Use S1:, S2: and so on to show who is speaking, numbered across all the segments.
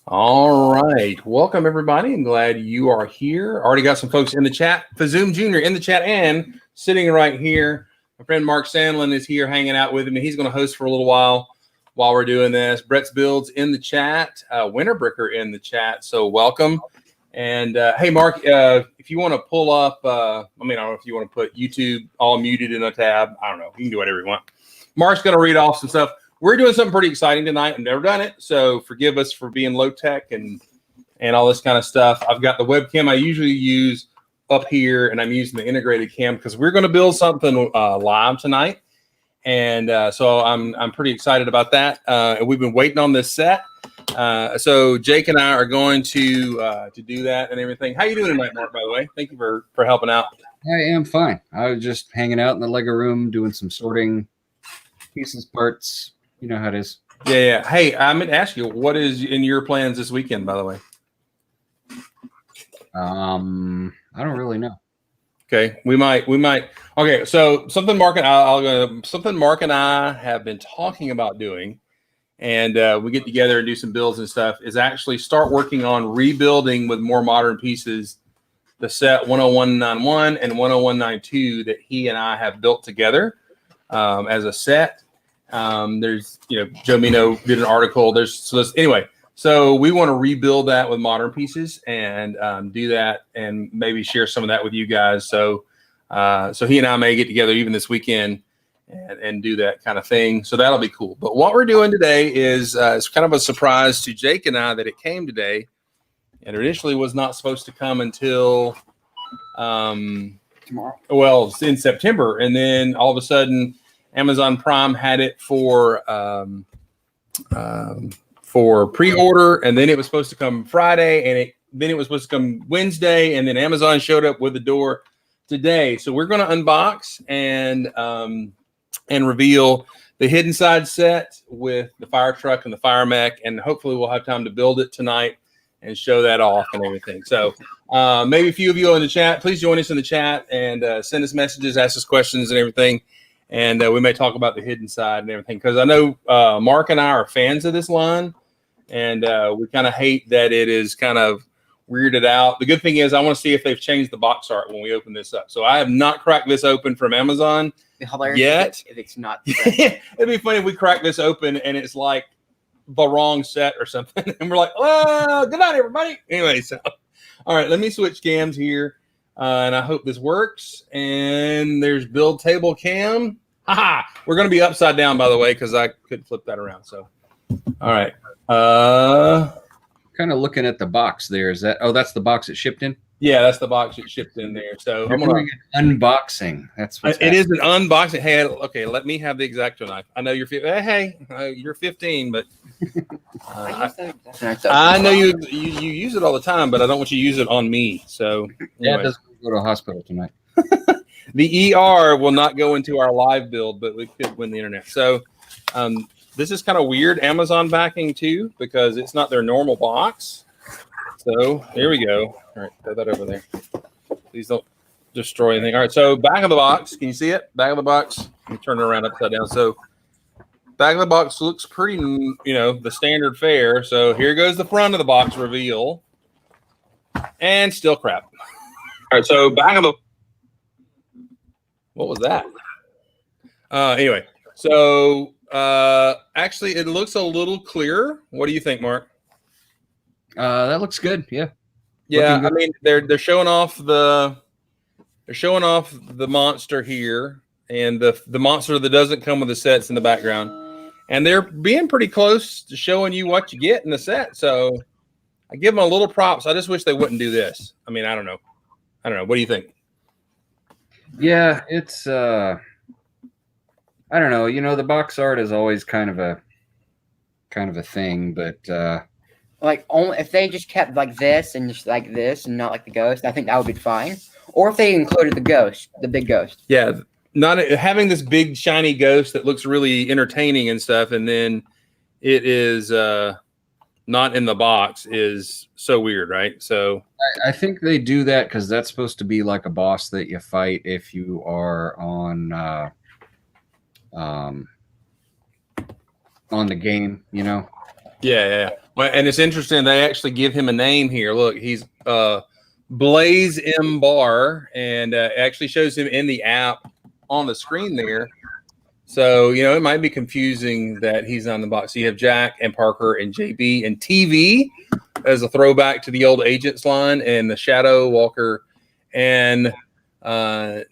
S1: All right. Welcome, everybody. I'm glad you are here. Already got some folks in the chat. Fazoom Jr. in the chat and sitting right here. My friend Mark Sandlin is here hanging out with me. He's going to host for a little while we're doing this. Brett's Builds in the chat. Winterbricker in the chat. So welcome. And hey, Mark, if you want to pull up, I don't know if you want to put YouTube all muted in a tab. I don't know. You can do whatever you want. Mark's going to read off some stuff. We're doing something pretty exciting tonight. I've never done it, so forgive us for being low tech and all this kind of stuff. I've got the webcam I usually use up here, and I'm using the integrated cam because we're going to build something live tonight, and so I'm pretty excited about that. And we've been waiting on this set, so Jake and I are going to do that and everything. How you doing tonight, Mark? By the way, thank you for helping out.
S2: I am fine. I was just hanging out in the Lego room doing some sorting, pieces, parts. You know how it is.
S1: Yeah. Hey, I meant to ask you, what is in your plans this weekend, by the way?
S2: I don't really know.
S1: Okay, we might. Okay, so something Mark and I have been talking about doing, and we get together and do some builds and stuff, is actually start working on rebuilding with more modern pieces the set 10191 and 10192 that he and I have built together as a set. There's, Joe Mino did an article. So we want to rebuild that with modern pieces and do that and maybe share some of that with you guys. So he and I may get together even this weekend and do that kind of thing. So that'll be cool. But what we're doing today is it's kind of a surprise to Jake and I that it came today, and it initially was not supposed to come until
S2: tomorrow.
S1: Well, in September, and then all of a sudden, Amazon Prime had it for pre-order, and then it was supposed to come Friday, and then it was supposed to come Wednesday, and then Amazon showed up with the door today. So we're going to unbox and reveal the Hidden Side set with the fire truck and the fire mech, and hopefully we'll have time to build it tonight and show that off and everything. So maybe a few of you in the chat, please join us in the chat and send us messages, ask us questions and everything. And we may talk about the Hidden Side and everything, because I know Mark and I are fans of this line, and we kind of hate that it is kind of weirded out. The good thing is I want to see if they've changed the box art when we open this up. So I have not cracked this open from Amazon yet.
S3: If it's not.
S1: It'd be funny if we crack this open and it's like the wrong set or something. And we're like, oh, good night, everybody. Anyway, so, all right, let me switch cams here. And I hope this works. And there's build table cam. Haha. We're going to be upside down, by the way, because I couldn't flip that around. So, all right.
S2: Kind of looking at the box there. Is that? Oh, that's the box it shipped in.
S1: Yeah, that's the box it shipped in there. So
S2: I'm doing an unboxing. That's what's
S1: it is an unboxing. Hey, okay, let me have the X-Acto knife. I know you're you're 15, but I know you use it all the time, but I don't want you to use it on me. So
S2: yeah, it doesn't go to a hospital tonight.
S1: The ER will not go into our live build, but we could win the internet. So this is kind of weird Amazon backing too, because it's not their normal box. So here we go. All right, throw that over there. Please don't destroy anything. All right, so back of the box. Can you see it? Back of the box. Let me turn it around upside down. So back of the box looks pretty, the standard fare. So here goes the front of the box reveal. And still crap. All right, so back of the... What was that? Anyway, so actually it looks a little clearer. What do you think, Mark?
S2: That looks good. Yeah.
S1: Yeah, I mean they're showing off the monster here, and the monster that doesn't come with the sets in the background, and they're being pretty close to showing you what you get in the set. So I give them a little props. I just wish they wouldn't do this. I mean, I don't know. What do you think?
S2: Yeah, it's I don't know. The box art is always kind of a thing, but
S3: like only if they just kept like this and just like this and not like the ghost, I think that would be fine. Or if they included the ghost, the big ghost.
S1: Yeah, not having this big shiny ghost that looks really entertaining and stuff, and then it is not in the box is so weird, right? So
S2: I think they do that because that's supposed to be like a boss that you fight if you are on on the game, you know.
S1: Yeah. Well, and it's interesting. They actually give him a name here. Look, he's Blaze M Bar, and actually shows him in the app on the screen there. So, it might be confusing that he's on the box. So you have Jack and Parker and JB and TV as a throwback to the old Agents line, and the Shadow Walker and Neymar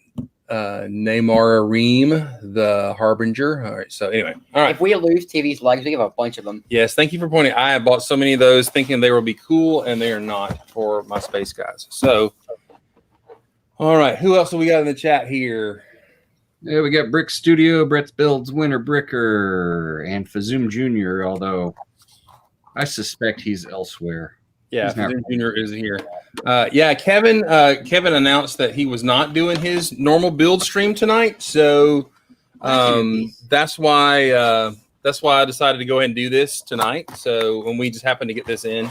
S1: Reem, the Harbinger. All right. So anyway, all right.
S3: If we lose TV's legs, we have a bunch of them.
S1: Yes. Thank you for pointing. I have bought so many of those thinking they will be cool, and they are not for my space guys. So, all right. Who else do we got in the chat here?
S2: Yeah, we got Brick Studio, Brett's Builds, Winter Bricker, and Fazoom Jr., although I suspect he's elsewhere.
S1: Yeah, Fazoom Jr. is here. Kevin announced that he was not doing his normal build stream tonight, so that's why I decided to go ahead and do this tonight. So when we just happened to get this in,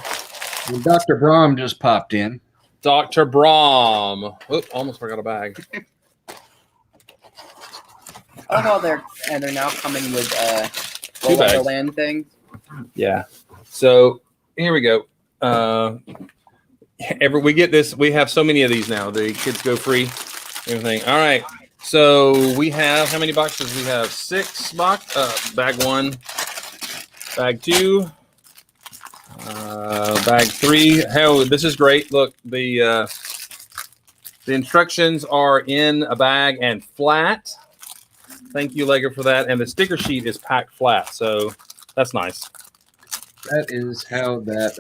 S2: and Dr. Brahm just popped in.
S1: Dr. Brahm, almost forgot a bag.
S3: I love how they're now coming with
S1: Two bags.
S3: land things.
S1: Yeah. So here we go. We get this. We have so many of these now. The kids go free. Everything. All right. So we have how many boxes? We have 6 box. Bag 1, bag 2, bag 3. Hell, this is great. Look, the instructions are in a bag and flat. Thank you, Lego, for that. And the sticker sheet is packed flat, so that's nice.
S2: That is how that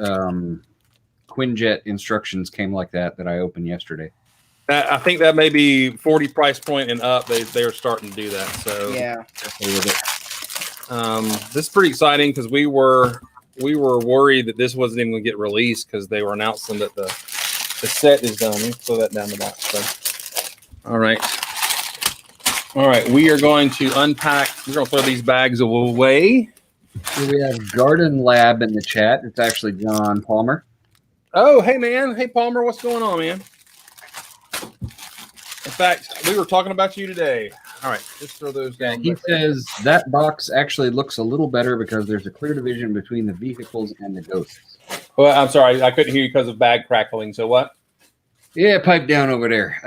S2: Quinjet instructions came like that I opened yesterday.
S1: I think that may be 40 price point and up. They are starting to do that. So
S3: yeah,
S1: this is pretty exciting because we were worried that this wasn't even going to get released because they were announcing that the set is done. Let me throw that down the box. So, all right. We are going to unpack. We're going to throw these bags away.
S2: Here we have Garden Lab in the chat. It's actually John Palmer.
S1: Oh, hey, man. Hey, Palmer. What's going on, man? In fact, we were talking about you today. All right. Let's throw those down.
S2: He says that box actually looks a little better because there's a clear division between the vehicles and the ghosts.
S1: Well, I'm sorry. I couldn't hear you because of bag crackling. So what?
S2: Yeah, pipe down over there.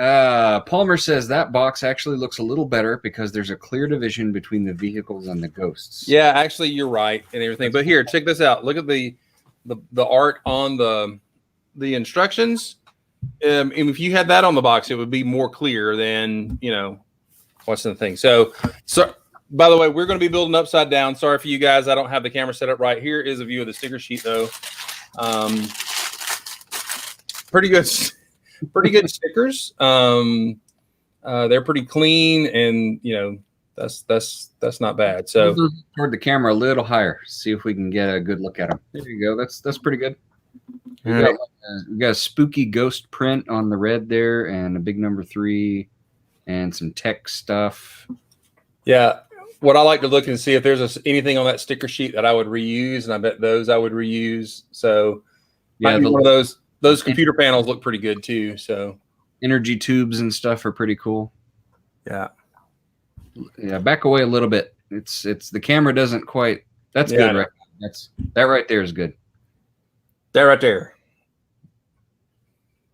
S2: Palmer says that box actually looks a little better because there's a clear division between the vehicles and the ghosts.
S1: Yeah, actually, you're right and everything. But here, check this out. Look at the art on the instructions. And if you had that on the box, it would be more clear than what's in the thing. So by the way, we're going to be building upside down. Sorry for you guys. I don't have the camera set up right. Here is a view of the sticker sheet, though. Pretty good stickers. They're pretty clean, and that's not bad. So
S2: toward the camera a little higher. See if we can get a good look at them. There you go. That's pretty good. We got a spooky ghost print on the red there, and a big number 3, and some tech stuff. Yeah.
S1: What I like to look and see if there's anything on that sticker sheet that I would reuse, and I bet those I would reuse. So yeah, one of those computer panels look pretty good too. So
S2: energy tubes and stuff are pretty cool.
S1: Yeah.
S2: Back away a little bit. It's the camera doesn't quite. That's good, right? That right there is good.
S1: That right there.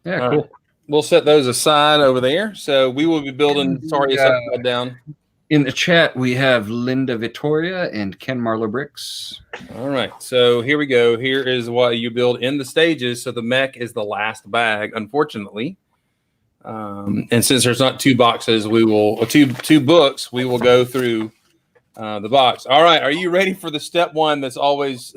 S2: Yeah, all cool. Right.
S1: We'll set those aside over there. So we will be building. Sorry, it's upside down.
S2: In the chat, we have Linda Vittoria and Ken Marlowe Bricks.
S1: All right. So here we go. Here is what you build in the stages. So the mech is the last bag, unfortunately. And since there's not 2 boxes, we will two books. We will go through the box. All right. Are you ready for the step 1? That's always,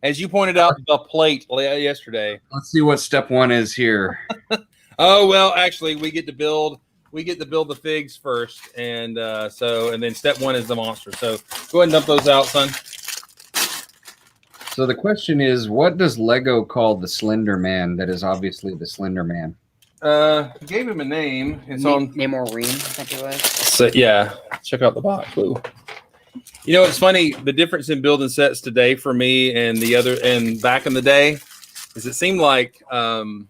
S1: as you pointed out, the plate yesterday.
S2: Let's see what step 1 is here.
S1: Oh well, actually, we get to build the figs first, and then step 1 is the monster. So go ahead and dump those out, son.
S2: So the question is, what does Lego call the Slender Man? That is obviously the Slender Man.
S1: Gave him a name. It's
S3: name or Reem, I think it was.
S1: So yeah, check out the box. Ooh. It's funny. The difference in building sets today for me and back in the day is it seemed like the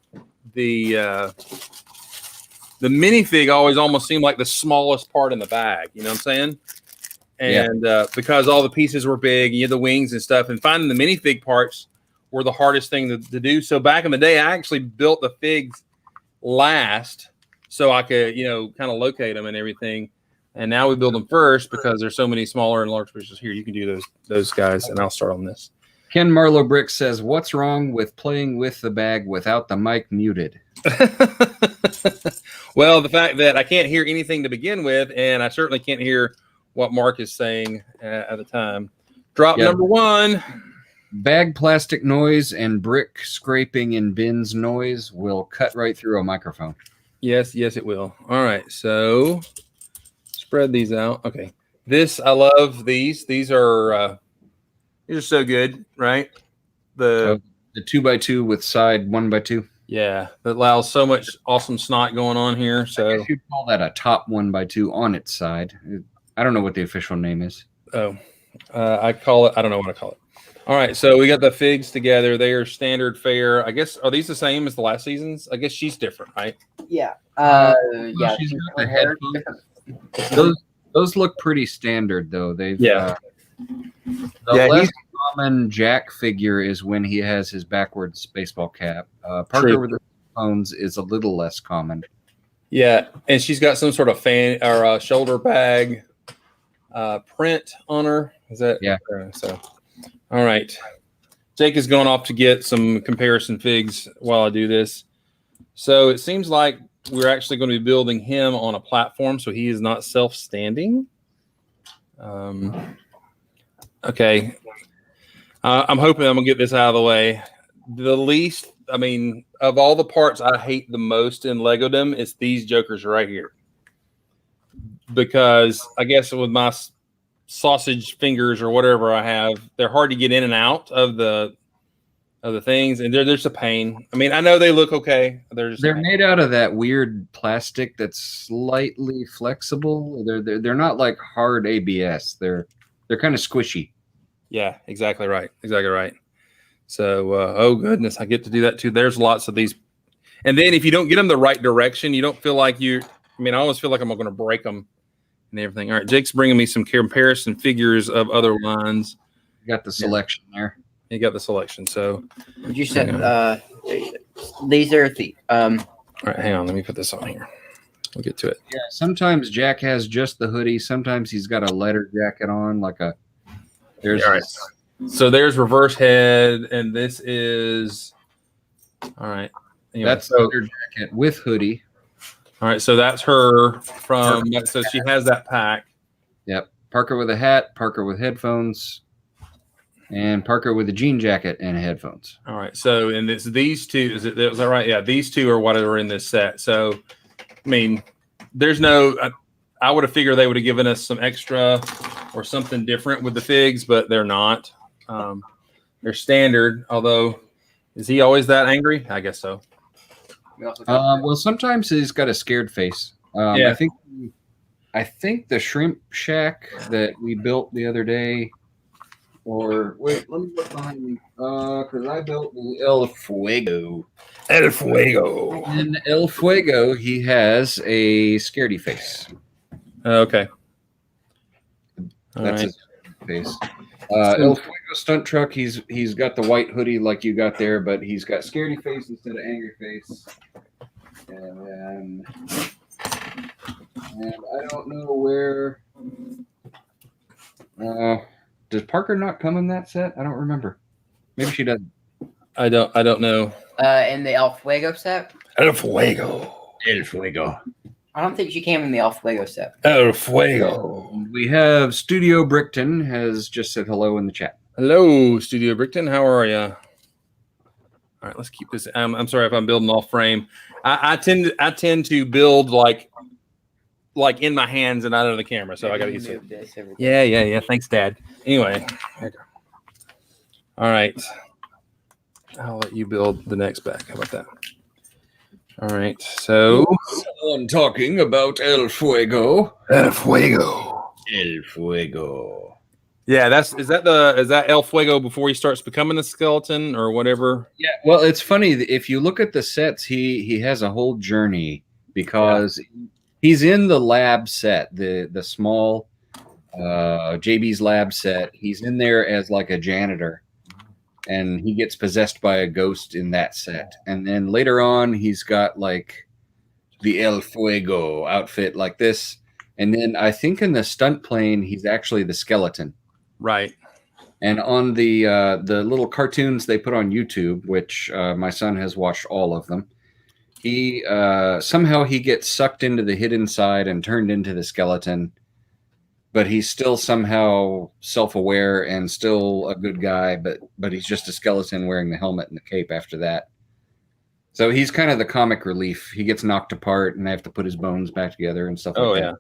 S1: minifig always almost seemed like the smallest part in the bag. You know what I'm saying? And because all the pieces were big, you had the wings and stuff, and finding the minifig parts were the hardest thing to do. So back in the day, I actually built the figs last so I could, kind of locate them and everything. And now we build them first because there's so many smaller and large pieces. Here, you can do those guys, and I'll start on this.
S2: Ken Marlowe Brick says, "What's wrong with playing with the bag without the mic muted?"
S1: Well, the fact that I can't hear anything to begin with, and I certainly can't hear what Mark is saying at the time. Drop number 1.
S2: Bag plastic noise and brick scraping in bins noise will cut right through a microphone.
S1: Yes, it will. All right, so spread these out. Okay, I love these. These are so good, right? The
S2: 2x2 with side 1x2.
S1: Yeah, that allows so much awesome snot going on here. So
S2: I guess you'd call that a top 1x2 on its side. I don't know what the official name is.
S1: I call it. I don't know what I call it. All right, so we got the figs together. They are standard fare. I guess, are these the same as the last season's? I guess she's different, right?
S3: Yeah.
S2: She's got the headphones. Those look pretty standard, though. They've the less common Jack figure is when he has his backwards baseball cap. Parker with the headphones is a little less common.
S1: Yeah, and she's got some sort of fan or shoulder bag print on her. Is that?
S2: Yeah.
S1: So, all right. Jake is going off to get some comparison figs while I do this. So it seems like we're actually going to be building him on a platform, so he is not self-standing. Okay. I'm hoping I'm going to get this out of the way. The least, of all the parts I hate the most in Legodom, it's these jokers right here. Because I guess with my sausage fingers or whatever I have, they're hard to get in and out of the things, and they're just a pain. I know they look okay. They're
S2: made out of that weird plastic that's slightly flexible. They're not like hard ABS. They're kind of squishy.
S1: Yeah, exactly right. So, oh goodness, I get to do that too. There's lots of these, and then if you don't get them the right direction, you don't feel like I always feel like I'm going to break them and everything. All right, Jake's bringing me some comparison figures of other lines.
S2: You got the selection there.
S1: You got the selection. So
S3: you said these are the
S1: All right, hang on. Let me put this on here. We'll get to it.
S2: Yeah, sometimes Jack has just the hoodie. Sometimes he's got a leather jacket on, like a. There's.
S1: All right. So there's reverse head, and this is. All right.
S2: Anyway, that's the leather jacket with hoodie.
S1: All right, so that's her from. So she has that pack.
S2: Yep. Parker with a hat. Parker with headphones. And Parker with a jean jacket and headphones.
S1: All right. So, and it's these two. Is that right? Yeah. These two are what are in this set. So, there's no, I would have figured they would have given us some extra or something different with the figs, but they're not. They're standard. Although, is he always that angry? I guess so.
S2: Well, sometimes he's got a scared face.
S1: Yeah.
S2: I think the shrimp shack that we built the other day. Or wait, let me look behind me. Because I built the El Fuego.
S1: El Fuego.
S2: In El Fuego, he has a scaredy face.
S1: Okay.
S2: That's his face. El Fuego stunt truck. He's got the white hoodie like you got there, but he's got scaredy face instead of angry face. And I don't know where. Does Parker not come in that set? I don't remember. Maybe she doesn't.
S1: I don't know.
S3: In the El Fuego set?
S1: El Fuego.
S3: I don't think she came in the El Fuego set.
S1: El Fuego.
S2: We have Studio Brickton has just said hello in the chat.
S1: Hello, Studio Brickton. How are you? All right, let's keep this. I'm sorry if I'm building off frame. I tend to build like in my hands and out of the camera, so I got to use it. Yeah. Thanks, Dad. Anyway, there you go. All right, I'll let you build the next bag. How about that? All right, so
S2: I'm talking about El Fuego.
S1: El Fuego.
S2: El Fuego.
S1: Yeah, is that El Fuego before he starts becoming a skeleton or whatever?
S2: Yeah, well, it's funny if you look at the sets, he has a whole journey because he's in the lab set, the small JB's lab set. He's in there as like a janitor, and he gets possessed by a ghost in that set. And then later on, he's got like the El Fuego outfit like this. And then I think in the stunt plane, he's actually the skeleton.
S1: Right.
S2: And on the little cartoons they put on YouTube, which my son has watched all of them, he somehow he gets sucked into the hidden side and turned into the skeleton, but he's still somehow self-aware and still a good guy, but he's just a skeleton wearing the helmet and the cape after that. So he's kind of the comic relief. He gets knocked apart and they have to put his bones back together and stuff like that.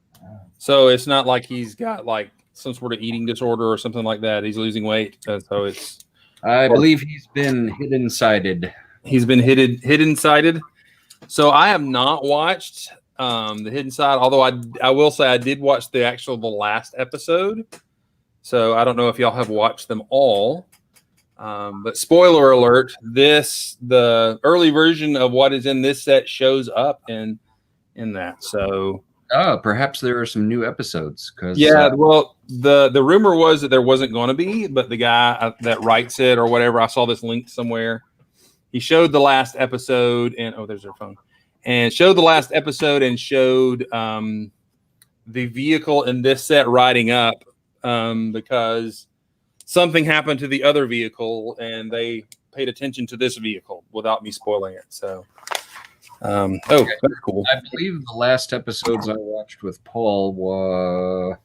S1: So it's not like he's got like some sort of eating disorder or something like that. He's losing weight. So it's.
S2: I believe he's been hidden-sided.
S1: He's been hidden-sided. So I have not watched the Hidden Side, although I will say I did watch the last episode. So I don't know if y'all have watched them all. But spoiler alert, the early version of what is in this set shows up in that. So
S2: perhaps there are some new episodes.
S1: Well, the rumor was that there wasn't going to be, but the guy that writes it or whatever, I saw this link somewhere. He showed the last episode, and there's their phone, and showed the last episode and showed the vehicle in this set riding up because something happened to the other vehicle, and they paid attention to this vehicle without me spoiling it. So, that's cool.
S2: I believe the last episodes I watched with Paul were.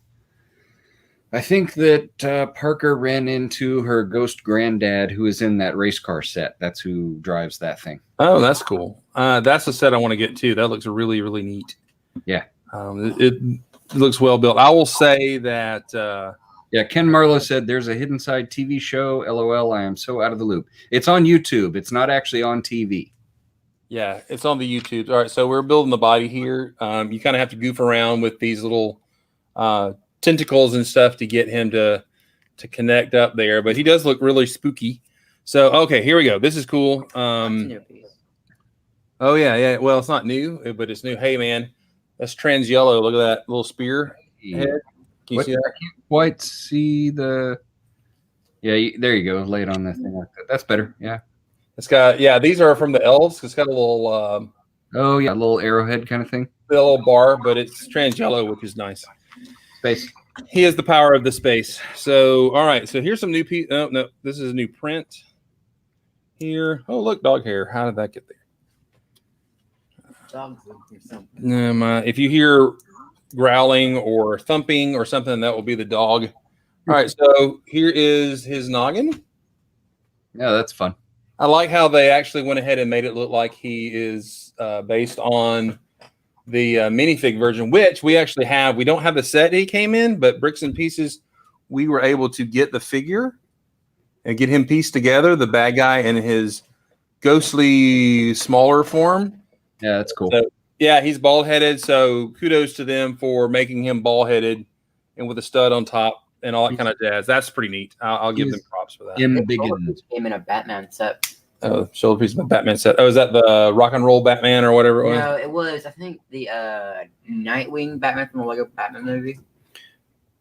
S2: I think that Parker ran into her ghost granddad, who is in that race car set. That's who drives that thing.
S1: Oh, that's cool. That's a set I want to get too. That looks really, really neat.
S2: Yeah.
S1: It looks well built. I will say that.
S2: Ken Marlowe said there's a Hidden Side TV show. LOL, I am so out of the loop. It's on YouTube. It's not actually on TV.
S1: Yeah, it's on the YouTube. All right, so we're building the body here. You kind of have to goof around with these little tentacles and stuff to get him to connect up there. But he does look really spooky. So, okay, here we go. This is cool. Oh, yeah. Well, it's not new, but it's new. Hey, man, that's trans yellow. Look at that little spear head. Can you see that?
S2: I can't quite see the. Yeah, there you go. Lay it on the thing like that. That's better. Yeah.
S1: It's got these are from the elves. It's got a little.
S2: A little arrowhead kind of thing.
S1: A little bar, but it's trans yellow, which is nice.
S2: Space.
S1: He has the power of the space. So, all right. So here's some new piece. Oh no, this is a new print. Here. Oh look, dog hair. How did that get there? If you hear growling or thumping or something, that will be the dog. All right, so here is his noggin.
S2: Yeah, that's fun.
S1: I like how they actually went ahead and made it look like he is based on the minifig version, which we actually have. We don't have the set he came in, but Bricks and Pieces, we were able to get the figure and get him pieced together, the bad guy in his ghostly smaller form.
S2: Yeah, that's cool.
S1: So, yeah, he's bald-headed, so kudos to them for making him bald-headed and with a stud on top and all that kind of jazz. That's pretty neat. I'll give them props for that.
S3: Came in a Batman set.
S1: Oh, shoulder piece of the Batman set. Oh, is that the rock and roll Batman or whatever it was?
S3: No, it was, I think, the Nightwing Batman from the Lego Batman movie.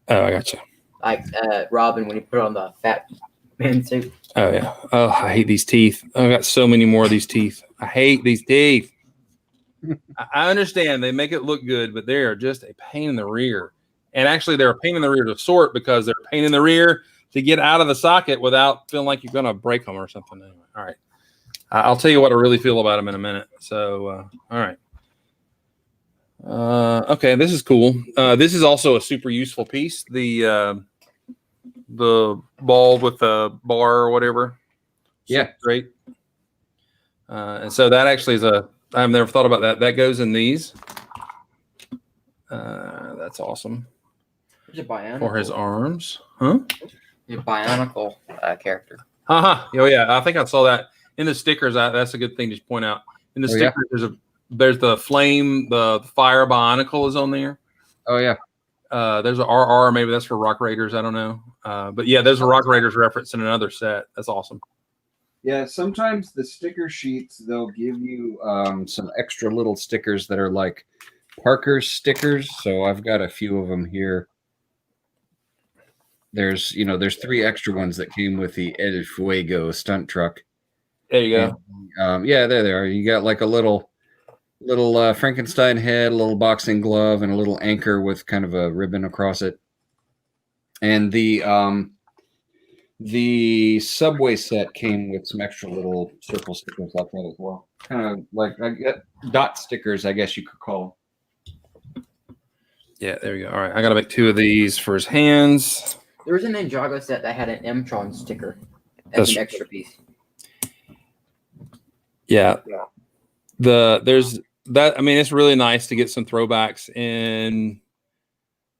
S1: Oh, I gotcha.
S3: Like Robin when he put on the fat man suit.
S1: Oh, yeah. Oh, I hate these teeth. I got so many more of these teeth. I hate these teeth. I understand they make it look good, but they are just a pain in the rear. And actually, they're a pain in the rear to sort because they're a pain in the rear to get out of the socket without feeling like you're going to break them or something. Anyway, all right. I'll tell you what I really feel about them in a minute. So, all right. Okay, this is cool. This is also a super useful piece. The ball with the bar or whatever.
S2: Yeah.
S1: Great. And so that actually is I've never thought about that. That goes in these. That's awesome.
S3: There's a bionicle.
S1: For his arms. Huh?
S3: There's a bionicle character.
S1: Uh-huh. Oh, yeah. I think I saw that in the stickers. That's a good thing to point out. In the stickers, there's the flame, the fire bionicle is on there.
S2: Oh, yeah.
S1: There's an RR. Maybe that's for Rock Raiders. I don't know. But, yeah, there's a Rock Raiders reference in another set. That's awesome.
S2: Yeah, sometimes the sticker sheets, they'll give you some extra little stickers that are like Parker's stickers. So I've got a few of them here. there's 3 extra ones that came with the El Fuego stunt truck.
S1: There you go.
S2: And, yeah, there they are. You got like a little Frankenstein head, a little boxing glove, and a little anchor with kind of a ribbon across it. And the Subway set came with some extra little circle stickers like that as well. Kind of like dot stickers, I guess you could call them.
S1: Yeah, there we go. All right, I got to make 2 of these for his hands.
S3: There was an Ninjago set that had an M-Tron sticker as an extra piece.
S1: Yeah. There's that. I mean, it's really nice to get some throwbacks in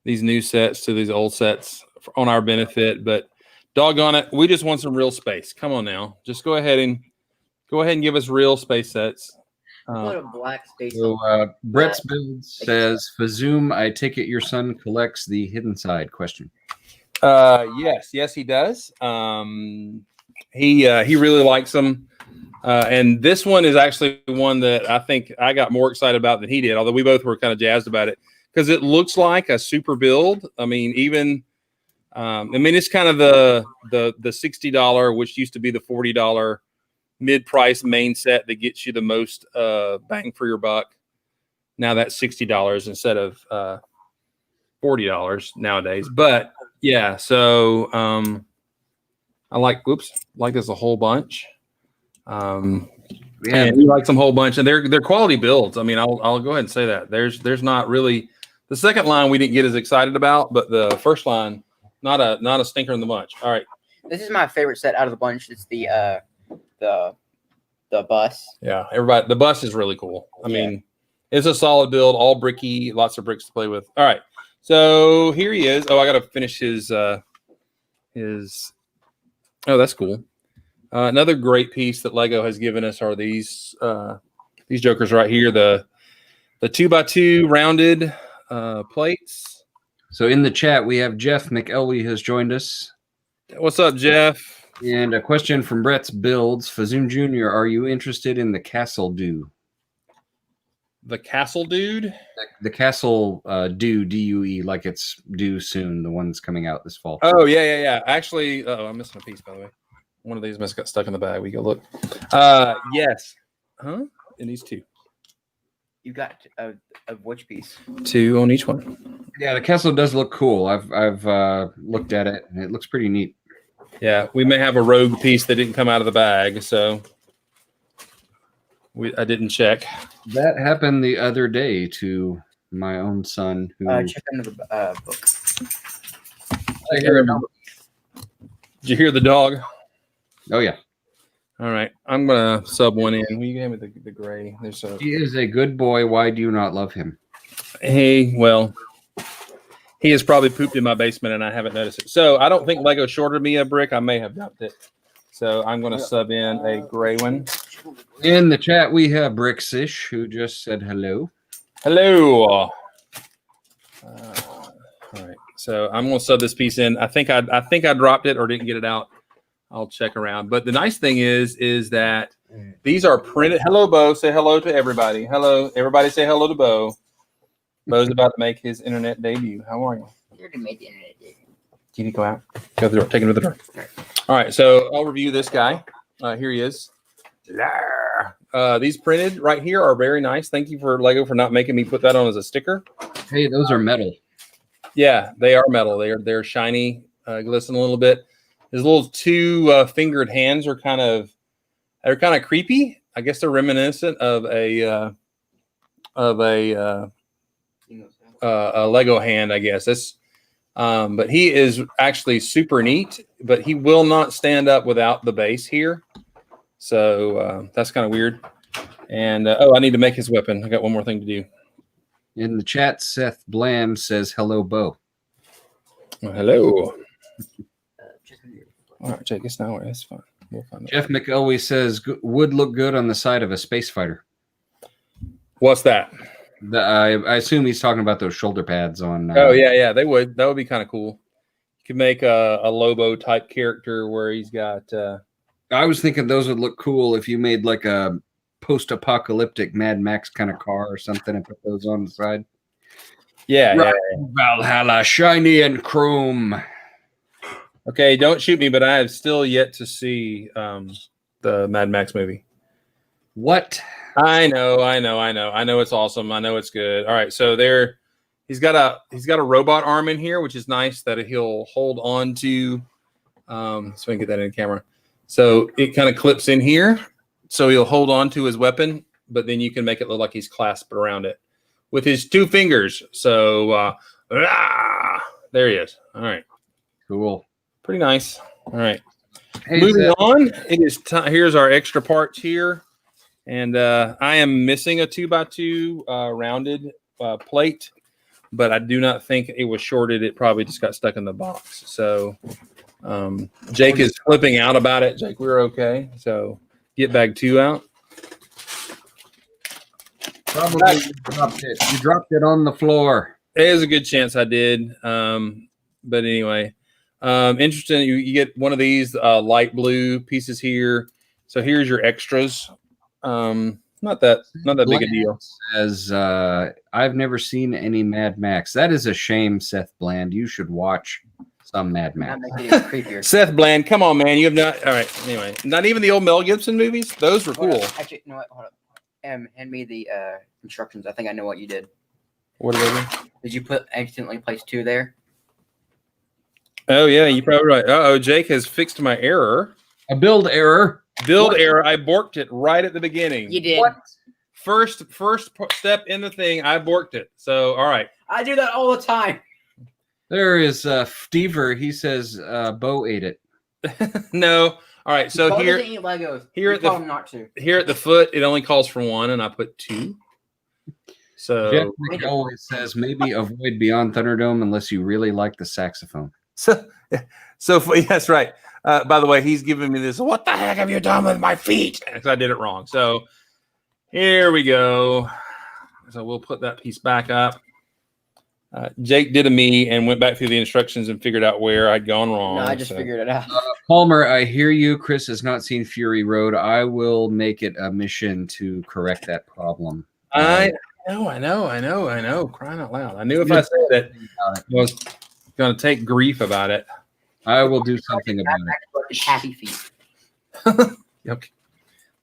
S1: these new sets to these old sets on our benefit, but doggone it, we just want some real space. Come on now, just go ahead and give us real space sets.
S3: What a black space.
S2: So Brett's Build says, Fazoom, I take it your son collects the hidden side question.
S1: Yes, he does. He really likes them. And this one is actually one that I think I got more excited about than he did, although we both were kind of jazzed about it because it looks like a super build. I mean, it's kind of the $60, which used to be the $40 mid-price main set that gets you the most bang for your buck. Now that's $60 instead of $40 nowadays. But yeah, so I like this a whole bunch. And we like some whole bunch, and they're quality builds. I mean, I'll go ahead and say that there's not really the second line we didn't get as excited about, but the first line, not a stinker in the bunch. All right,
S3: this is my favorite set out of the bunch. It's the bus.
S1: Yeah, everybody, the bus is really cool. I mean, it's a solid build, all bricky, lots of bricks to play with. All right, so here he is. Oh, I got to finish his. Oh, that's cool. Another great piece that Lego has given us are these jokers right here, the 2x2 rounded plates.
S2: So in the chat, we have Jeff McElwee has joined us.
S1: What's up, Jeff?
S2: And a question from Brett's Builds. Fazoom Jr., are you interested in the Castle Due?
S1: The Castle Dude?
S2: The Castle Due, D-U-E, like it's due soon, the one that's coming out this fall.
S1: Oh, yeah. Actually, I'm missing a piece, by the way. One of these must have got stuck in the bag. We go look. Yes. Huh? It needs 2.
S3: You got a which piece?
S1: 2 on each one.
S2: Yeah, the castle does look cool. I've looked at it, and it looks pretty neat.
S1: Yeah, we may have a rogue piece that didn't come out of the bag, so I didn't check.
S2: That happened the other day to my own son. Who
S3: check into the book.
S1: Did you hear the dog?
S2: Oh yeah.
S1: All right, I'm gonna sub one in. You gave me the gray.
S2: He is a good boy. Why do you not love him?
S1: Hey, well, he has probably pooped in my basement and I haven't noticed it. So I don't think Lego shorted me a brick. I may have dumped it. So I'm going to sub in a gray one.
S2: In the chat, we have Brixish, who just said hello.
S1: Hello. All right. So I'm going to sub this piece in. I think I dropped it or didn't get it out. I'll check around. But the nice thing is that these are printed. Hello, Bo. Say hello to everybody. Hello. Everybody say hello to Bo. Bo's about to make his internet debut. How are you?
S3: You already made the internet debut.
S1: Do you need to go out? Go to the door. Take him to the door. All right. So I'll review this guy. Here he is. These printed right here are very nice. Thank you for Lego for not making me put that on as a sticker.
S2: Hey, those are metal.
S1: Yeah, they are metal. They're shiny, glisten a little bit. His little 2 fingered hands are kind of creepy. I guess they're reminiscent of a Lego hand, I guess. That's but he is actually super neat, but he will not stand up without the base here. So that's kind of weird. And I need to make his weapon. I got one more thing to do.
S2: In the chat, Seth Bland says hello, Bo.
S1: Well, hello. All right, Jake, it's not where that's fine. We'll find
S2: Jeff McElwee says would look good on the side of a space fighter.
S1: What's that?
S2: I assume he's talking about those shoulder pads on.
S1: Oh yeah, they would. That would be kind of cool. You could make a Lobo type character where he's got.
S2: I was thinking those would look cool if you made like a post-apocalyptic Mad Max kind of car or something and put those on the side.
S1: Yeah,
S2: right. Yeah. Valhalla, shiny and chrome.
S1: Okay, don't shoot me, but I have still yet to see the Mad Max movie.
S2: What?
S1: I know it's awesome. I know it's good. All right, so he's got a robot arm in here, which is nice that he'll hold on to. So we can get that in the camera. So it kind of clips in here, so he'll hold on to his weapon, but then you can make it look like he's clasped around it with his 2 fingers. So there he is. All right,
S2: Cool.
S1: pretty nice. All right,
S2: Hey,
S1: moving
S2: Seth.
S1: on. It is here's our extra parts here, and I am missing a 2x2 rounded plate, but I do not think it was shorted. It probably just got stuck in the box. So Jake is flipping out about it. Jake, we're okay. So get bag 2 out.
S2: Probably you dropped it. You dropped it on the floor.
S1: There's a good chance I did. But anyway, interesting. You get one of these light blue pieces here. So here's your extras. Not that big a deal.
S2: As I've never seen any Mad Max. That is a shame, Seth Bland. You should watch some Mad
S3: That
S2: Max.
S3: makes it creepier.
S1: Seth Bland, come on, man. You have not. All right. Anyway, not even the old Mel Gibson movies. Those were cool.
S3: Actually, you know what? Hold up. Hand me the instructions. I think I know what you did.
S1: What are they?
S3: Did you accidentally place 2 there?
S1: Oh yeah, you're probably right. Oh, Jake has fixed my error.
S2: A build error.
S1: Build error. I borked it right at the beginning.
S3: You did.
S2: What?
S1: First step in the thing, I borked it. So all right.
S3: I do that all the time.
S2: There is Stever. He says Bo ate it.
S1: No. All right. So
S3: Bo
S1: here
S3: doesn't eat Legos.
S1: here
S3: You
S1: at the-
S3: told him not to.
S1: here at the foot, it only calls for 1, and I put 2. So
S2: Jeff Nick always says maybe avoid Beyond Thunderdome unless you really like the saxophone.
S1: So that's right. By the way, he's giving me this. What the heck have you done with my feet? Because I did it wrong. So here we go. So we'll put that piece back up. Jake did a me and went back through the instructions and figured out where I'd gone wrong.
S3: No, I just figured it out.
S2: Palmer, I hear you. Chris has not seen Fury Road. I will make it a mission to correct that problem.
S1: I know. Crying out loud. I knew if I said it, I was going to take grief about it.
S2: I will do something about it.
S3: Happy feet.
S1: Okay.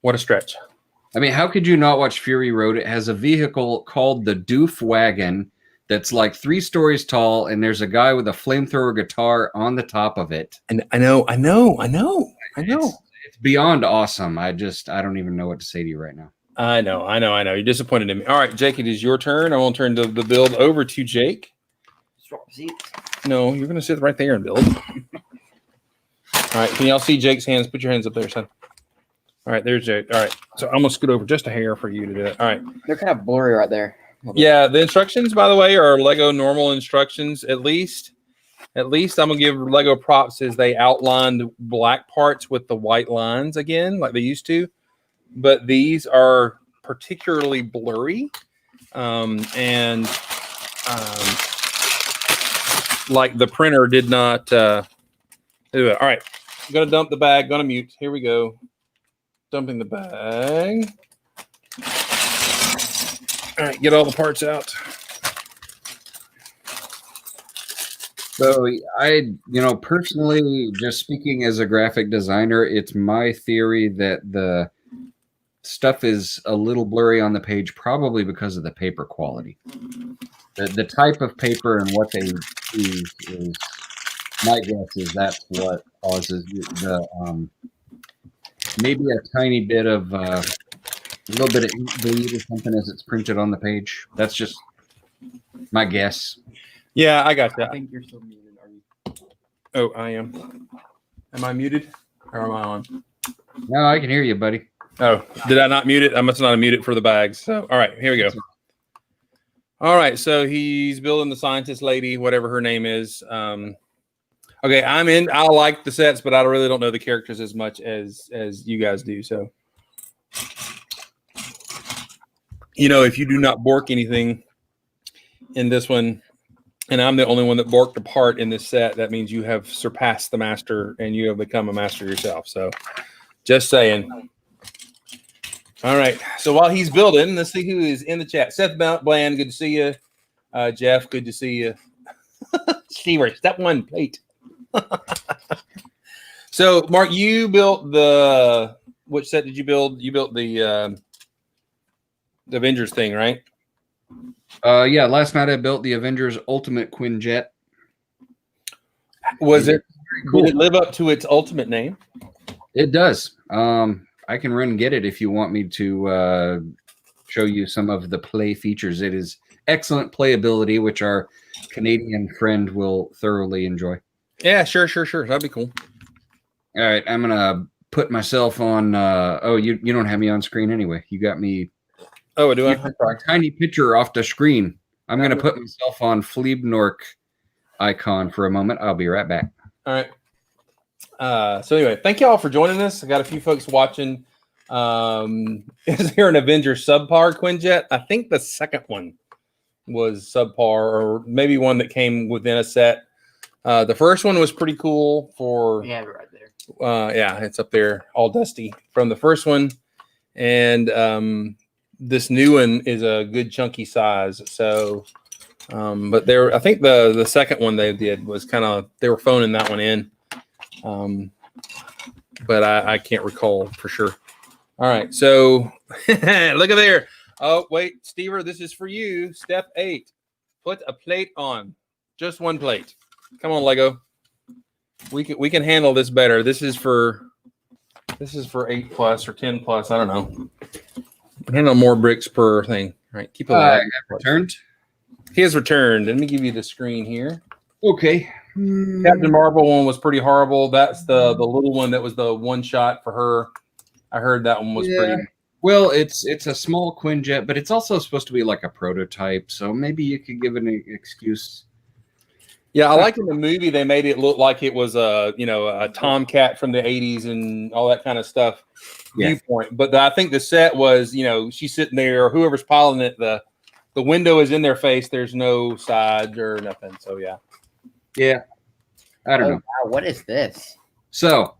S1: What a stretch.
S2: I mean, how could you not watch Fury Road? It has a vehicle called the Doof Wagon that's like 3 stories tall, and there's a guy with a flamethrower guitar on the top of it.
S1: And I know.
S2: It's beyond awesome. I don't even know what to say to you right now.
S1: I know. You're disappointed in me. All right, Jake, it is your turn. I will turn the build over to Jake.
S3: Swap seats.
S1: No, you're going to sit right there and build. All right, can y'all see Jake's hands? Put your hands up there, son. All right, there's Jake. All right, so I'm going to scoot over just a hair for you to do that. All right.
S3: They're kind of blurry right there.
S1: Yeah, the instructions, by the way, are Lego normal instructions. At least I'm going to give Lego props as they outlined black parts with the white lines again, like they used to. But these are particularly blurry. Like the printer did not do it. All right, I'm going to dump the bag. Going to mute. Here we go. Dumping the bag. All right, get all the parts out.
S2: So personally, just speaking as a graphic designer, it's my theory that the stuff is a little blurry on the page, probably because of the paper quality. The type of paper and what they use is, my guess is that's what causes the maybe a tiny bit of a little bit of ink bleed or something as it's printed on the page. That's just my guess.
S1: Yeah, I got that.
S3: I think you're still muted. Are you?
S1: Oh, I am. Am I muted or am I on?
S2: No, I can hear you, buddy.
S1: Oh, did I not mute it? I must not have muted for the bags. So, all right, here we go. All right, so he's building the scientist lady, whatever her name is. Okay, I like the sets, but I really don't know the characters as much as you guys do. So, if you do not bork anything in this one, and I'm the only one that borked a part in this set, that means you have surpassed the master and you have become a master yourself. So, just saying. All right. So while he's building, let's see who is in the chat. Seth Bland, good to see you. Jeff, good to see you. Steve, step 1, plate. So, Mark, you built the which set did you build? You built the Avengers thing, right?
S2: Yeah, last night I built the Avengers Ultimate Quinjet.
S1: Was it
S2: cool.
S1: Did it live up to its ultimate name?
S2: It does. I can run and get it if you want me to show you some of the play features. It is excellent playability, which our Canadian friend will thoroughly enjoy.
S1: Yeah, sure. That'd be cool.
S2: All right, I'm gonna put myself on. Oh, you don't have me on screen anyway. You got me.
S1: Oh, do I?
S2: A tiny picture off the screen. I'm gonna put myself on Fleebnork icon for a moment. I'll be right back.
S1: All right. So anyway, thank you all for joining us. I got a few folks watching. Is there an Avengers subpar Quinjet? I think the second one was subpar, or maybe one that came within a set. The first one was pretty cool for
S3: Yeah, right there.
S1: yeah, it's up there all dusty from the first one. And this new one is a good chunky size. So but there I think the second one they did was kind of they were phoning that one in. But I can't recall for sure. All right, so look at there. Oh, wait, Stever, this is for you. Step 8. Put a plate on. Just one plate. Come on, Lego. We can handle this better. This is for 8 plus or 10 plus. I don't know. Handle more bricks per thing. All right, keep it alive.
S2: Returned.
S1: He has returned. Let me give you the screen here.
S2: Okay.
S1: Captain Marvel one was pretty horrible. That's the little one that was the one shot for her. I heard that one was pretty.
S2: Well, it's a small Quinjet, but it's also supposed to be like a prototype, so maybe you could give an excuse.
S1: Yeah, I like in the movie they made it look like it was a Tomcat from the 80s and all that kind of stuff viewpoint. But I think the set was, she's sitting there, or whoever's piloting it, the window is in their face. There's no side or nothing. So yeah.
S2: Yeah. I don't know.
S3: Wow, what is this?
S2: So,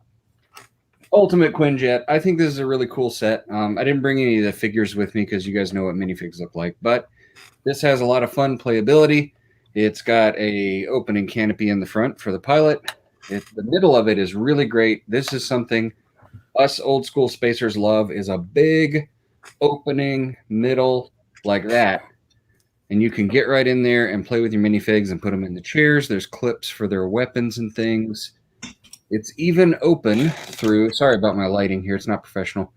S2: Ultimate Quinjet. I think this is a really cool set. I didn't bring any of the figures with me because you guys know what minifigs look like, but this has a lot of fun playability. It's got a opening canopy in the front for the pilot. The middle of it is really great. This is something us old school spacers love, is a big opening middle like that. And you can get right in there and play with your minifigs and put them in the chairs. There's clips for their weapons and things. It's even open through, sorry about my lighting here, it's not professional.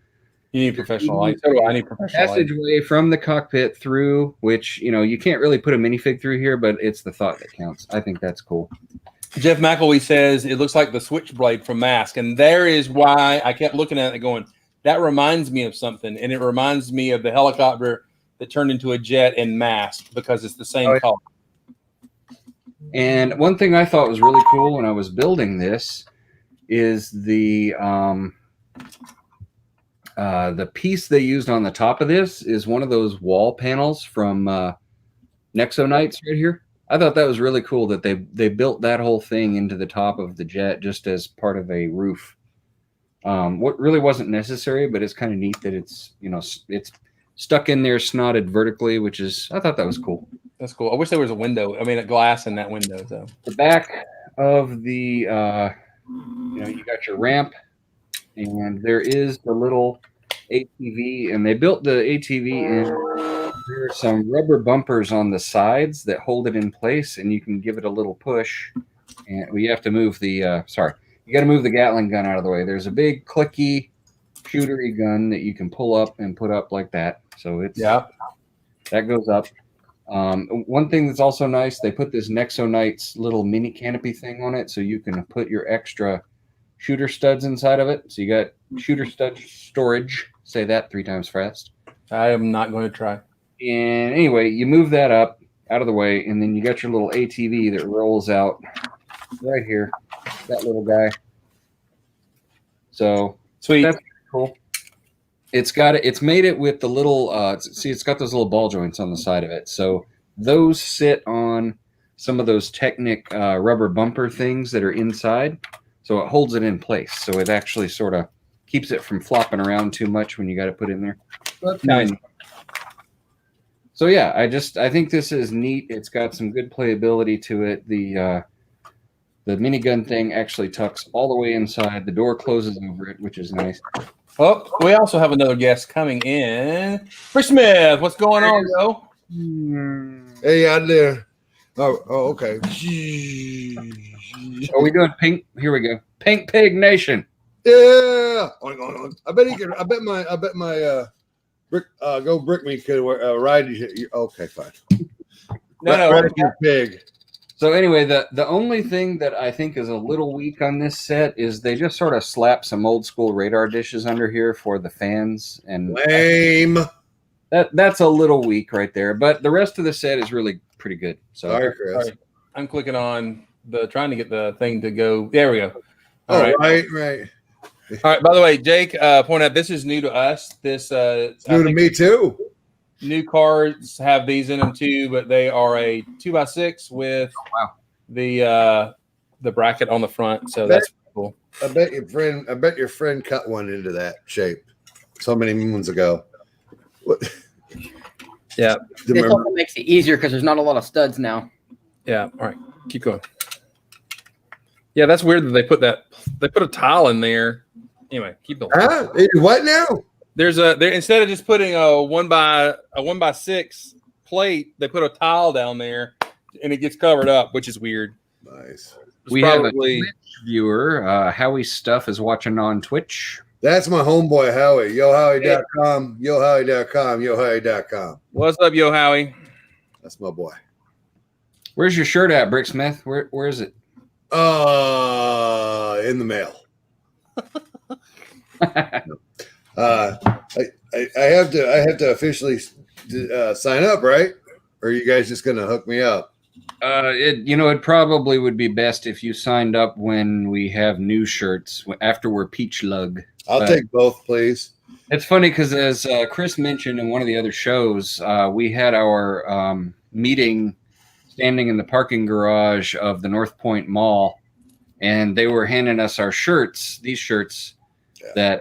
S1: You need professional light. So do I need professional light.
S2: Passageway from the cockpit through, which, you can't really put a minifig through here, but it's the thought that counts. I think that's cool.
S1: Jeff McElwee says it looks like the switchblade from Mask. And there is why I kept looking at it going, that reminds me of something. And it reminds me of the helicopter that turned into a jet in Mask because it's the same color.
S2: And one thing I thought was really cool when I was building this is the piece they used on the top of this is one of those wall panels from Nexonites right here. I thought that was really cool that they built that whole thing into the top of the jet just as part of a roof. What really wasn't necessary, but it's kind of neat that it's it's stuck in there, snotted vertically, which is, I thought that was cool.
S1: That's cool. I wish there was a window. I mean, a glass in that window, though.
S2: The back of the, you got your ramp, and there is the little ATV, and they built the ATV, and there are some rubber bumpers on the sides that hold it in place, and you can give it a little push. And you have to move the, you got to move the Gatling gun out of the way. There's a big clicky shootery gun that you can pull up and put up like that. So it's that goes up. One thing that's also nice, they put this Nexonites little mini canopy thing on it, so you can put your extra shooter studs inside of it. So you got shooter stud storage. Say that 3 times fast.
S1: I am not going to try.
S2: And anyway, you move that up out of the way, and then you got your little ATV that rolls out right here. That little guy. So
S1: sweet.
S2: That's cool. It's made it with the little it's got those little ball joints on the side of it, so those sit on some of those Technic rubber bumper things that are inside, so it holds it in place, so it actually sort of keeps it from flopping around too much when you got to put it in there.
S1: Nice.
S2: So yeah, I think this is neat. It's got some good playability to it. The minigun thing actually tucks all the way inside. The door closes over it, which is nice.
S1: Well, we also have another guest coming in. Chris Smith, what's going on, yo?
S4: Hey, out there. Oh, okay.
S2: Are we doing pink? Here we go. Pink Pig Nation.
S4: Yeah. I bet he can. I bet my brick go brick me could ride. Okay, fine.
S1: No.
S4: Ride your pig.
S2: So anyway, the only thing that I think is a little weak on this set is they just sort of slap some old school radar dishes under here for the fans, and
S4: Lame.
S2: that's a little weak right there. But the rest of the set is really pretty good. So
S4: Sorry, Chris.
S1: All right. I'm clicking on trying to get the thing to go. There we go. All
S4: Right.
S1: right. All right. By the way, Jake pointed out this is new to us. This
S4: It's new to me too.
S1: New cards have these in them too, but they are a 2x6 with the bracket on the front. So that's cool.
S4: I bet your friend cut one into that shape so many moons ago. What?
S1: Yeah.
S3: This also makes it easier because there's not a lot of studs now.
S1: Yeah. All right. Keep going. Yeah, that's weird that they put a tile in there. Anyway, keep going.
S4: Huh? What now?
S1: There's instead of just putting a 1x6 plate, they put a tile down there and it gets covered up, which is weird.
S4: Nice.
S2: we have a Twitch viewer. Howie Stuff is watching on Twitch.
S4: That's my homeboy Howie. YoHowie.com. YoHowie.com. YoHowie.com.
S1: What's up, Yo Howie?
S4: That's my boy.
S2: Where's your shirt at, Bricksmith? Where is it?
S4: In the mail. I have to officially sign up, right? Or are you guys just gonna hook me up?
S2: It probably would be best if you signed up when we have new shirts after we're peach lug.
S4: I'll take both, please.
S2: It's funny because as Chris mentioned in one of the other shows, we had our meeting standing in the parking garage of the North Point Mall, and they were handing us our shirts, these shirts that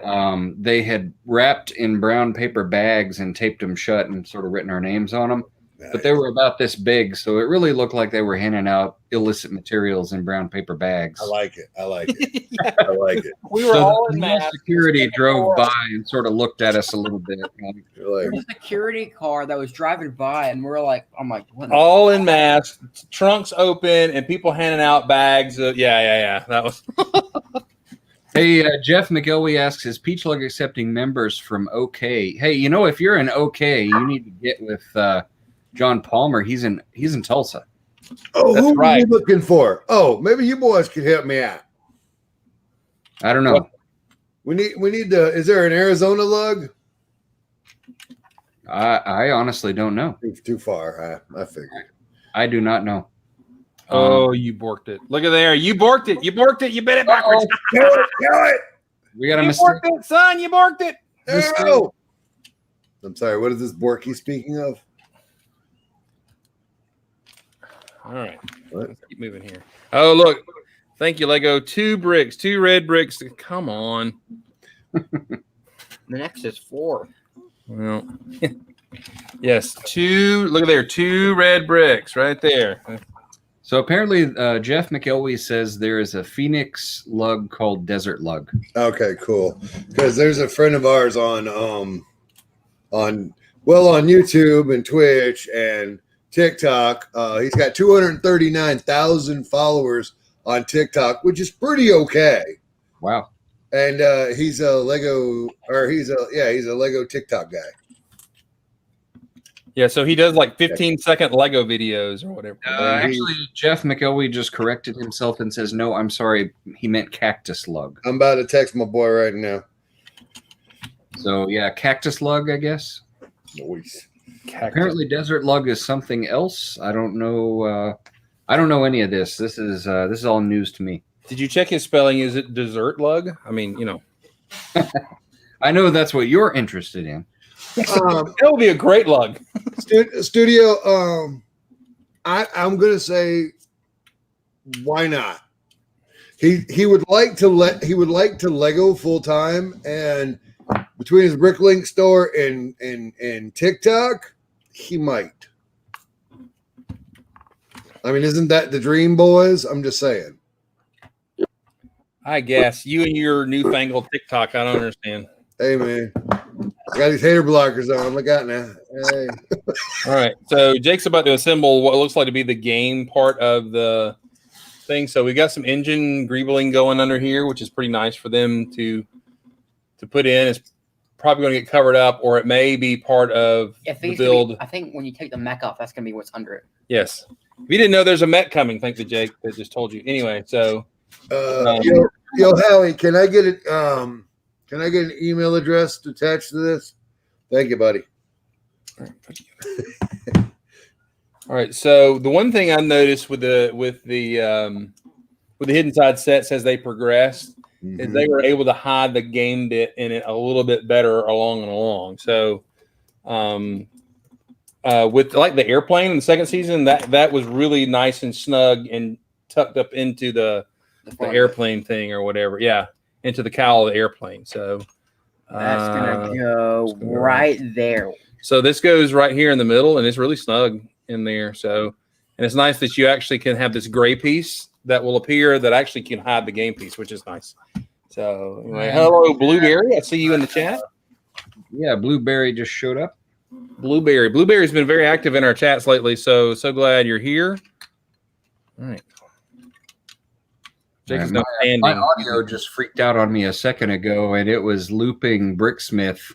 S2: they had wrapped in brown paper bags and taped them shut and sort of written our names on them. Nice. But they were about this big, so it really looked like they were handing out illicit materials in brown paper bags.
S4: I like it. I like it.
S1: We were all in masks.
S2: Security drove by and sort of looked at us a little bit.
S3: There was a security car that was driving by, and we're like, I'm like, what?
S1: All in masks, trunks open, and people handing out bags. Yeah. That was.
S2: Hey, Jeff McElwee asks, is Peach Lug accepting members from OK? Hey, if you're in OK, you need to get with John Palmer. He's in Tulsa.
S4: Oh, who are you looking for? Oh, maybe you boys could help me out.
S2: I don't know.
S4: Well, we need to. Is there an Arizona lug?
S2: I honestly don't know.
S4: Too far. I figured.
S2: I do not know.
S1: Oh, you borked it. Look at there. You borked it. You borked it. You bit it backwards.
S4: Kill it.
S2: We got a
S1: mistake. You borked it, son. You borked it.
S4: No. I'm sorry. What is this Borky speaking of?
S1: All right. Let's keep moving here. Oh, look. Thank you, Lego. 2 bricks. 2 red bricks. Come on.
S3: The next is 4.
S1: Well, yes. 2. Look at there. 2 red bricks right there.
S2: So apparently, Jeff McElwee says there is a Phoenix lug called Desert Lug.
S4: Okay, cool. Because there's a friend of ours on YouTube and Twitch and TikTok. He's got 239,000 followers on TikTok, which is pretty okay.
S2: Wow.
S4: And he's a Lego TikTok guy.
S1: Yeah, so he does like 15-second Lego videos or whatever.
S2: Actually, Jeff McElwee just corrected himself and says, no, I'm sorry. He meant Cactus Lug.
S4: I'm about to text my boy right now.
S2: So, yeah, Cactus Lug, I guess.
S4: Nice.
S2: Apparently, Desert Lug is something else. I don't know. I don't know any of this. This is all news to me.
S1: Did you check his spelling? Is it dessert lug? I mean,
S2: I know that's what you're interested in.
S1: That would be a great lug.
S4: Studio. I'm gonna say, why not? He would like to Lego full time, and between his Bricklink store and TikTok, he might. I mean, isn't that the dream, boys? I'm just saying.
S1: I guess you and your newfangled TikTok. I don't understand.
S4: Hey, man. I got these hater blockers on. Look out now. Hey.
S1: All right. So Jake's about to assemble what looks like to be the game part of the thing. So we got some engine greebling going under here, which is pretty nice for them to put in. It's probably going to get covered up, or it may be part of the build.
S3: I think when you take the mech off, that's going to be what's under it.
S1: Yes. If you didn't know there's a mech coming, thank you, Jake, that just told you. Anyway, so
S4: yo, Howie, can I get it? Can I get an email address attached to this? Thank you, buddy.
S1: All right. So the one thing I noticed with the hidden side sets as they progressed is they were able to hide the game bit in it a little bit better along. So with like the airplane in the second season, that was really nice and snug and tucked up into the airplane thing or whatever. Yeah, into the cowl of the airplane. So
S3: that's gonna go right there.
S1: So this goes right here in the middle, and it's really snug in there. So, and it's nice that you actually can have this gray piece that will appear that actually can hide the game piece, which is nice. So, anyway, hello, Blueberry. I see you in the chat.
S2: Yeah, Blueberry just showed up.
S1: Blueberry's been very active in our chats lately. So glad you're here. All right.
S2: My audio just freaked out on me a second ago, and it was looping Bricksmith,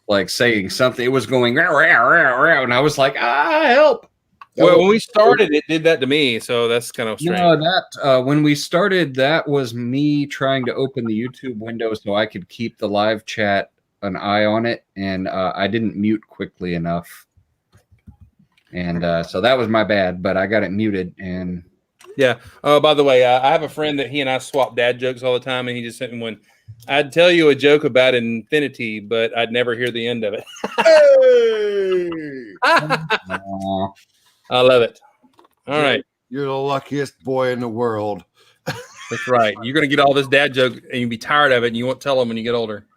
S2: like saying something. It was going row, row, row, row, and I was like, help.
S1: Well, when we started, it did that to me, so that's kind of strange.
S2: That when we started, that was me trying to open the YouTube window so I could keep the live chat an eye on it, and I didn't mute quickly enough, and so that was my bad. But I got it muted, and
S1: yeah. Oh, by the way, I have a friend that he and I swap dad jokes all the time, and he just sent me one. I'd tell you a joke about infinity, but I'd never hear the end of it.
S4: Hey!
S1: I love it. All right.
S4: You're the luckiest boy in the world.
S1: That's right. You're going to get all this dad joke, and you'll be tired of it, and you won't tell them when you get older.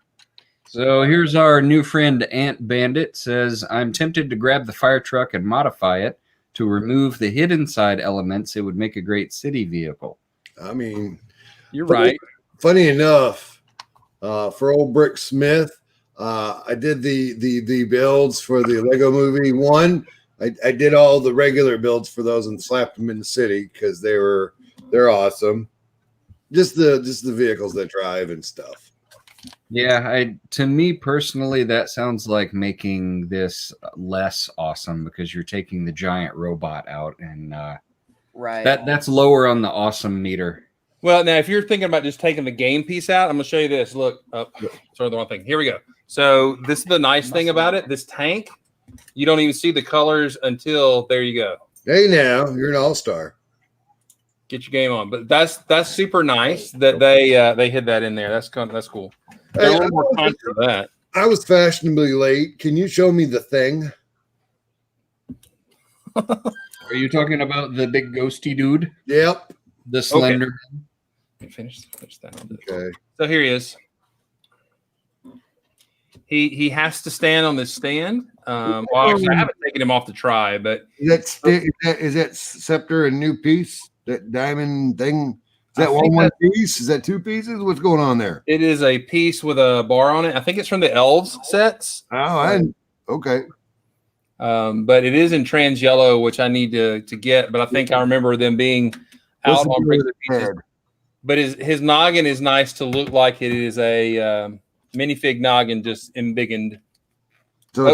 S2: So here's our new friend, Ant Bandit, says, I'm tempted to grab the fire truck and modify it to remove the hidden side elements. It would make a great city vehicle.
S4: I mean,
S1: you're right.
S4: Funny enough, for old Brick Smith, I did the builds for the Lego Movie 1. I did all the regular builds for those and slapped them in the city because they're awesome. Just the vehicles that drive and stuff.
S2: Yeah, to me personally, that sounds like making this less awesome because you're taking the giant robot out, and
S3: right.
S2: That's lower on the awesome meter.
S1: Well, now if you're thinking about just taking the game piece out, I'm going to show you this. Look, sorry, the wrong thing. Here we go. So this is the nice thing about it. This tank, you don't even see the colors until there you go.
S4: Hey, now you're an all-star.
S1: Get your game on, but that's super nice that they hid that in there. That's cool.
S4: Hey,
S1: a little more content for that.
S4: I was fashionably late. Can you show me the thing?
S2: Are you talking about the big ghosty dude?
S4: Yep.
S2: The slender.
S1: Okay. Finish that.
S4: Okay.
S1: So here he is. He has to stand on this stand. Well, actually, I haven't taken him off the try, but
S4: is that scepter a new piece? That diamond thing? Is that one piece? Is that two pieces? What's going on there?
S1: It is a piece with a bar on it. I think it's from the Elves sets.
S4: Oh, okay.
S1: But it is in trans yellow, which I need to get. But I think I remember them being out on regular pieces. But his noggin is nice to look like it is a minifig noggin, just embiggened.
S4: So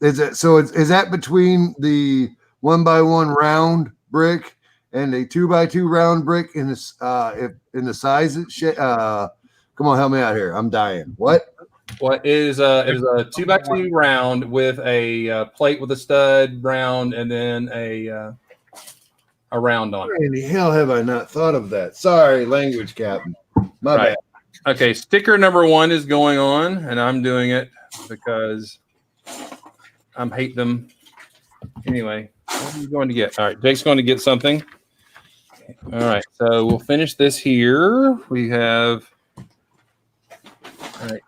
S4: is that between the 1x1 round brick and a 2x2 round brick in this in the size? Come on, help me out here. I'm dying. What?
S1: What is it is a 2x2 round with a plate with a stud round and then a round on it.
S4: Where in the hell have I not thought of that? Sorry, language captain. My bad.
S1: Okay, sticker number 1 is going on, and I'm doing it because I hate them. Anyway, what are you going to get? All right, Jake's going to get something. All right, so we'll finish this here. We have. All right.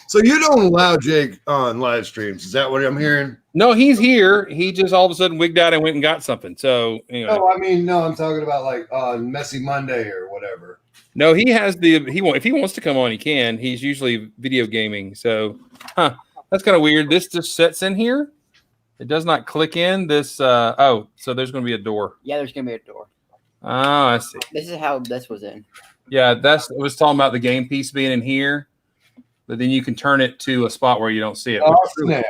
S4: So you don't allow Jake on live streams? Is that what I'm hearing?
S1: No, he's here. He just all of a sudden wigged out and went and got something. So anyway.
S4: No, I mean, no, I'm talking about like on Messy Monday or whatever.
S1: No, he has if he wants to come on, he can. He's usually video gaming. So, that's kind of weird. This just sets in here. It does not click in this. So there's going to be a door.
S3: Yeah, there's gonna be a door.
S1: Oh, I see.
S3: This is how this was in.
S1: Yeah, I was talking about the game piece being in here, but then you can turn it to a spot where you don't see it.
S4: Oh, snap.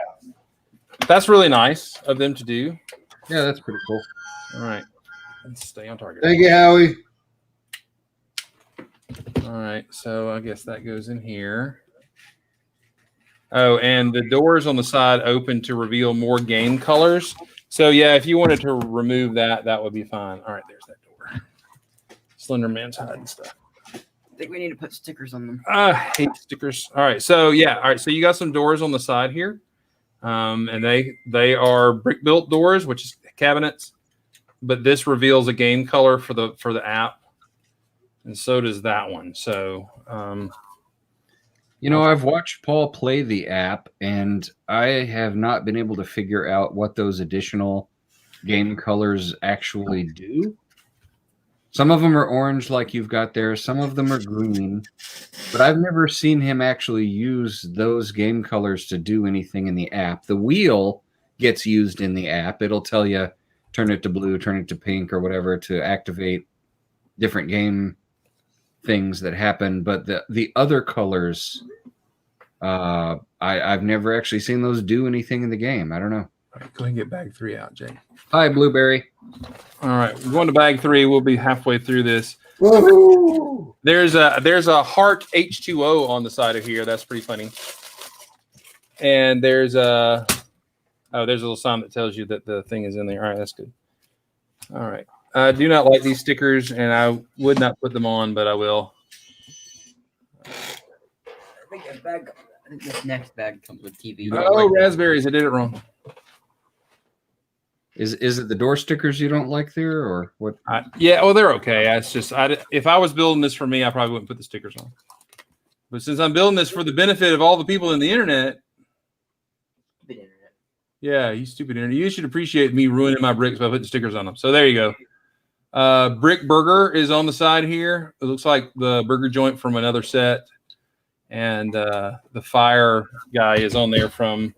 S1: That's really nice of them to do.
S2: Yeah, that's pretty cool.
S1: All right, let's stay on target.
S4: Thank you, Howie.
S1: All right, so I guess that goes in here. Oh, and the doors on the side open to reveal more game colors. So yeah, if you wanted to remove that, that would be fine. All right, there's that door. Slender Man's hiding stuff.
S3: I think we need to put stickers on them.
S1: I hate stickers. All right, so yeah, all right, so you got some doors on the side here, and they are brick built doors, which is cabinets. But this reveals a game color for the app, and so does that one. So,
S2: I've watched Paul play the app, and I have not been able to figure out what those additional game colors actually do. Some of them are orange, like you've got there. Some of them are green, but I've never seen him actually use those game colors to do anything in the app. The wheel gets used in the app. It'll tell you, turn it to blue, turn it to pink, or whatever to activate different game things that happen. But the other colors, I've never actually seen those do anything in the game. I don't know.
S1: all right, go ahead and get bag 3 out, Jay.
S2: Hi, Blueberry.
S1: All right, we're going to bag 3. We'll be halfway through this.
S4: Woo-hoo!
S1: There's a heart H2O on the side of here. That's pretty funny. And there's a little sign that tells you that the thing is in there. All right, that's good. All right. I do not like these stickers, and I would not put them on, but I will.
S3: I think this next bag comes with TV.
S1: Oh, raspberries. I did it wrong.
S2: Is it the door stickers you don't like there, or what?
S1: Yeah, well, they're okay. It's just if I was building this for me, I probably wouldn't put the stickers on. But since I'm building this for the benefit of all the people in the internet, yeah, you stupid internet, you should appreciate me ruining my bricks by putting stickers on them. So there you go. Brick Burger is on the side here. It looks like the burger joint from another set, and the fire guy is on there from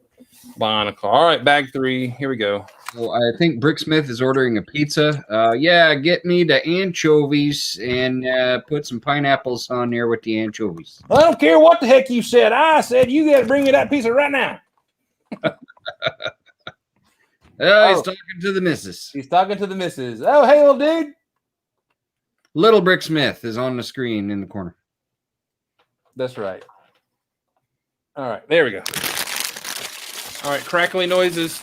S1: Bionicle. All right, bag 3. Here we go.
S2: Well, I think Bricksmith is ordering a pizza. Yeah, get me the anchovies and put some pineapples on there with the anchovies.
S1: I don't care what the heck you said. I said you got to bring me that pizza right now.
S2: He's talking to the missus.
S1: He's talking to the missus. Oh, hey, little dude.
S2: Little Bricksmith is on the screen in the corner.
S1: That's right. All right, there we go. All right, crackly noises.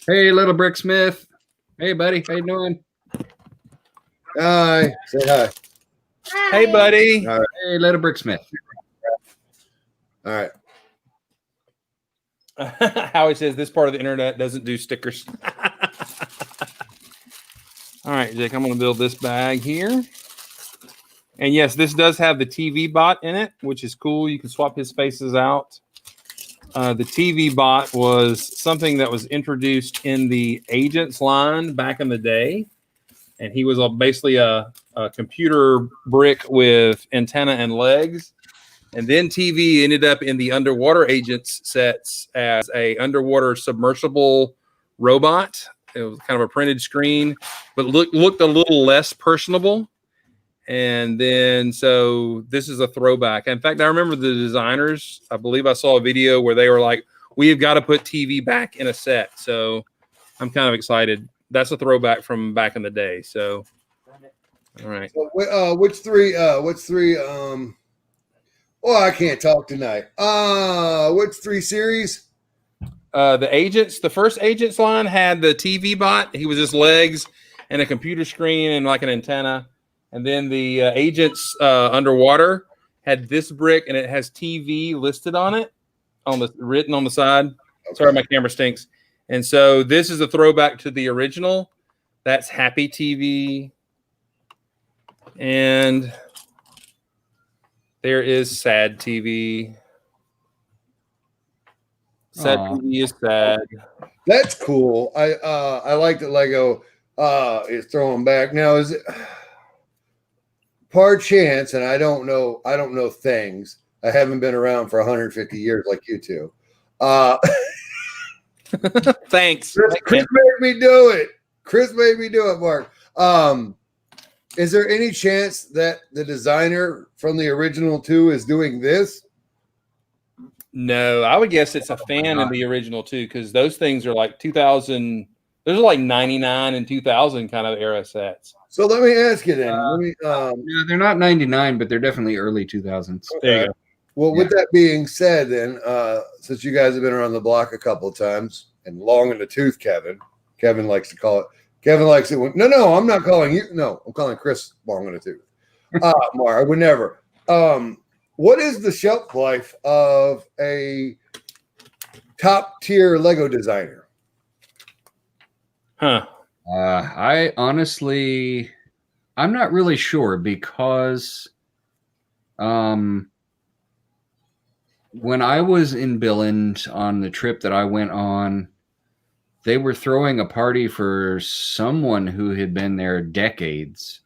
S2: Hey, little Bricksmith. Hey, buddy. How you doing?
S4: Hi. Say hi.
S1: Hey, buddy.
S4: All right.
S2: Hey, little Bricksmith.
S4: All right.
S1: Howie says this part of the internet doesn't do stickers. All right, Jake, I'm going to build this bag here. And yes, this does have the TV bot in it, which is cool. You can swap his faces out. The TV bot was something that was introduced in the Agents line back in the day. And he was basically a computer brick with antenna and legs. And then TV ended up in the Underwater Agents sets as a underwater submersible robot. It was kind of a printed screen, but looked a little less personable. And then, so this is a throwback. In fact, I remember the designers, I believe I saw a video where they were like, we have got to put TV back in a set. So I'm kind of excited. That's a throwback from back in the day. So, all right.
S4: So, which three? Oh, I can't talk tonight. Which 3 series?
S1: The Agents, the first Agents line had the TV bot. He was just legs and a computer screen and like an antenna. And then the Agents Underwater had this brick, and it has TV listed on it, written on the side. Okay. Sorry, my camera stinks. And so this is a throwback to the original. That's Happy TV. And there is Sad TV. Sad TV is sad.
S4: That's cool. I like that Lego is throwing back. Now, is it par chance? And I don't know things. I haven't been around for 150 years like you two.
S1: Thanks.
S4: Chris made me do it. Chris made me do it, Mark. Is there any chance that the designer from the original 2 is doing this?
S1: No, I would guess it's a fan of the original too, because those things are like 2000. Those are like 99 and 2000 kind of era sets.
S4: So let me ask you then.
S2: Yeah, they're not 99, but they're definitely early 2000s.
S1: There you go.
S4: Well, with that being said, then, since you guys have been around the block a couple of times and long in the tooth, Kevin likes to call it. Kevin likes it when no, I'm not calling you. No, I'm calling Chris long in the tooth. Mar, I would never. What is the shelf life of a top tier Lego designer?
S1: Huh.
S2: I honestly, I'm not really sure because when I was in Billund on the trip that I went on, they were throwing a party for someone who had been there decades.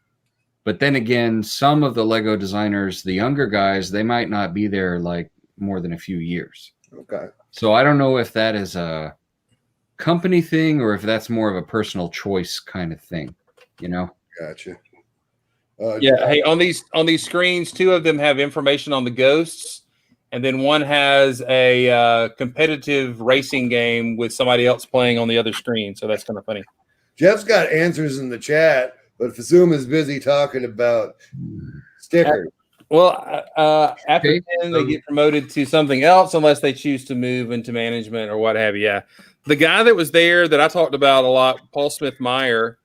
S2: But then again, some of the Lego designers, the younger guys, they might not be there like more than a few years.
S4: Okay.
S2: So I don't know if that is a company thing or if that's more of a personal choice kind of thing, you know?
S4: Gotcha.
S1: Yeah. Hey, on these screens, 2 of them have information on the ghosts, and then one has a competitive racing game with somebody else playing on the other screen. So that's kind of funny.
S4: Jeff's got answers in the chat, but Fazoom is busy talking about stickers.
S1: Well, after 10, they get promoted to something else unless they choose to move into management or what have you. Yeah. The guy that was there that I talked about a lot, Paul Smith-Meyer,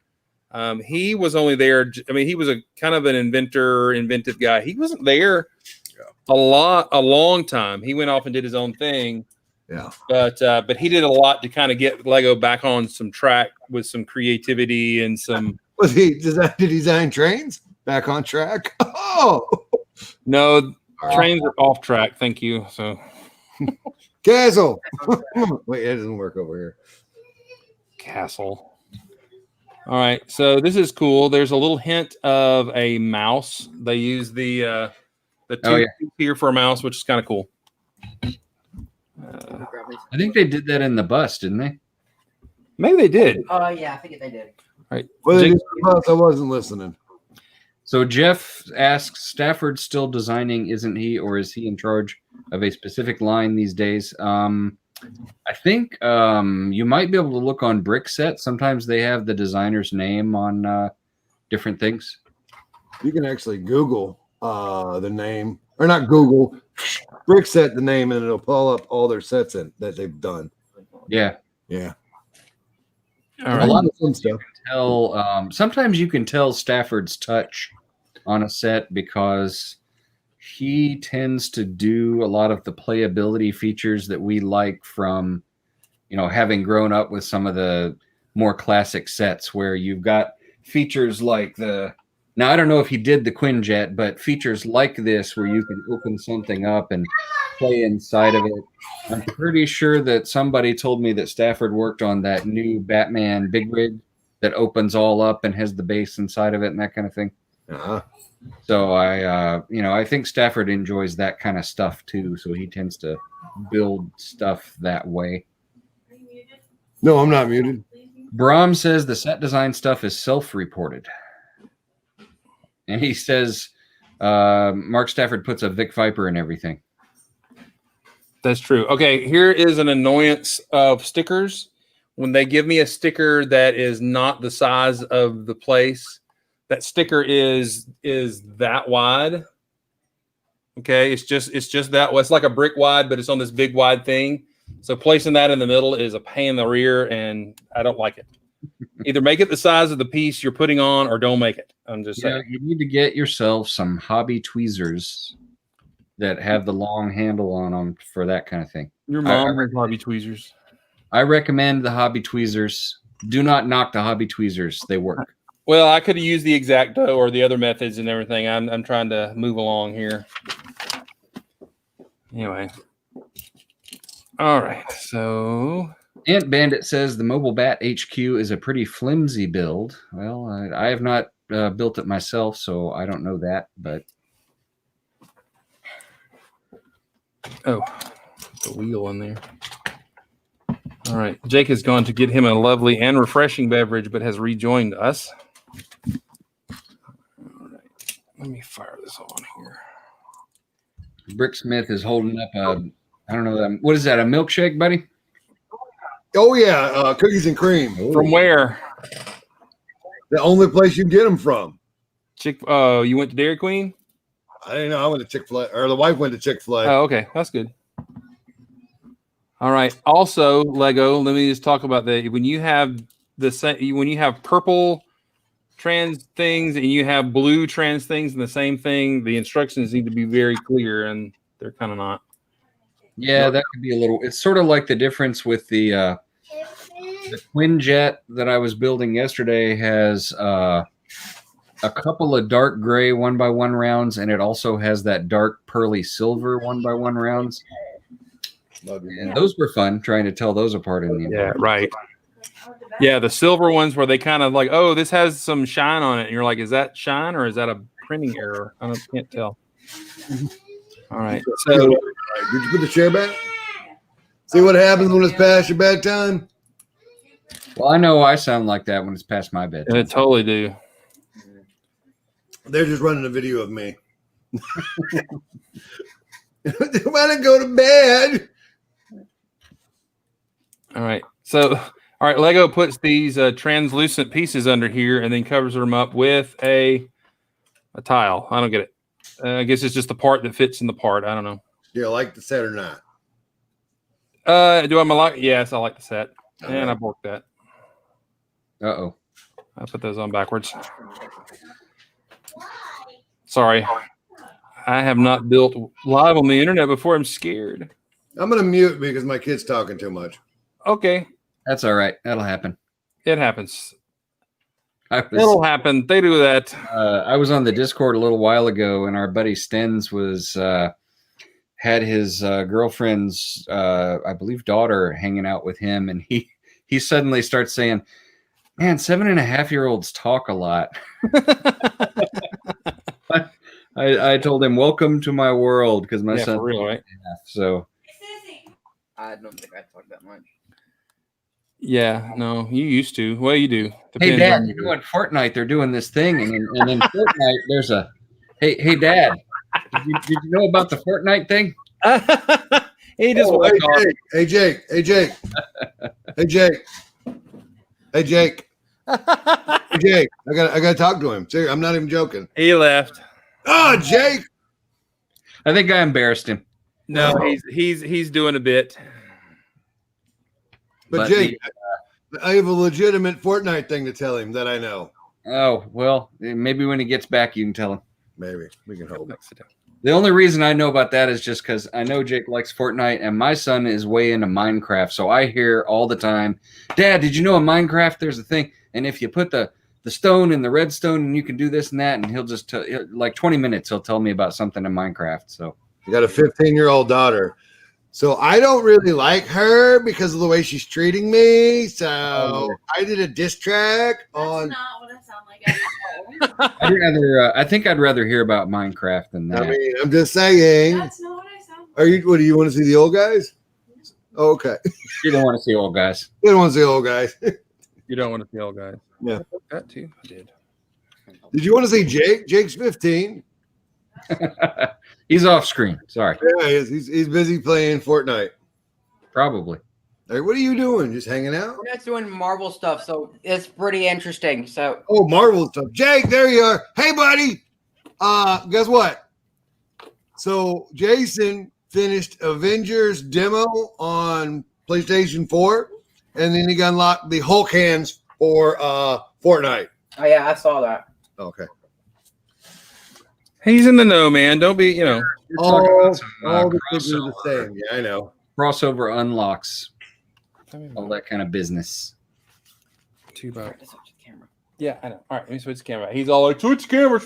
S1: he was only there. I mean, he was a kind of an inventive guy. He wasn't there a long time. He went off and did his own thing.
S4: Yeah.
S1: But he did a lot to kind of get Lego back on some track with some creativity and some.
S4: Was he design trains back on track? Oh
S1: no, trains are off track. Thank you. So
S4: Castle. Wait, it doesn't work over here.
S1: Castle. All right, so this is cool. There's a little hint of a mouse. They use the tooth here for a mouse, which is kind of cool.
S2: I think they did that in the bus, didn't they?
S1: Maybe they did.
S3: Oh, yeah, I think they did.
S1: All right.
S4: Well, I wasn't listening.
S2: So Jeff asks, Stafford's still designing, isn't he? Or is he in charge of a specific line these days? I think you might be able to look on Brickset. Sometimes they have the designer's name on different things.
S4: You can actually Google the name, or not Google, Brickset the name, and it'll pull up all their sets that they've done.
S2: Yeah.
S4: Yeah.
S1: All right.
S4: A lot of fun stuff.
S2: Sometimes you can tell Stafford's touch on a set because he tends to do a lot of the playability features that we like from, having grown up with some of the more classic sets where you've got features like now I don't know if he did the Quinjet, but features like this where you can open something up and play inside of it. I'm pretty sure that somebody told me that Stafford worked on that new Batman Big Rig that opens all up and has the base inside of it and that kind of thing.
S4: Uh-huh.
S2: So I think Stafford enjoys that kind of stuff too. So he tends to build stuff that way.
S4: No, I'm not muted.
S2: Brahm says the set design stuff is self-reported. And he says Mark Stafford puts a Vic Viper in everything.
S1: That's true. Okay, here is an annoyance of stickers. When they give me a sticker that is not the size of the place, that sticker is that wide. Okay, it's just that. Well, it's like a brick wide, but it's on this big wide thing. So placing that in the middle is a pain in the rear, and I don't like it. Either make it the size of the piece you're putting on, or don't make it. I'm just saying.
S2: You need to get yourself some hobby tweezers that have the long handle on them for that kind of thing.
S1: Your mom has hobby tweezers.
S2: I recommend the hobby tweezers. Do not knock the hobby tweezers. They work.
S1: Well, I could have used the X-Acto or the other methods and everything. I'm trying to move along here. Anyway. All right. So
S2: Ant Bandit says the Mobile Bat HQ is a pretty flimsy build. Well, I have not built it myself, so I don't know that. But
S1: Oh, the wheel in there. All right. Jake has gone to get him a lovely and refreshing beverage, but has rejoined us. All right. Let me fire this on here.
S2: Brick Smith is holding up a, I don't know, what is that, a milkshake, buddy?
S4: Oh yeah, cookies and cream.
S1: From where?
S4: The only place you can get them from.
S1: You went to Dairy Queen?
S4: I didn't know. I went to Chick-fil-A, or the wife went to Chick-fil-A.
S1: Oh, okay. That's good. All right. Also, Lego, let me just talk about that. When you have when you have purple trans things and you have blue trans things in the same thing, the instructions need to be very clear, and they're kind of not.
S2: Yeah, that could be a little. It's sort of like the difference with the Quinjet that I was building yesterday has a couple of dark gray 1x1 rounds, and it also has that dark pearly silver 1x1 rounds. And those were fun trying to tell those apart in the
S1: Yeah, right. Yeah, the silver ones where they kind of like, oh, this has some shine on it, and you're like, is that shine or is that a printing error? Can't tell. All right. So,
S4: did you put the chair back? See what happens when it's past your bedtime?
S2: Well, I know I sound like that when it's past my bedtime.
S1: I totally do.
S4: They're just running a video of me. They want to go to bed.
S1: All right. So, all right. Lego puts these translucent pieces under here and then covers them up with a tile. I don't get it. I guess it's just the part that fits in the part. I don't know.
S4: Do you like the set or not?
S1: Do I like? Yes, I like the set. And I broke that.
S2: Uh-oh.
S1: I put those on backwards. Sorry. I have not built live on the internet before. I'm scared.
S4: I'm going to mute because my kid's talking too much.
S1: Okay.
S2: That's all right. That'll happen.
S1: It happens. It'll happen. They do that.
S2: I was on the Discord a little while ago, and our buddy Stens was had his girlfriend's, I believe, daughter hanging out with him, and he suddenly starts saying, "Man, 7.5-year-olds talk a lot." I told him, "Welcome to my world," because my son.
S1: For real, right?
S2: So.
S3: I don't think I talk that much.
S1: Yeah, no, you used to. Well, you do.
S2: Hey, Dad, you know what? Fortnite, they're doing this thing, and in Fortnite, there's a. Hey, Dad, did you know about the Fortnite thing?
S1: He just
S4: hey, Jake. Hey, Jake. Hey, Jake. Hey, Jake. Hey, Jake. I got to talk to him. Seriously, I'm not even joking.
S1: He left.
S4: Oh, Jake.
S2: I think I embarrassed him.
S1: No, he's doing a bit.
S4: But Jake, I have a legitimate Fortnite thing to tell him that I know.
S2: Oh, well, maybe when he gets back, you can tell him.
S4: Maybe. We can hope.
S2: The only reason I know about that is just because I know Jake likes Fortnite, and my son is way into Minecraft, so I hear all the time, "Dad, did you know in Minecraft there's a thing, and if you put the stone in the redstone, and you can do this and that," and he'll just, like 20 minutes, he'll tell me about something in Minecraft, so.
S4: I got a 15-year-old daughter. So I don't really like her because of the way she's treating me. So I did a diss track on.
S5: That's not what I sound like.
S2: I think I'd rather hear about Minecraft than that.
S4: I mean, I'm just saying.
S5: That's not what I sound like.
S4: Are you? What do you want to see the old guys? Oh, okay.
S2: You don't want to see old guys.
S4: You don't want to see old guys.
S1: You don't want to see old guys.
S4: Yeah.
S1: That too. I did.
S4: Did you want to see Jake? Jake's 15.
S2: He's off screen. Sorry.
S4: Yeah, he is. He's busy playing Fortnite.
S2: Probably.
S4: Hey, what are you doing? Just hanging out?
S3: We're just doing Marvel stuff, so it's pretty interesting. So,
S4: Oh, Marvel stuff. Jake, there you are. Hey, buddy. Guess what? So Jason finished Avengers demo on PlayStation 4, and then he got unlocked the Hulk hands for Fortnite.
S3: oh yeah, I saw that.
S4: Okay.
S1: He's in the know, man. Don't be,
S4: All the
S2: crossover.
S4: kids are the same. Yeah, I know.
S2: Crossover unlocks. All that kind of business.
S1: Too bad.
S3: Just switch the camera.
S1: Yeah, I know. All right, let me switch the camera. He's all like, switch the camera.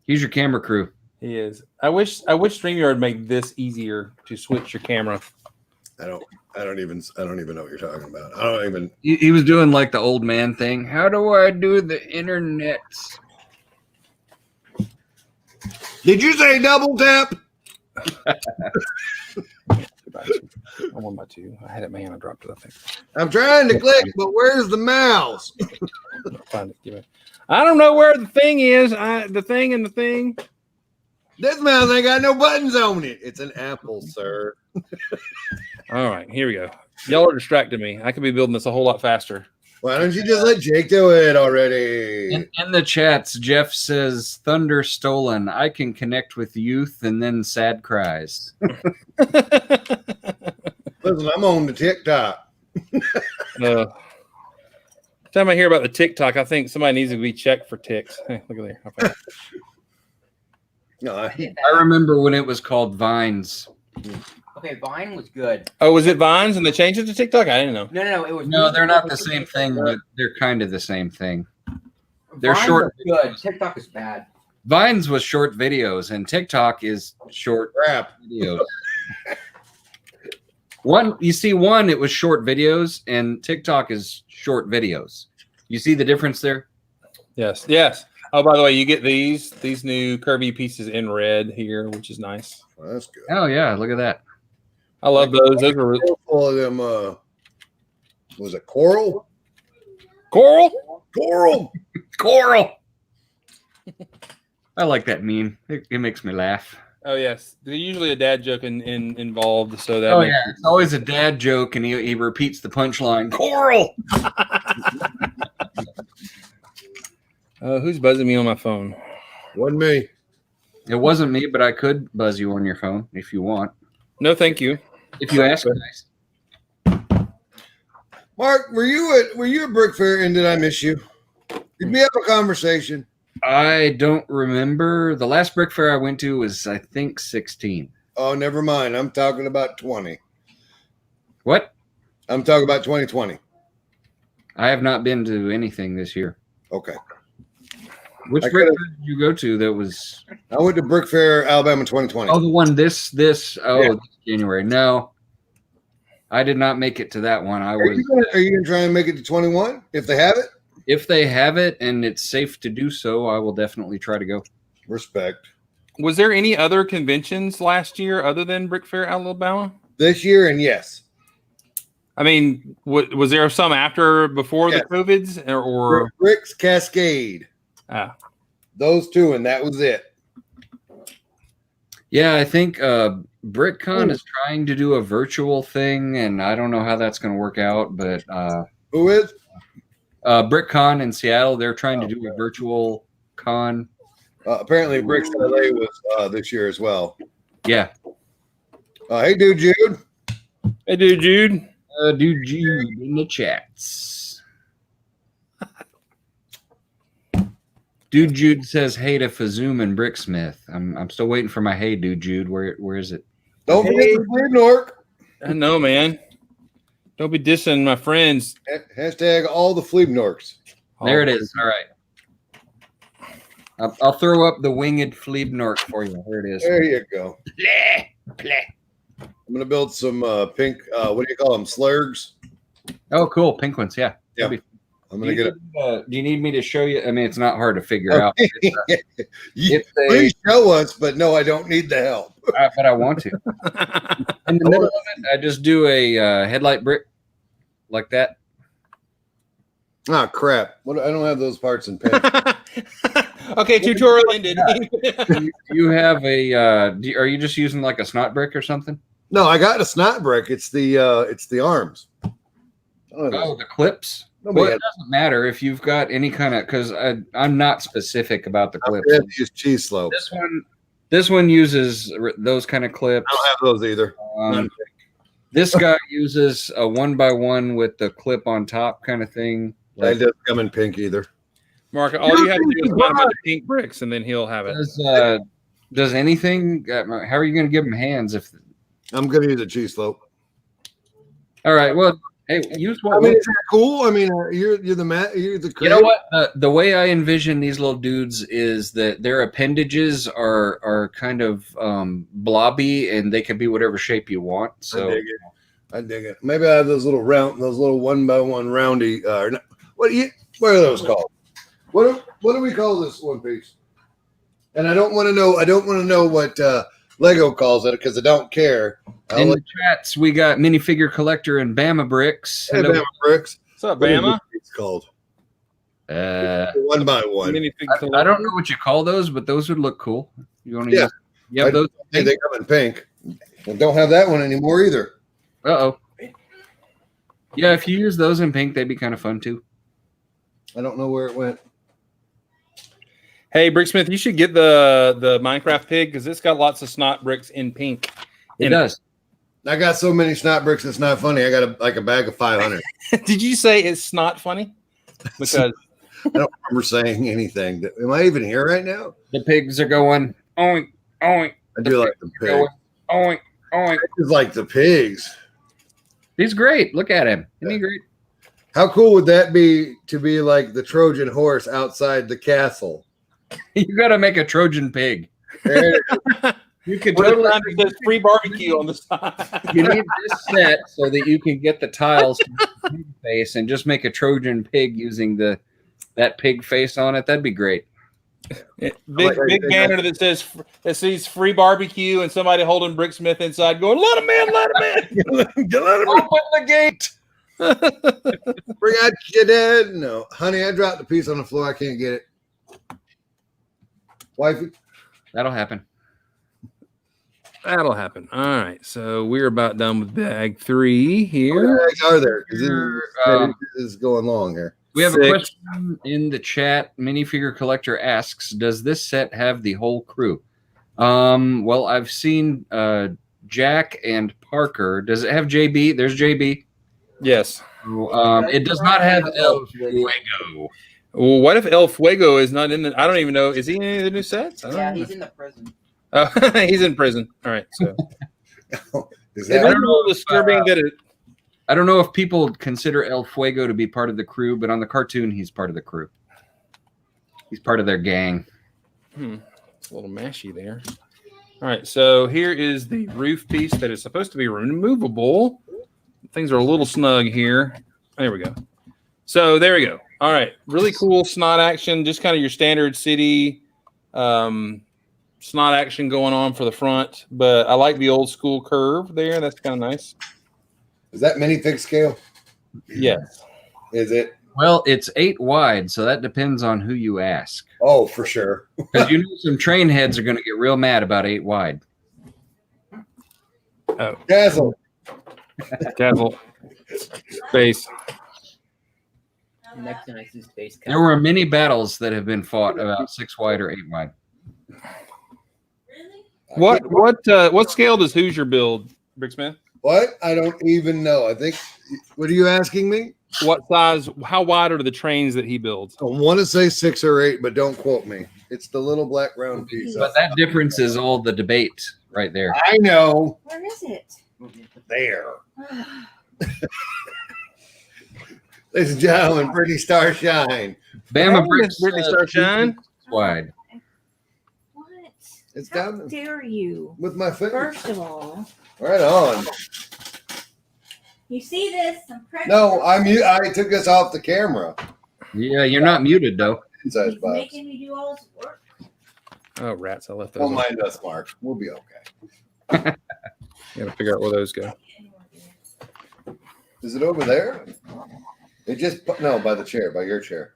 S2: Here's your camera crew.
S1: He is. I wish StreamYard made this easier to switch your camera.
S4: I don't even know what you're talking about. I don't even.
S2: He was doing like the old man thing. How do I do the internet?
S4: Did you say double tap?
S1: I won by 2. I had it, man. I dropped it. I think.
S4: I'm trying to click, but where's the mouse?
S1: Find it. Give it. I don't know where the thing is. The thing and the thing.
S4: This mouse ain't got no buttons on it. It's an Apple, sir.
S1: All right, here we go. Y'all are distracting me. I could be building this a whole lot faster.
S4: Why don't you just let Jake do it already?
S2: In the chats, Jeff says, Thunder stolen. I can connect with youth and then sad cries.
S4: Listen, I'm on the TikTok.
S1: Time I hear about the TikTok, I think somebody needs to be checked for ticks. Hey, look at there.
S4: No,
S2: I remember when it was called Vines.
S3: Okay, Vine was good.
S1: Oh, was it Vines and they changed it to TikTok? I didn't know.
S3: No, it was.
S2: No, they're not the same thing, but they're kind of the same thing. They're
S3: Vine
S2: short.
S3: was good. TikTok is bad.
S2: Vines was short videos, and TikTok is short
S4: crap.
S2: videos. One, it was short videos, and TikTok is short videos. You see the difference there?
S1: Yes. Oh, by the way, you get these new Kirby pieces in red here, which is nice.
S4: Well, that's good.
S2: Oh yeah, look at that.
S1: I love those. Those are
S4: Full of them. Was it coral?
S1: Coral.
S2: I like that meme. It makes me laugh.
S1: Oh yes, there's usually a dad joke involved. So that.
S2: Oh yeah, it's always a dad joke, and he repeats the punchline. Coral.
S1: Who's buzzing me on my phone?
S4: Wasn't me.
S2: It wasn't me, but I could buzz you on your phone if you want.
S1: No, thank you.
S2: If you ask nice.
S4: Mark, were you at Brick Fair and did I miss you? Did we have a conversation?
S2: I don't remember. The last Brick Fair I went to was, I think, 16.
S4: Oh, never mind. I'm talking about 20.
S2: What?
S4: I'm talking about 2020.
S2: I have not been to anything this year.
S4: Okay.
S2: Which Brick Fair did you go to that was...
S4: I went to Brick Fair, Alabama 2020.
S2: Oh, the one this this January. No. I did not make it to that one. Are you
S4: going to try and make it to 21 if they have it?
S2: If they have it and it's safe to do so, I will definitely try to go.
S4: Respect.
S1: Was there any other conventions last year other than Brick Fair Alabama?
S4: This year, and yes.
S1: I mean, was there some before the COVIDs or
S4: Brick's Cascade? Those two, and that was it.
S2: Yeah, I think BrickCon is trying to do a virtual thing, and I don't know how that's going to work out. But
S4: who is?
S2: BrickCon in Seattle. They're trying to do a virtual con.
S4: Apparently, Brick's LA was this year as well.
S2: Yeah.
S4: Hey, dude, Jude.
S1: Hey, dude, Jude.
S2: Dude, Jude in the chats. Dude Jude says hey to Fazoom and Bricksmith. I'm still waiting for my hey, dude Jude. Where is it?
S4: Don't forget the Flea Nork.
S1: I know, man. Don't be dissing my friends.
S4: Hashtag all the Flea Norks.
S2: There it is. All right. I'll throw up the winged Fleebnork for you. Here it is.
S4: There you go.
S2: Pleh.
S4: I'm gonna build some pink. What do you call them? Slurgs.
S2: Oh, cool. Pink ones. Yeah.
S4: Yeah. I'm gonna get it.
S2: Do you need me to show you? I mean, it's not hard to figure out.
S4: Please show us, but no, I don't need the help.
S2: But I want to. In the middle of it, I just do a headlight brick like that.
S4: Oh crap! I don't have those parts in pen.
S1: Okay, tutorial ended.
S2: You have a? Are you just using like a snot brick or something?
S4: No, I got a snot brick. It's the arms.
S2: Oh, the clips. Well, it doesn't matter if you've got any kind of, because I'm not specific about the clips.
S4: Use cheese slopes.
S2: This one uses those kind of clips.
S4: I don't have those either.
S2: This guy uses a 1x1 with the clip on top kind of thing.
S4: That doesn't come in pink either.
S1: Mark, all you have to do is buy him the pink bricks, and then he'll have it.
S2: Does anything? How are you going to give him hands if?
S4: I'm going to use a cheese slope.
S2: All right. Well. Hey, use what?
S4: I mean, is that cool? I mean, you're the
S2: You know what? The way I envision these little dudes is that their appendages are kind of blobby, and they can be whatever shape you want. So
S4: I dig it. Maybe I have those little 1x1 roundy. What are those called? What do we call this one piece? And I don't want to know. I don't want to know what Lego calls it because I don't care.
S2: In the chats, we got minifigure collector and Bama Bricks.
S4: Hey, Bama Bricks.
S1: What's up, Bama?
S4: It's called
S2: 1x1. I don't know what you call those, but those would look cool. You want to use? Yep, those.
S4: Hey, they come in pink. Well, don't have that one anymore either.
S2: Uh-oh. Yeah, if you use those in pink, they'd be kind of fun too.
S4: I don't know where it went.
S1: Hey, Bricksmith, you should get the Minecraft pig because it's got lots of snot bricks in pink.
S2: It does.
S4: I got so many snot bricks, it's not funny. I got a bag of 500.
S1: Did you say it's not funny? Because
S4: I don't remember saying anything. Am I even here right now?
S2: The pigs are going oink, oink.
S4: I do like the pig.
S2: Oink, oink.
S4: I just like the pigs.
S2: He's great. Look at him. Isn't he great?
S4: How cool would that be to be like the Trojan horse outside the castle?
S2: You got to make a Trojan pig.
S4: There it is.
S1: you could totally says free barbecue on the side.
S2: You need this set so that you can get the tiles to the pig face and just make a Trojan pig using that pig face on it. That'd be great.
S1: Big banner that says free barbecue and somebody holding Bricksmith inside going, let him in, let him in.
S4: Let him
S2: Open the gate.
S4: Bring out your dad. No, honey, I dropped the piece on the floor. I can't get it. Wifey?
S2: That'll happen.
S1: That'll happen. All right. So we're about done with bag 3 here.
S4: How many bags are there? Because this is going long here.
S2: We have a question in the chat. Minifigure Collector asks, does this set have the whole crew? Well, I've seen Jack and Parker. Does it have JB? There's JB.
S1: Yes.
S2: It does not have El Fuego.
S1: Well, what if El Fuego is not in the? I don't even know. Is he in any of the new sets?
S3: Yeah, he's in the prison.
S1: Oh, he's in prison. All right. So
S4: Is
S1: it's a
S4: that
S1: little disturbing that it.
S2: I don't know if people consider El Fuego to be part of the crew, but on the cartoon, he's part of the crew. He's part of their gang.
S1: It's a little mashy there. All right. So here is the roof piece that is supposed to be removable. Things are a little snug here. There we go. So there we go. All right. Really cool snot action. Just kind of your standard city snot action going on for the front. But I like the old school curve there. That's kind of nice.
S4: Is that minifig scale?
S1: Yes.
S4: Is it?
S2: Well, it's 8 wide, so that depends on who you ask.
S4: Oh, for sure.
S2: Because you know some train heads are going to get real mad about 8 wide.
S1: Oh.
S4: Dazzle.
S1: Dazzle. Space.
S3: Next to nice space.
S2: There were many battles that have been fought about 6 wide or 8 wide.
S1: What scale does Hoosier build, Bricksmith?
S4: What? I don't even know. I think. What are you asking me?
S1: What size? How wide are the trains that he builds?
S4: I want to say 6 or 8, but don't quote me. It's the little black round piece.
S2: But that difference is all the debate right there.
S4: I know.
S5: Where is it?
S4: There. Ladies and gentlemen, Brittany Starshine.
S2: Bama
S1: Hey,
S2: Bricks,
S1: Brittany Starshine.
S2: wide.
S5: What?
S4: It's
S5: How
S4: down
S5: dare you?
S4: with my finger.
S5: First of all,
S4: Right on.
S5: you see this? I'm pregnant.
S4: No, I took this off the camera.
S2: Yeah, you're not muted though.
S4: Inside
S5: He's
S4: box.
S5: making me do all this work.
S1: Oh, rats! I left those.
S4: Don't
S1: on.
S4: mind us, Mark. We'll be okay.
S1: Gotta figure out where those go.
S4: Is it over there? It just no, by the chair, by your chair.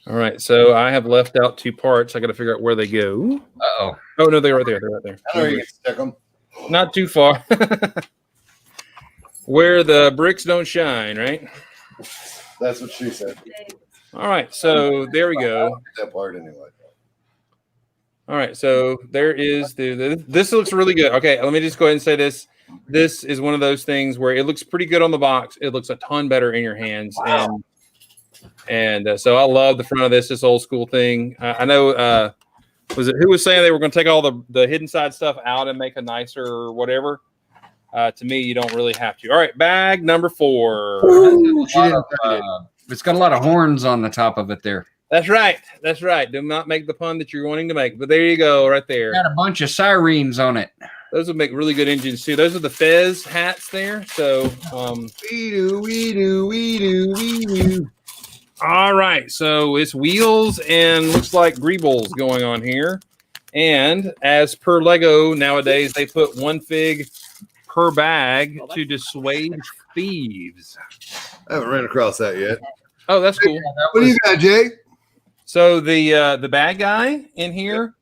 S1: All right, so I have left out 2 parts. I got to figure out where they go.
S2: Uh-oh.
S1: Oh no, they're right there. They're right there.
S4: I know you can stick them.
S1: Not too far. Where the bricks don't shine, right?
S4: That's what she said.
S1: All right, so there we go.
S4: That part anyway.
S1: All right, so there is this looks really good. Okay, let me just go ahead and say this. This is one of those things where it looks pretty good on the box. It looks a ton better in your hands.
S4: Wow.
S1: And so I love the front of this old school thing. I know, was it who was saying they were going to take all the hidden side stuff out and make a nicer or whatever? To me, you don't really have to. All right, bag number 4.
S2: It's got a lot of horns on the top of it there.
S1: That's right. That's right. Do not make the pun that you're wanting to make. But there you go, right there.
S2: Got a bunch of sirens on it.
S1: Those would make really good engines too. Those are the Fez hats there. So,
S4: We do.
S1: all right. So it's wheels and looks like greebles going on here. And as per Lego nowadays, they put 1 fig per bag to dissuade thieves.
S4: I haven't ran across that yet.
S1: Oh, that's cool.
S4: What do you got, Jay?
S1: So the bad guy in here,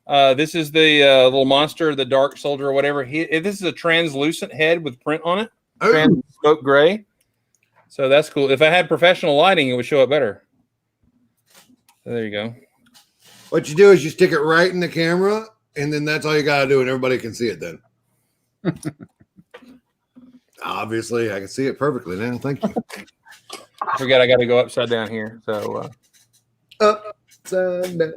S1: this is the little monster, the Dark Soldier or whatever. This is a translucent head with print on it, smoke gray. So that's cool. If I had professional lighting, it would show up better. So there you go.
S4: What you do is you stick it right in the camera, and then that's all you got to do, and everybody can see it then. Obviously, I can see it perfectly now. Thank you.
S1: I forget I got to go upside down here. So
S4: Upside down.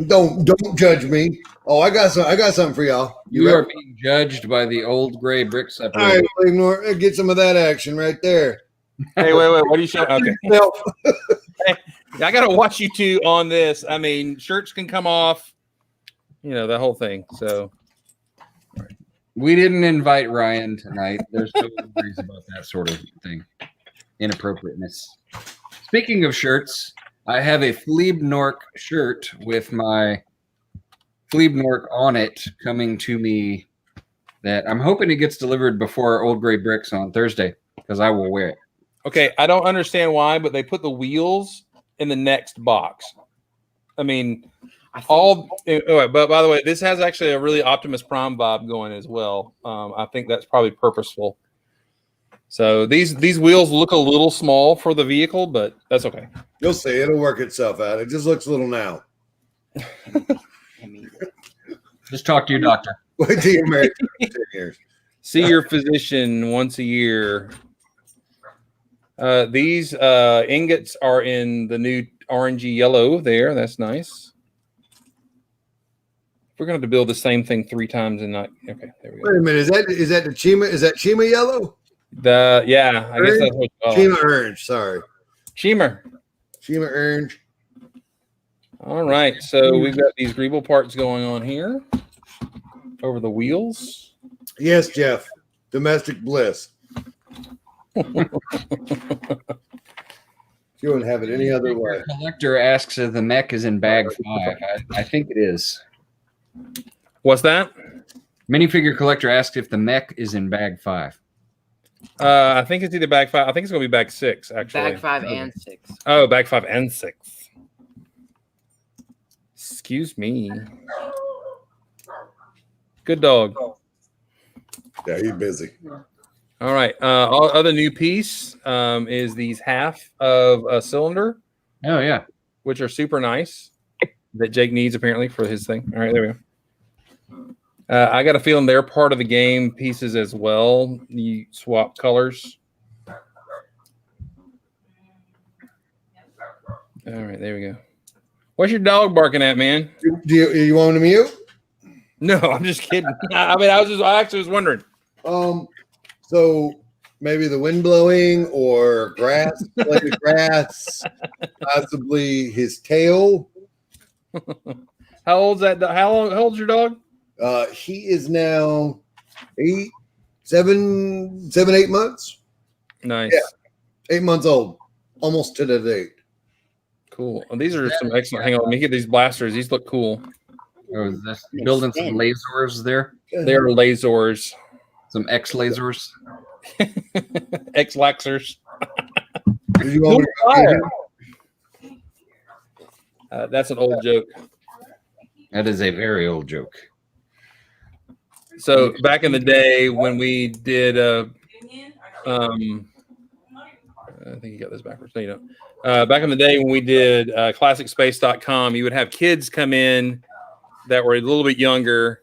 S4: Don't judge me. Oh, I got something for y'all.
S2: You are being judged by the old gray brick
S4: All
S2: separator.
S4: right, ignore. Get some of that action right there.
S1: hey, wait. What are you showing? Okay. Hey, I got to watch you two on this. I mean, shirts can come off, the whole thing. So
S2: We didn't invite Ryan tonight. There's no worries about that sort of thing. Inappropriateness. Speaking of shirts, I have a Fleeb Nork shirt with my Fleeb Nork on it coming to me that I'm hoping it gets delivered before Old Gray Bricks on Thursday because I will wear it.
S1: okay, I don't understand why, but they put the wheels in the next box. I mean, but by the way, this has actually a really Optimus Prime vibe going as well. I think that's probably purposeful. So these wheels look a little small for the vehicle, but that's okay.
S4: You'll see. It'll work itself out. It just looks little now.
S2: Just talk to your doctor.
S4: Wait till you're married for 10 years.
S1: See your physician once a year. These ingots are in the new orangey yellow there. That's nice. We're going to have to build the same thing 3 times and not. Okay, there we go.
S4: Wait a minute. Is that the Chima? Is that Chima yellow?
S1: I guess that's what
S4: Chima orange. Sorry.
S1: Chima
S4: orange.
S1: All right, so we've got these greeble parts going on here over the wheels.
S4: Yes, Jeff. Domestic bliss. You wouldn't have it any other way.
S2: Collector asks if the mech is in bag 5. I think it is.
S1: What's that?
S2: Minifigure Collector asks if the mech is in bag 5.
S1: I think it's either bag 5. I think it's going to be bag 6, actually.
S3: Bag 5 and 6.
S1: Oh, bag 5 and 6. Excuse me. Good dog.
S4: Yeah, he's busy.
S1: All right. Other new piece is these half of a cylinder,
S2: Oh, yeah.
S1: which are super nice that Jake needs apparently for his thing. All right, there we go. I got a feeling they're part of the game pieces as well. You swap colors. All right, there we go. What's your dog barking at, man?
S4: Do you want him to mute?
S1: No, I'm just kidding. I mean, I actually was wondering.
S4: So maybe the wind blowing or grass, possibly his tail.
S1: How old's that? How old's your dog?
S4: He is now 8 months.
S1: Nice.
S4: Yeah. 8 months old, almost to the date.
S1: Cool. Well, these are some excellent. Hang on, let me get these blasters. These look cool.
S2: Oh, is this building some lasers there?
S1: They're lasers.
S2: Some X lasers?
S1: X-laxers. That's an old joke.
S2: That is a very old joke.
S1: So back in the day when we did, I think you got this backwards. No, you don't. Back in the day when we did ClassicSpace.com, you would have kids come in that were a little bit younger.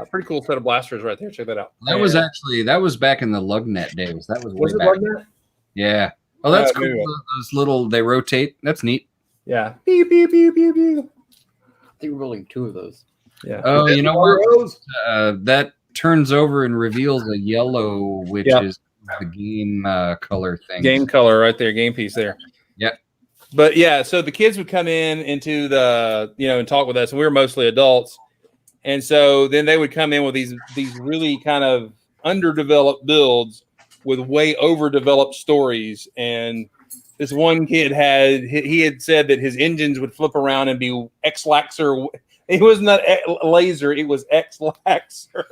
S1: Pretty cool set of blasters right there. Check that out.
S2: That was back in the Lugnet days. That was way
S1: Was it
S2: back.
S1: Lugnet?
S2: Yeah. Oh, that's cool.
S1: maybe.
S2: Those little, they rotate. That's neat.
S1: Yeah. Beep, beep, beep, beep, beep.
S3: I think we're rolling 2 of those.
S1: Yeah.
S2: Oh, you know what? That turns over and reveals a yellow, which is the game color thing.
S1: Game color right there. Game piece there.
S2: Yep.
S1: But yeah, so the kids would come in into the, and talk with us. And we were mostly adults. And so then they would come in with these really kind of underdeveloped builds with way overdeveloped stories. And this one kid he had said that his engines would flip around and be X-Laxer. It was not laser, it was X-Laxer.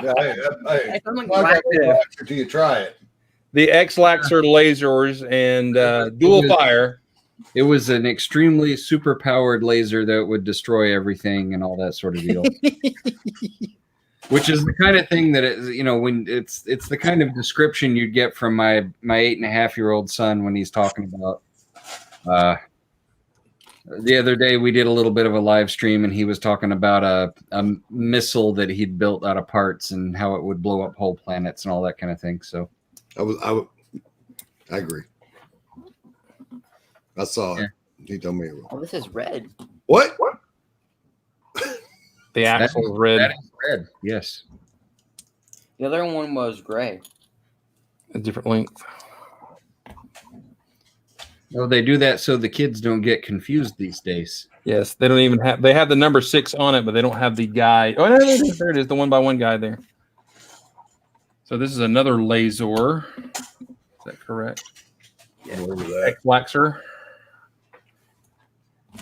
S4: Yeah,
S3: It sounds like
S4: I
S3: Laxer.
S4: until you try it.
S1: The X-Laxer lasers and dual fire.
S2: It was an extremely super powered laser that would destroy everything and all that sort of deal. Which is the kind of thing that when it's the kind of description you'd get from my 8.5-year-old son when he's talking about. The other day we did a little bit of a live stream and he was talking about a missile that he'd built out of parts and how it would blow up whole planets and all that kind of thing. So
S4: I agree. I saw it. He told me.
S3: Oh, this is red.
S4: What?
S1: The axle red.
S2: That is red. Yes.
S3: The other one was gray.
S1: A different length.
S2: Well, they do that so the kids don't get confused these days.
S1: Yes, they don't even have. They have the number 6 on it, but they don't have the guy. Oh no, there it is, the 1x1 guy there. So this is another laser. Is that correct? X-Laxer.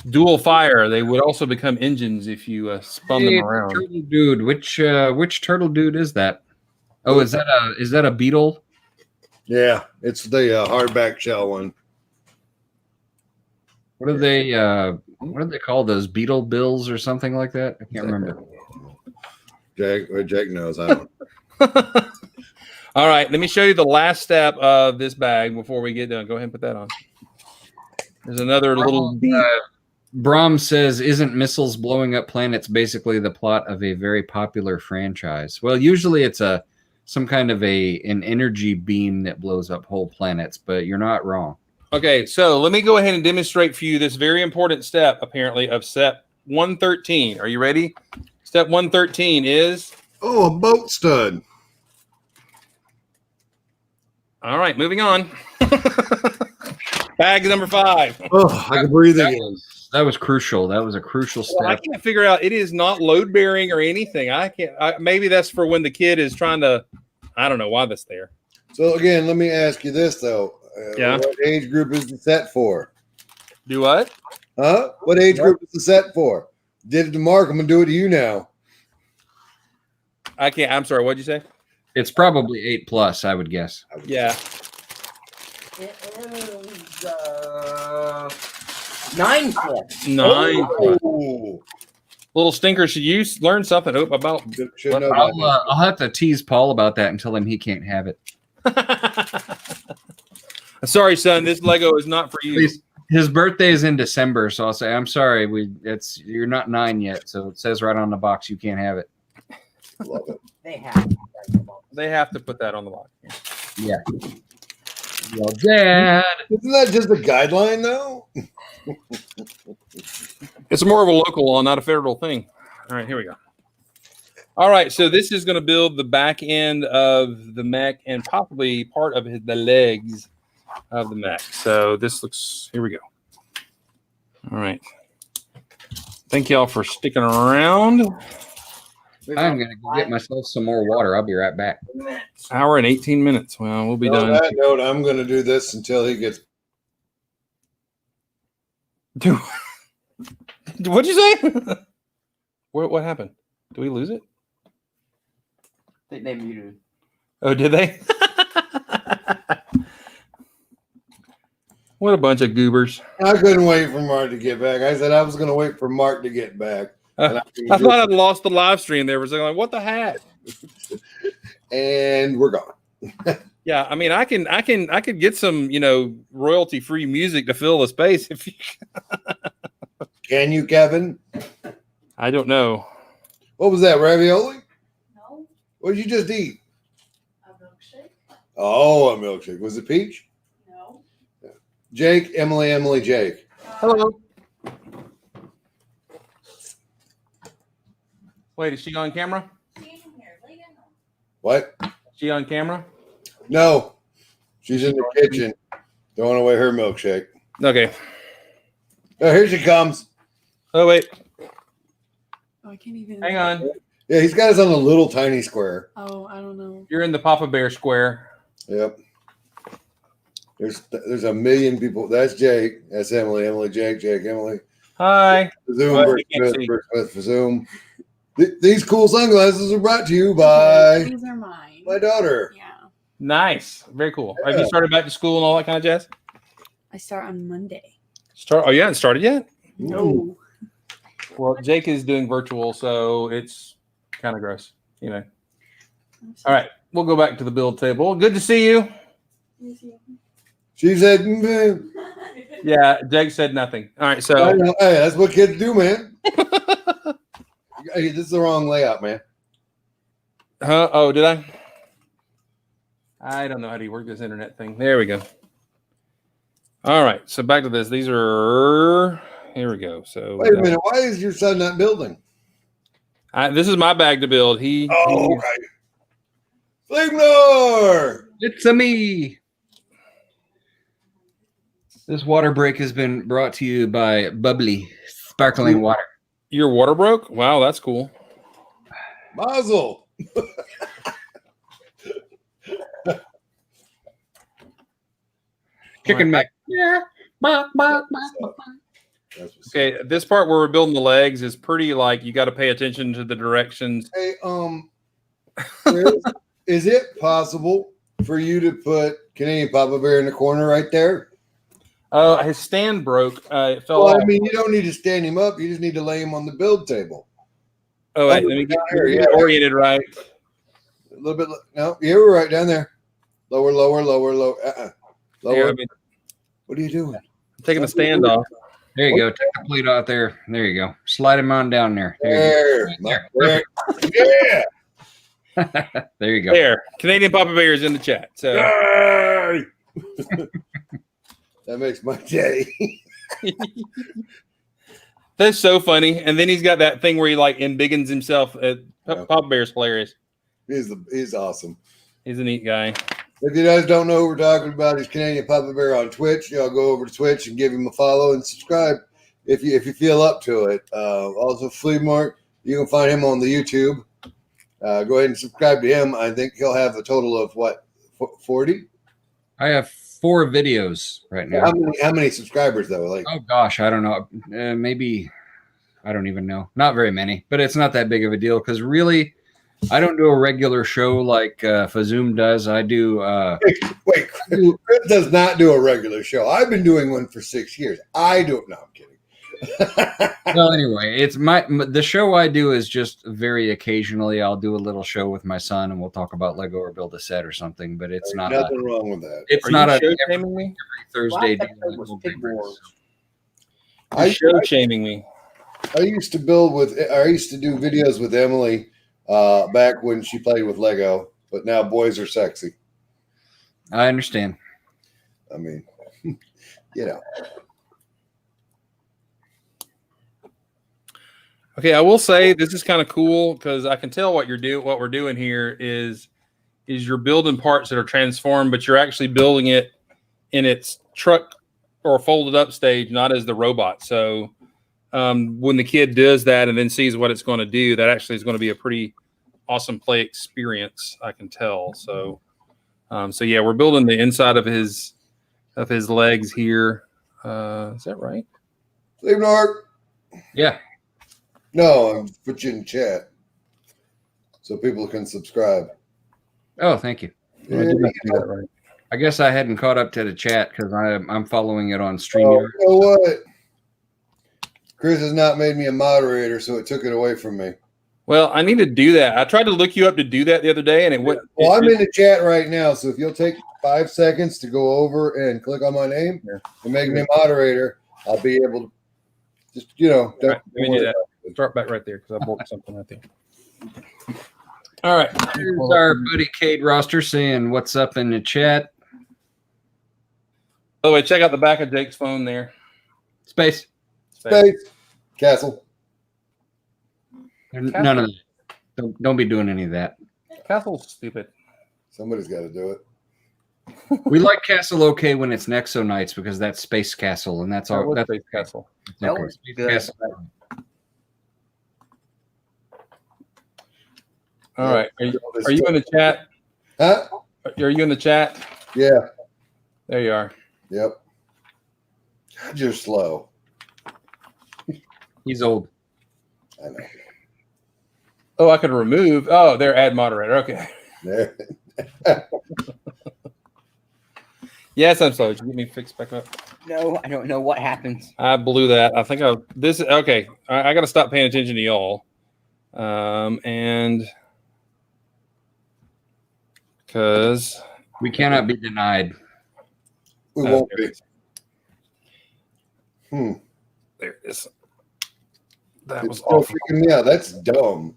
S1: Dual fire. They would also become engines if you spun them around.
S2: Turtle dude, which turtle dude is that? Oh, is that a beetle?
S4: Yeah, it's the hardback shell one.
S2: What do they call those, beetle bills or something like that? I can't remember.
S4: Jake knows. I don't.
S1: All right, let me show you the last step of this bag before we get done. Go ahead and put that on. There's another little
S2: Brahm says, isn't missiles blowing up planets basically the plot of a very popular franchise? Well, usually it's some kind of an energy beam that blows up whole planets, but you're not wrong.
S1: Okay, so let me go ahead and demonstrate for you this very important step, apparently, of step 113. Are you ready? Step 113 is...
S4: Oh, a boat stud.
S1: All right, moving on. Bag number 5.
S4: Oh, I can breathe again.
S2: That was crucial. That was a crucial step.
S1: Well, I can't figure out. It is not load bearing or anything. Maybe that's for when the kid is trying to. I don't know why that's there.
S4: So again, let me ask you this though.
S1: Yeah.
S4: What age group is the set for?
S1: Do what?
S4: Huh? What age group is the set for? Did it to Mark. I'm gonna do it to you now.
S1: I can't. I'm sorry. What'd you say?
S2: It's probably 8+, I would guess.
S1: Yeah.
S3: It is 9 clips.
S1: 9.
S4: Oh,
S1: Little stinker. Should you learn something about?
S4: should know about that.
S2: I'll have to tease Paul about that and tell him he can't have it.
S1: Sorry, son. This Lego is not for you.
S2: His birthday is in December, so I'll say, I'm sorry. You're not 9 yet, so it says right on the box you can't have it.
S4: Love it.
S1: They have to put that on the box.
S2: Yeah. Well, Dad.
S4: Isn't that just a guideline though?
S1: It's more of a local law, not a federal thing. All right, here we go. All right, so this is going to build the back end of the mech and possibly part of the legs of the mech. So this looks, here we go. All right. Thank y'all for sticking around.
S2: I'm going to go get myself some more water. I'll be right back.
S1: Hour and 18 minutes. Well, we'll be
S4: On
S1: done.
S4: that note, I'm going to do this until he gets.
S1: Dude, what'd you say? What happened? Did we lose it?
S3: I think they muted.
S1: Oh, did they? What a bunch of goobers.
S4: I couldn't wait for Mark to get back. I said I was going to wait for Mark to get back. And
S1: I thought I'd lost the live stream there. Was like, what the heck?
S4: And we're gone.
S1: Yeah, I mean, I could get some, royalty free music to fill the space if you.
S4: Can you, Kevin?
S1: I don't know.
S4: What was that, ravioli?
S5: No,
S4: What did you just eat?
S5: a milkshake.
S4: Oh, a milkshake. Was it peach?
S5: No.
S4: Jake, Emily, Jake.
S1: Hello. Wait, is she on camera?
S5: She's in here. Lay down.
S4: What?
S1: She on camera?
S4: No. She's in the kitchen throwing away her milkshake.
S1: Okay.
S4: Oh, here she comes.
S1: Oh wait.
S6: Oh, I can't even.
S1: Hang on.
S4: Yeah, he's got us on a little tiny square.
S6: Oh, I don't know.
S1: You're in the Papa Bear square.
S4: Yep. There's a million people. That's Jake. That's Emily. Emily, Jake, Emily.
S1: Hi.
S4: Fazoom,
S1: Well,
S4: Brick
S1: you can't
S4: Smith,
S1: see.
S4: Brick Smith, Fazoom. These cool sunglasses are brought to you by
S6: Okay, these are mine.
S4: my daughter.
S6: Yeah.
S1: Nice. Very cool. Have
S4: Yeah.
S1: you started back to school and all that kind of jazz?
S6: I start on Monday.
S1: Oh, you haven't started yet?
S6: No.
S1: Well, Jake is doing virtual, so it's kind of gross, you know. All right. We'll go back to the build table. Good to see you.
S4: She said, "Man,
S1: Yeah, Jake said nothing. All right.
S4: I
S1: So,
S4: know. Hey, that's what kids do, man." Hey, this is the wrong layout, man.
S1: oh, did I? I don't know how to work this internet thing. There we go. All right. So back to this. These are, here we go. So
S4: Wait a minute. Why is your son not building?
S1: this is my bag to build.
S4: Oh, okay. Flagnor!
S2: It's a me. This water break has been brought to you by Bubbly Sparkling Water.
S1: Your water broke? Wow, that's cool.
S4: Mazel.
S2: Chicken Mac. Yeah.
S1: Okay, this part where we're building the legs is pretty like you got to pay attention to the directions.
S4: Hey, Chris, is it possible for you to put Canadian Papa Bear in the corner right there?
S1: His stand broke. It fell
S4: Well,
S1: off.
S4: I mean, you don't need to stand him up. You just need to lay him on the build table.
S1: Oh, wait, let me get oriented right.
S4: A little bit. No, you were right down there. Lower. Lower.
S1: Here, I mean,
S4: What are you doing?
S1: I'm taking the stand off.
S2: There you go. Take the plate out there. There you go. Slide him on down there.
S4: There.
S2: There.
S4: Yeah.
S2: There you go.
S1: There, Canadian Papa Bear is in the chat. So
S4: Yay! That makes my day.
S1: that's so funny. And then he's got that thing where he like embiggens himself. Papa Bear's hilarious.
S4: He's awesome.
S1: He's a neat guy.
S4: If you guys don't know who we're talking about, he's Canadian Papa Bear on Twitch. Y'all go over to Twitch and give him a follow and subscribe if you feel up to it. Also, Flea Mark, you can find him on the YouTube. Go ahead and subscribe to him. I think he'll have a total of what, 40?
S2: I have 4 videos right now.
S4: How many subscribers though? Like,
S2: Oh gosh, I don't know. Maybe I don't even know. Not very many, but it's not that big of a deal because really, I don't do a regular show like Fazoom does. I do.
S4: wait, Chris does not do a regular show. I've been doing one for 6 years. I do it. No, I'm kidding.
S2: Well, anyway, it's the show I do is just very occasionally. I'll do a little show with my son, and we'll talk about Lego or build a set or something. But it's not.
S4: Nothing wrong with that.
S2: It's
S1: Are
S2: not
S1: you
S2: a
S1: show
S2: every
S1: shaming me?
S2: Thursday
S3: Last
S2: deal.
S3: episode was Pig Wars.
S1: You're show shaming me.
S4: I used to do videos with Emily back when she played with Lego, but now boys are sexy.
S2: I understand.
S4: I mean, you know.
S1: Okay, I will say this is kind of cool because I can tell what we're doing here is you're building parts that are transformed, but you're actually building it in its truck or folded up stage, not as the robot. So when the kid does that and then sees what it's going to do, that actually is going to be a pretty awesome play experience. I can tell. So yeah, we're building the inside of his legs here. Is that right?
S4: Leave an arc.
S2: Yeah.
S4: No, I'm put you in chat so people can subscribe.
S2: Oh, thank you.
S1: I did not do that right.
S2: I guess I hadn't caught up to the chat because I'm following it on
S4: Oh,
S2: StreamYard.
S4: you know what? Chris has not made me a moderator, so it took it away from me.
S1: Well, I need to do that. I tried to look you up to do that the other day, and it went.
S4: Well, I'm in the chat right now, so if you'll take 5 seconds to go over and click on my name and make me a moderator, I'll be able to just,
S1: All right, let me do that. Start back right there because I broke something right there. All right.
S2: Here's our buddy Kate Roster saying what's up in the chat.
S1: By the way, check out the back of Jake's phone there.
S2: Space.
S4: Space. Castle.
S2: None of that. Don't be doing any of that.
S1: Castle's stupid.
S4: Somebody's got to do it.
S2: We like Castle okay when it's Nexo Knights because that's Space Castle and that's all.
S1: What's
S2: That's
S1: Space Castle?
S2: okay.
S3: That was
S2: Space
S3: good.
S2: Castle.
S1: All right. Are you in the chat?
S4: Huh?
S1: Are you in the chat?
S4: Yeah.
S1: There you are.
S4: Yep. God, you're slow.
S2: He's old.
S4: I know.
S1: Oh, I could remove. Oh, there, add moderator. Okay.
S4: There.
S1: Yes, I'm sorry. Did you get me fixed back up?
S3: No, I don't know what happens.
S1: I blew that. I think okay. I got to stop paying attention to y'all. And because
S2: We cannot be denied.
S4: We won't be.
S1: There it is. That
S4: It's
S1: was
S4: still
S1: awful.
S4: freaking me out. That's dumb.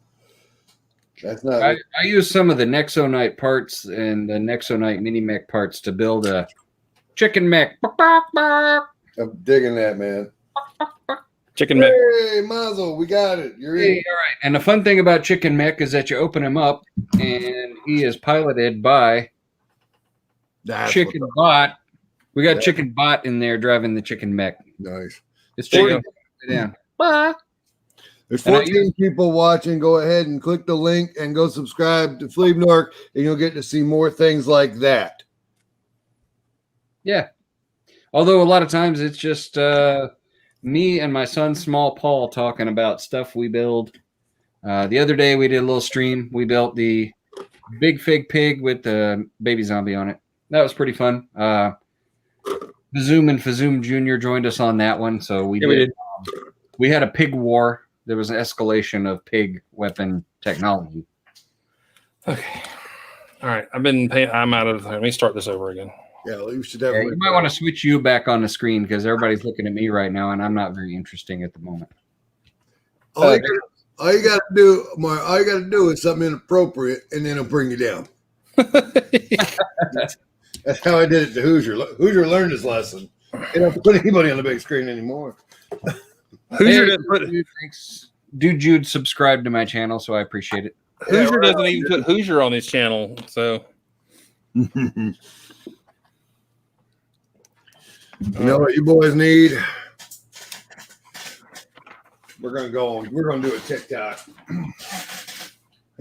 S4: That's not.
S2: I use some of the Nexonite parts and the Nexonite mini mech parts to build a chicken mech.
S4: I'm digging that, man.
S1: Chicken mech.
S4: Hey, Mazel, we got it. You're
S2: Hey,
S4: in.
S2: all right. And the fun thing about chicken mech is that you open him up and he is piloted by
S4: That's
S2: Chicken Bot. We got Chicken Bot in there driving the chicken mech.
S4: nice.
S2: It's
S1: There you
S2: chicken. Yeah.
S4: There's
S2: And I
S4: 14 people watching. Go ahead and click the link and go subscribe to Fleebnork, and you'll get to see more things like that.
S2: Yeah. Although a lot of times it's just me and my son, Small Paul, talking about stuff we build. The other day we did a little stream. We built the big fig pig with the baby zombie on it. That was pretty fun. Fazoom and Fazoom Jr. joined us on that one. So we did. We had a pig war. There was an escalation of pig weapon technology.
S1: Okay. All right. I'm out of. Let me start this over again.
S4: Yeah, you should
S2: Yeah,
S4: definitely.
S2: you might want to switch you back on the screen because everybody's looking at me right now, and I'm not very interesting at the moment.
S4: All you got to do, Mark. All you got to do is something inappropriate, and then it'll bring you down. That's how I did it to Hoosier. Hoosier learned his lesson. They don't put anybody on the big screen anymore.
S1: Hoosier
S2: Hey,
S1: didn't put
S2: thanks. Dude, Jude subscribed to my channel, so I appreciate it.
S1: Hoosier doesn't even put Hoosier on his channel. So
S4: You know what you boys need? We're gonna go on. We're gonna do a TikTok. You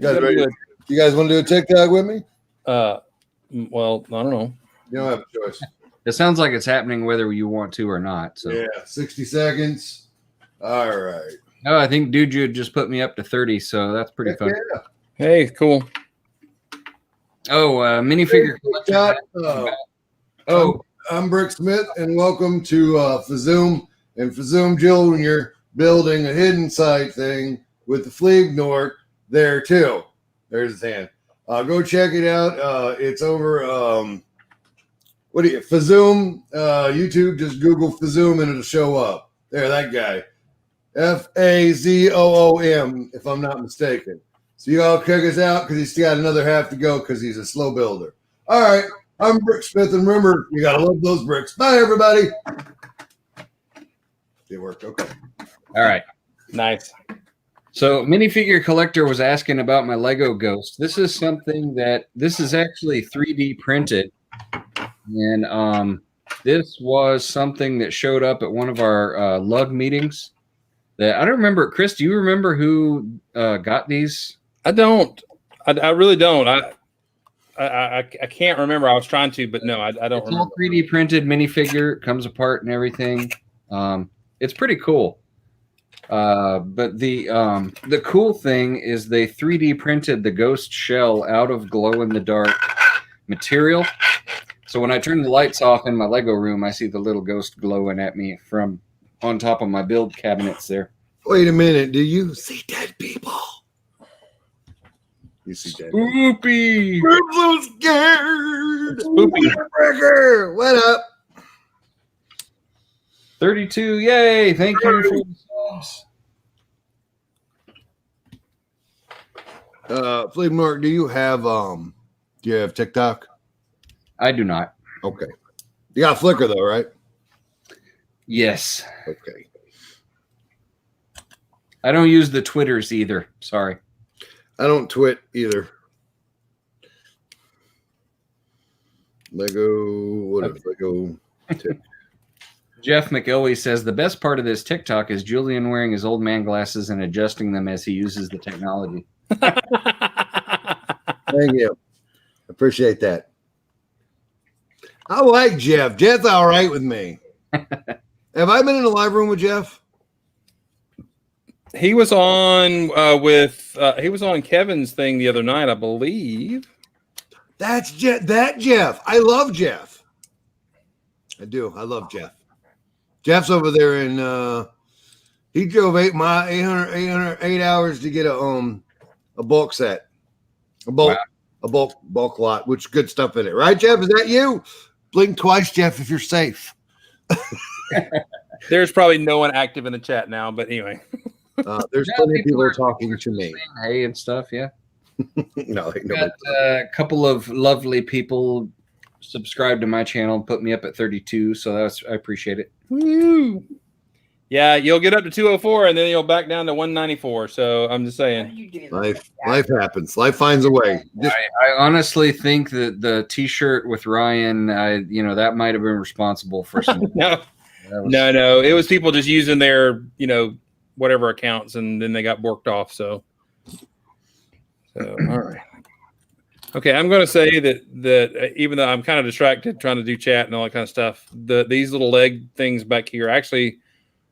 S4: guys ready? You guys want to do a TikTok with me?
S1: Well, I don't know.
S4: You don't have a choice.
S2: It sounds like it's happening whether you want to or not. So
S4: Yeah, 60 seconds. All right.
S2: no, I think Dude Jude just put me up to 30, so that's pretty
S4: Heck
S2: fun.
S4: yeah.
S1: Hey, cool.
S2: Oh, minifigure collection.
S4: I'm Brick Smith, and welcome to Fazoom and Fazoom Jr. building a hidden site thing with the Fleebnork there too. There's his hand. Go check it out. It's over. Fazoom? YouTube. Just Google Fazoom and it'll show up. There, that guy. Fazoom, if I'm not mistaken. So you all check us out because he's still got another half to go because he's a slow builder. All right. I'm Brick Smith, and remember, you got to love those bricks. Bye, everybody. It worked. Okay.
S2: All right.
S1: Nice.
S2: So minifigure collector was asking about my Lego Ghost. This is something this is actually 3D printed. And this was something that showed up at one of our lug meetings. That I don't remember. Chris, do you remember who got these?
S1: I don't. I really don't. I can't remember. I was trying to, but no, I don't
S2: It's
S1: remember.
S2: all 3D printed minifigure, comes apart and everything. It's pretty cool. But the cool thing is they 3D printed the ghost shell out of glow in the dark material. So when I turn the lights off in my Lego room, I see the little ghost glowing at me from on top of my build cabinets there.
S4: Wait a minute. Do you see dead people? You see dead people.
S2: Spoopy!
S4: I'm so scared.
S1: Spoopy.
S4: Breaker, what up?
S2: 32, yay! Thank you for the subs.
S4: Fleebnork, do you have TikTok?
S2: I do not.
S4: Okay. You got Flickr though, right?
S2: Yes.
S4: Okay.
S2: I don't use the Twitters either. Sorry.
S4: I don't twit either. Lego.
S2: Jeff McElwee says the best part of this TikTok is Julian wearing his old man glasses and adjusting them as he uses the technology.
S4: Thank you. Appreciate that. I like Jeff. Jeff's all right with me. Have I been in a live room with Jeff?
S1: He was on he was on Kevin's thing the other night, I believe.
S4: That's Jeff. That Jeff. I love Jeff. I do. I love Jeff. Jeff's over there in he drove 8 hours to get a bulk set. A bulk lot, which good stuff in it. Right, Jeff? Is that you? Blink twice, Jeff, if you're safe.
S1: There's probably no one active in the chat now, but anyway.
S4: There's plenty of people talking to me.
S2: Hey and stuff, yeah.
S4: No,
S2: Got a couple of lovely people subscribe to my channel and put me up at 32, so I appreciate it.
S1: Woo! Yeah, you'll get up to 204 and then you'll back down to 194. So I'm just saying.
S4: Life happens. Life finds a way.
S2: I honestly think that the T-shirt with Ryan, that might have been responsible for some.
S1: No. It was people just using their, whatever accounts, and then they got borked off. So all right. Okay, I'm going to say that even though I'm kind of distracted trying to do chat and all that kind of stuff, these little leg things back here actually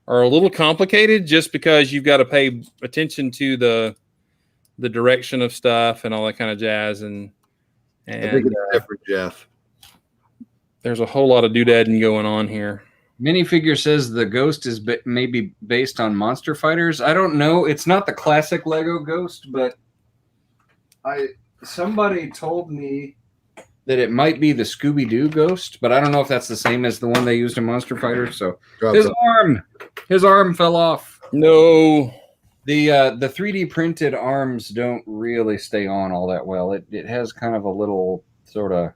S1: are a little complicated, just because you've got to pay attention to the direction of stuff and all that kind of jazz. And
S4: I think it's different, Jeff.
S1: There's a whole lot of doodadding going on here.
S2: Minifigure says the Ghost is maybe based on Monster Fighters. I don't know. It's not the classic Lego Ghost, but somebody told me that it might be the Scooby-Doo Ghost, but I don't know if that's the same as the one they used in Monster Fighters. So his arm fell off.
S1: No.
S2: The 3D printed arms don't really stay on all that well. It has kind of a little sort of.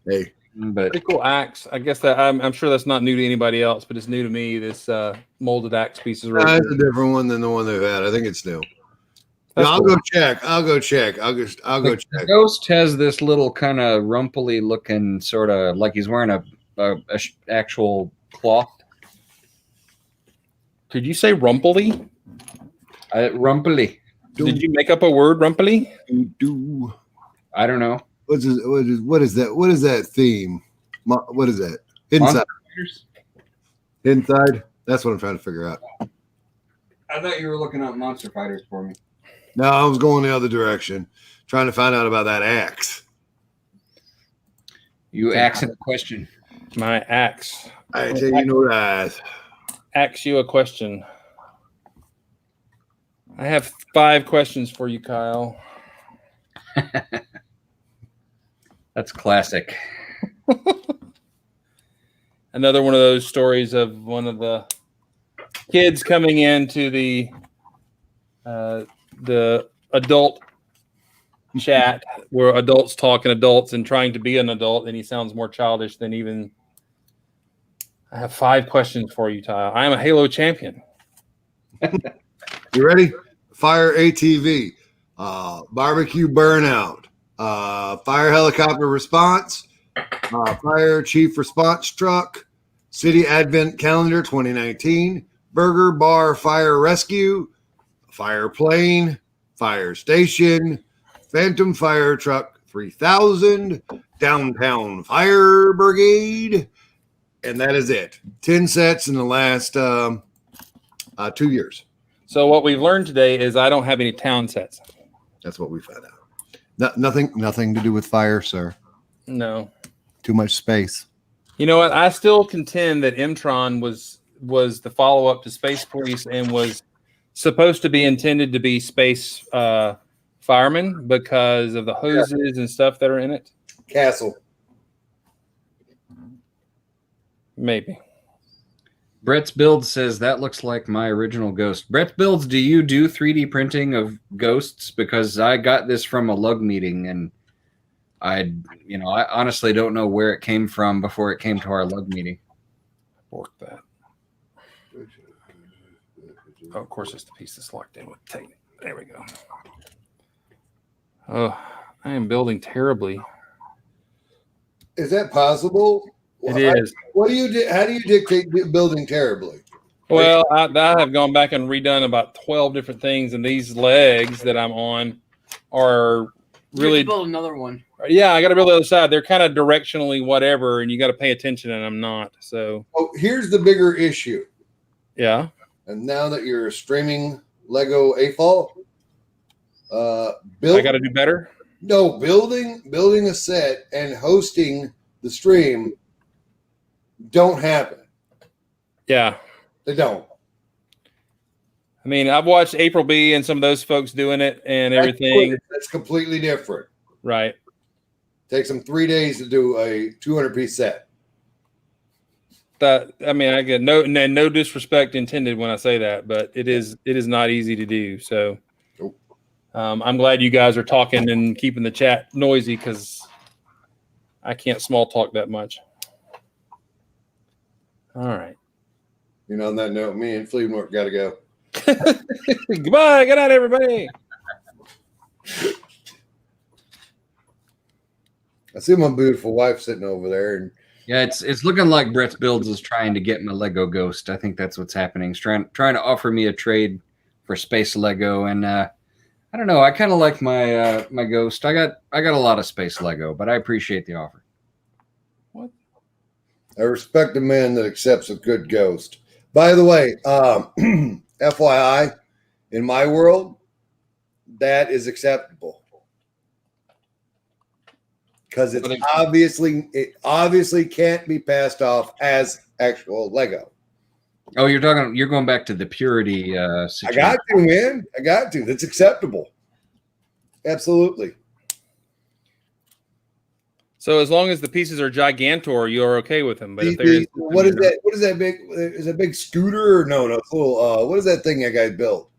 S4: Hey.
S2: But
S1: pretty cool axe. I guess that I'm sure that's not new to anybody else, but it's new to me. This molded axe piece is really
S4: it's a different one than the one they've had. I think it's new. I'll go check. I'll go check.
S2: The Ghost has this little kind of rumply looking, sort of like he's wearing a actual cloth.
S1: Did you say rumply?
S2: Rumply.
S1: Did you make up a word, rumply?
S2: I don't know.
S4: What is that? What is that theme? What is that? Inside. Inside? That's what I'm trying to figure out.
S2: I thought you were looking up Monster Fighters for me.
S4: No, I was going the other direction, trying to find out about that axe.
S2: You asking a question.
S1: My axe.
S4: I tell you no lies.
S1: Ask you a question. I have 5 questions for you, Kyle.
S2: That's classic.
S1: Another one of those stories of one of the kids coming into the adult chat where adults talking adults and trying to be an adult, and he sounds more childish than even. I have 5 questions for you, Kyle. I am a Halo champion.
S4: You ready? Fire ATV, barbecue burnout, fire helicopter response, fire chief response truck, city advent calendar 2019, burger bar fire rescue, fire plane, fire station, phantom fire truck 3000, downtown fire brigade, and that is it. 10 sets in the last 2 years.
S1: So what we've learned today is I don't have any town sets.
S4: That's what we found out. Nothing to do with fire, sir.
S1: No.
S4: Too much space.
S1: You know what? I still contend that Mtron was the follow-up to Space Police and was supposed to be intended to be space firemen because of the hoses and stuff that are in it.
S4: Castle.
S1: Maybe.
S2: Brett's Build says that looks like my original Ghost. Brett's Builds, do you do 3D printing of ghosts? Because I got this from a lug meeting, and I honestly don't know where it came from before it came to our lug meeting.
S1: Work that. Oh, of course, it's the piece that's locked in with tape. There we go. Oh, I am building terribly.
S4: Is that possible?
S1: It is.
S4: What do you do? How do you dictate building terribly?
S1: Well, I have gone back and redone about 12 different things, and these legs that I'm on are really,
S3: build another one.
S1: yeah, I got to build the other side. They're kind of directionally whatever, and you got to pay attention, and I'm not. So,
S4: Oh, here's the bigger issue.
S1: yeah.
S4: And now that you're streaming Lego AFOL,
S1: I got to do better.
S4: No, building a set and hosting the stream don't happen.
S1: Yeah.
S4: They don't.
S1: I mean, I've watched April B and some of those folks doing it and everything.
S4: That's completely different.
S1: Right.
S4: Takes them 3 days to do a 200-piece set.
S1: That, I mean, I get no disrespect intended when I say that, but it is not easy to do. So
S4: Nope.
S1: I'm glad you guys are talking and keeping the chat noisy because I can't small talk that much. All right.
S4: You know, on that note, me and Fleetwood got to go.
S1: Goodbye. Good night, everybody.
S4: I see my beautiful wife sitting over there, and
S2: Yeah, it's looking like Brett's Builds is trying to get my Lego Ghost. I think that's what's happening. He's trying to offer me a trade for Space Lego, and I don't know. I kind of like my my Ghost. I got a lot of Space Lego, but I appreciate the offer.
S4: I respect a man that accepts a good ghost. By the way, FYI, in my world, that is acceptable because it obviously can't be passed off as actual Lego.
S2: Oh, you're going back to the purity situation.
S4: I got to, man. I got to. That's acceptable. Absolutely.
S1: So as long as the pieces are gigantor, you're okay with them. But if
S4: What is that? What is that big? Is it a big scooter or no? It's a little. What is that thing that guy built?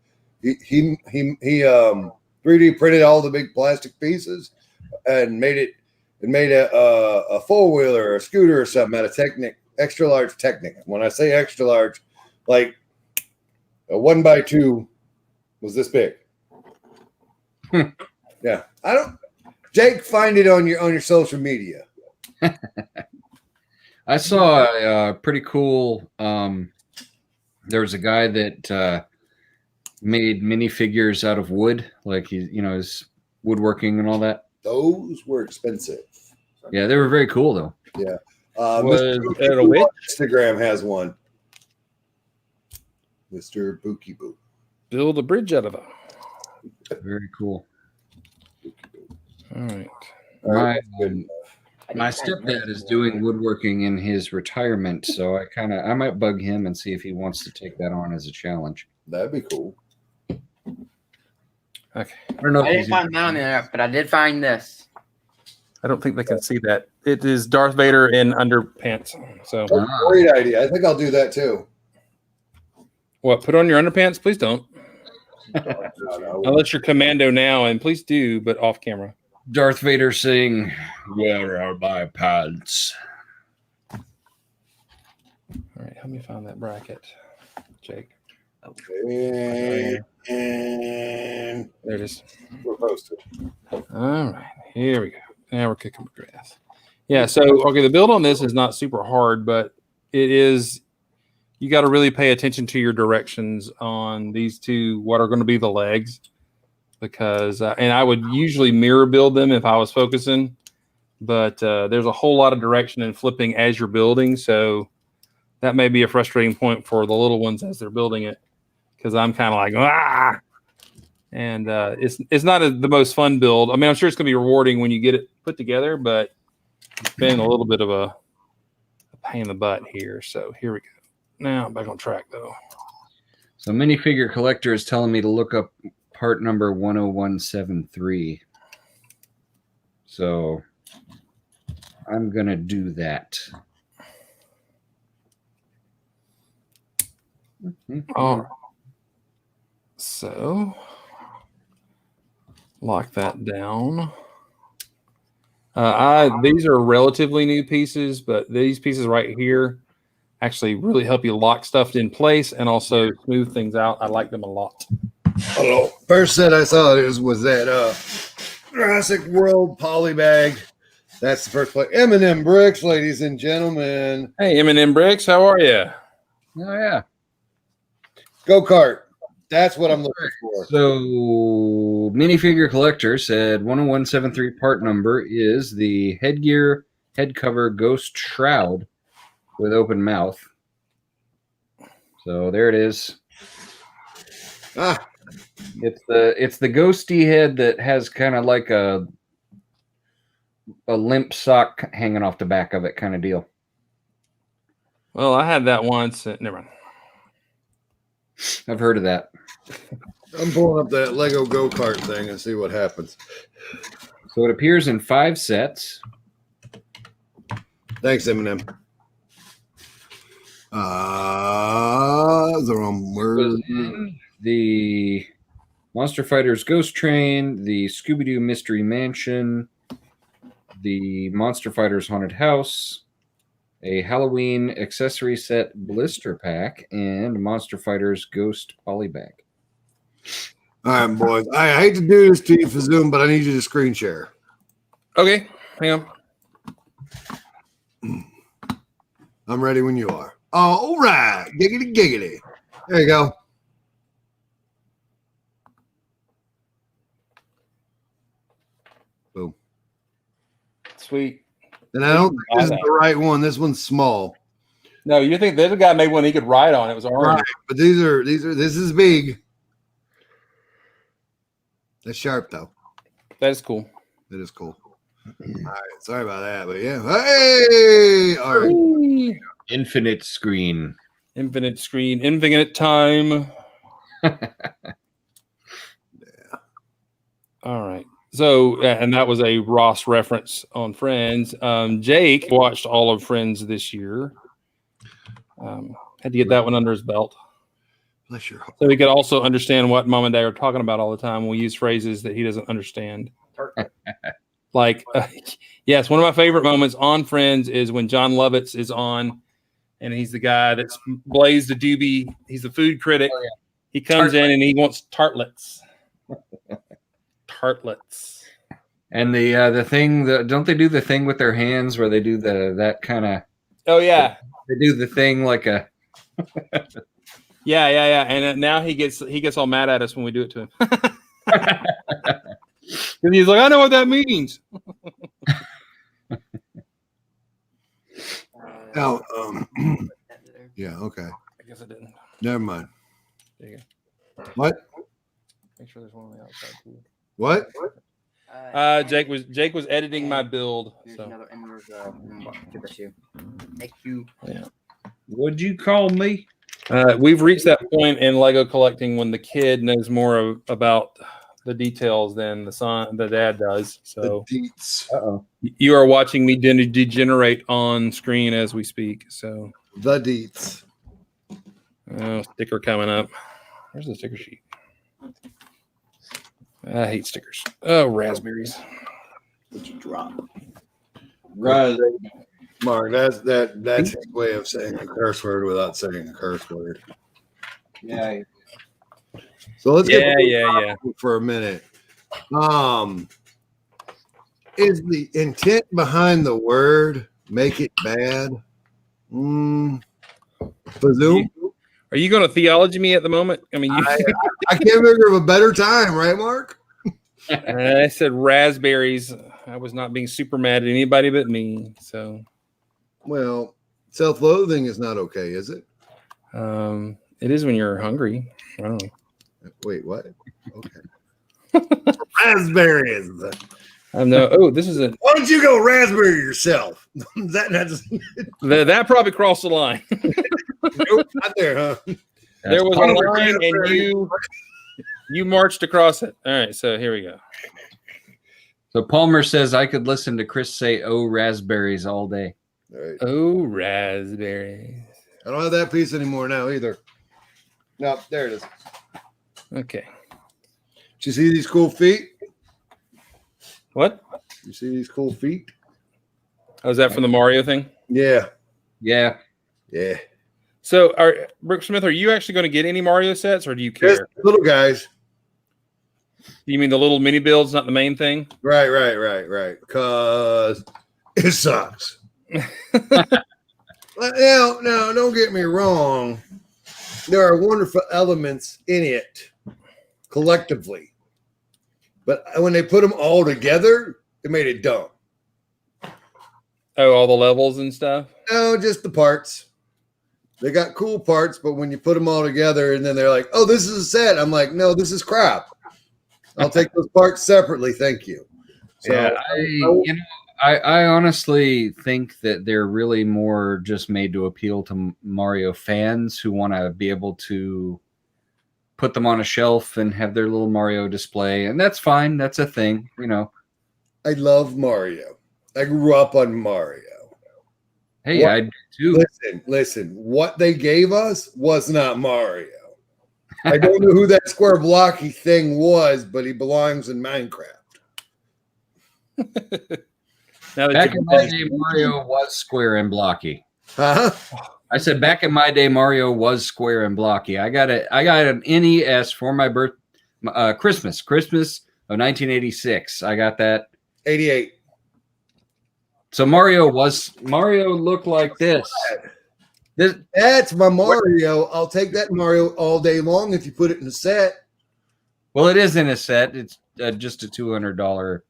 S4: He 3D printed all the big plastic pieces and made a four wheeler or a scooter or something out of Technic, extra large Technic. When I say extra large, like a 1x2 was this big. Yeah, I don't. Jake, find it on your social media.
S2: I saw a pretty cool. There was a guy that made minifigures out of wood, like his woodworking and all that.
S4: Those were expensive.
S2: Yeah, they were very cool though.
S4: Yeah.
S1: Was
S4: Mr.
S1: it a witch?
S4: Instagram has one. Mr. Bookie Boo.
S1: build a bridge out of it.
S2: Very cool.
S1: All right.
S2: My stepdad is doing woodworking in his retirement, so I might bug him and see if he wants to take that on as a challenge.
S4: That'd be cool.
S1: Okay.
S2: I don't know.
S3: I didn't find that on there, but I did find this.
S1: I don't think they can see that. It is Darth Vader in underpants. So
S4: Great idea. I think I'll do that too.
S1: what? Put on your underpants? Please don't.
S4: No.
S1: Unless you're commando now, and please do, but off camera.
S2: Darth Vader saying, "Where are my pants?"
S1: All right, help me find that bracket, Jake.
S4: And
S1: There it is.
S4: we're posted.
S1: All right, here we go. Now we're cooking with grass. Yeah, so, okay, the build on this is not super hard, but it is, you got to really pay attention to your directions on these two, what are going to be the legs, because, and I would usually mirror build them if I was focusing, but there's a whole lot of direction and flipping as you're building, so that may be a frustrating point for the little ones as they're building it, because I'm kind of like, ah! And it's not the most fun build. I mean, I'm sure it's going to be rewarding when you get it put together, but it's been a little bit of a pain in the butt here. So here we go. Now I'm back on track, though.
S2: So Minifigure Collector is telling me to look up part number 10173. So I'm going to do that.
S1: Oh, so lock that down. These are relatively new pieces, but these pieces right here actually really help you lock stuff in place and also smooth things out. I like them a lot.
S4: Hello. First set I saw was that Jurassic World poly bag. That's the first play. M&M bricks, ladies and gentlemen.
S1: Hey, M&M Bricks, how are you?
S2: Oh, yeah.
S4: Go kart. That's what I'm looking for.
S2: So, minifigure collector said 10173 part number is the headgear head cover ghost shroud with open mouth. So there it is.
S4: Ah,
S2: It's the ghosty head that has kind of like a limp sock hanging off the back of it kind of deal.
S1: Well, I had that once. Never mind.
S2: I've heard of that.
S4: I'm pulling up that Lego go-kart thing and see what happens.
S2: So it appears in 5 sets.
S4: Thanks, Eminem. The wrong word.
S2: The Monster Fighters Ghost Train, the Scooby-Doo Mystery Mansion, the Monster Fighters Haunted House, a Halloween accessory set blister pack, and Monster Fighters Ghost Polybag.
S4: All right, boys. I hate to do this to you for Zoom, but I need you to screen share.
S1: Okay, hang on.
S4: I'm ready when you are. All right. Giggity, giggity. There you go. Boom.
S1: Sweet.
S4: And I don't think this is the right one. This one's small.
S1: No, you think the other guy made one he could ride on? It was orange.
S4: Right. But this is big. That's sharp, though.
S1: That is cool.
S4: That is cool. All right. Sorry about that. But yeah. Hey. All right.
S2: Infinite screen.
S1: Infinite screen, infinite time. All right. So, and that was a Ross reference on Friends. Jake watched all of Friends this year. Had to get that one under his belt.
S4: Bless your heart.
S1: So he could also understand what mom and dad are talking about all the time when we use phrases that he doesn't understand. Like, yes, one of my favorite moments on Friends is when John Lovitz is on, and he's the guy that's Blaze the doobie. He's the food critic.
S2: Oh, yeah.
S1: He comes in and he wants tartlets. Tartlets.
S2: And the thing that don't they do the thing with their hands where they do that kind of
S1: Oh yeah.
S2: they do the thing like a
S1: Yeah. And now he gets all mad at us when we do it to him. And he's like, I know what that means.
S4: Oh, yeah, okay.
S1: I guess I didn't.
S4: Never mind.
S1: There you go.
S4: What?
S1: Make sure there's one on the outside too.
S4: What?
S1: Jake was editing my build.
S3: Here's
S1: So
S3: another, and there's give that to you. Thank you.
S1: yeah.
S2: What'd you call me?
S1: We've reached that point in Lego collecting when the kid knows more about the details than the dad does. So
S4: The deets.
S2: Uh-oh.
S1: you are watching me degenerate on screen as we speak. So
S4: The deets.
S1: sticker coming up. Where's the sticker sheet? I hate stickers. Oh, raspberries.
S6: Did you drop?
S2: Right.
S4: Mark, that's his way of saying a curse word without saying a curse word.
S2: Yeah.
S4: So let's get
S1: Yeah.
S4: for a minute. Is the intent behind the word make it bad? Fazoom?
S1: Are you going to theology me at the moment? I mean,
S4: I can't think of a better time, right, Mark?
S1: I said raspberries. I was not being super mad at anybody but me. So,
S4: Well, self-loathing is not okay, is it?
S1: it is when you're hungry. I don't know.
S4: Wait, what? Okay. Raspberries.
S1: Oh, this is a
S4: Why don't you go raspberry yourself?
S1: that probably crossed the line.
S4: Nope, not there, huh?
S1: There was a line, and you marched across it. All right, so here we go.
S2: So Palmer says I could listen to Chris say "Oh raspberries" all day.
S4: All right.
S1: Oh, raspberries.
S4: I don't have that piece anymore now either. No, there it is.
S1: Okay.
S4: Did you see these cool feet?
S1: What?
S4: You see these cool feet?
S1: Oh, is that from the Mario thing?
S4: Yeah.
S2: Yeah.
S4: Yeah.
S1: So, Brooke Smith, are you actually going to get any Mario sets, or do you
S4: Just
S1: care?
S4: little guys.
S1: You mean the little mini builds, not the main thing?
S4: Right. Because it sucks. No, don't get me wrong. there are wonderful elements in it collectively, but when they put them all together, it made it dumb.
S1: Oh, all the levels and stuff.
S4: No, just the parts. They got cool parts, but when you put them all together and then they're like, "Oh, this is a set," I'm like, "No, this is crap. I'll take those parts separately, thank you." So,
S2: Yeah, I honestly think that they're really more just made to appeal to Mario fans who want to be able to put them on a shelf and have their little Mario display, and that's fine. That's a thing, you know.
S4: I love Mario. I grew up on Mario.
S2: Hey,
S4: What?
S2: I do too.
S4: Listen. What they gave us was not Mario. I don't know who that square blocky thing was, but he belongs in Minecraft.
S1: Now that
S2: Back
S1: you-
S2: in my day, Mario was square and blocky.
S4: Huh?
S2: I said back in my day, Mario was square and blocky. I got an NES for my Christmas of 1986. I got that.
S4: 88.
S2: So Mario looked like this.
S4: That's my Mario. I'll take that Mario all day long if you put it in a set.
S2: Well, it is in a set. It's just a $200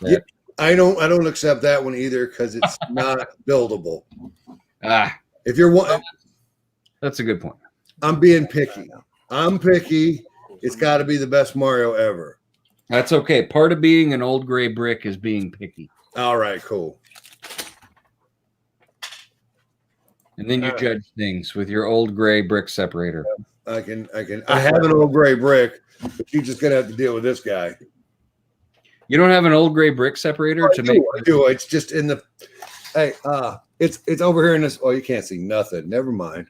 S2: set.
S4: Yeah. I don't accept that one either because it's not buildable. If you're one,
S2: That's a good point.
S4: I'm being picky. I'm picky. It's got to be the best Mario ever.
S2: That's okay. Part of being an old gray brick is being picky.
S4: All right, cool.
S2: And then you judge things with your old gray brick separator.
S4: I have an old gray brick, but you're just gonna have to deal with this guy.
S2: You don't have an old gray brick separator to make.
S4: I do. It's just in the. Hey, it's over here in this. Oh, you can't see nothing. Never mind.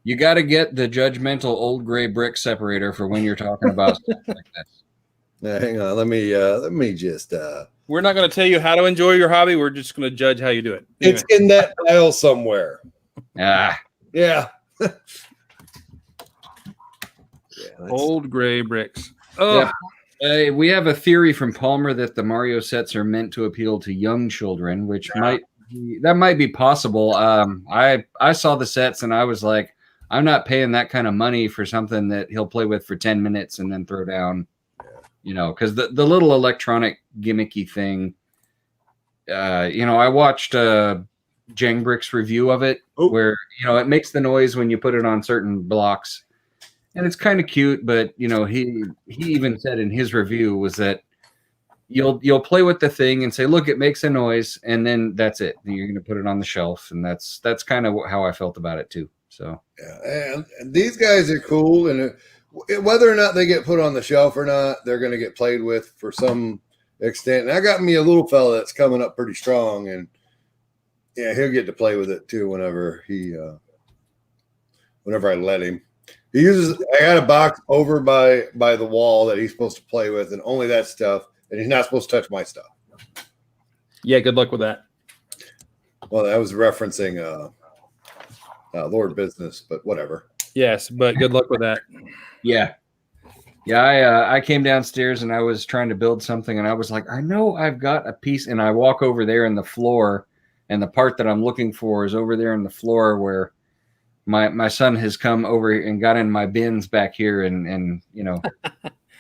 S2: You got to get the judgmental old gray brick separator for when you're talking about stuff like this.
S4: Now, hang on. Let me just.
S1: We're not going to tell you how to enjoy your hobby. We're just going to judge how you do it. Anyway.
S4: It's in that pile somewhere.
S2: Ah,
S4: Yeah.
S1: Old gray bricks. Oh,
S2: yeah. We have a theory from Palmer that the Mario sets are meant to appeal to young children, which might be possible. I saw the sets and I was like, I'm not paying that kind of money for something that he'll play with for 10 minutes and then throw down. You know, because the little electronic gimmicky thing. I watched Jangbrick's review of it, where it makes the noise when you put it on certain blocks. And it's kind of cute, but he even said in his review was that you'll play with the thing and say, look, it makes a noise, and then that's it. You're going to put it on the shelf, and that's kind of how I felt about it too. So
S4: yeah, and these guys are cool, and whether or not they get put on the shelf or not, they're going to get played with for some extent. And I got me a little fella that's coming up pretty strong, and yeah, he'll get to play with it too whenever I let him. I got a box over by the wall that he's supposed to play with, and only that stuff, and he's not supposed to touch my stuff.
S1: yeah. Good luck with that.
S4: Well, I was referencing Lord Business, but whatever.
S1: Yes, but good luck with that.
S2: yeah. I came downstairs and I was trying to build something, and I was like, I know I've got a piece, and I walk over there in the floor, and the part that I'm looking for is over there in the floor where my son has come over and got in my bins back here and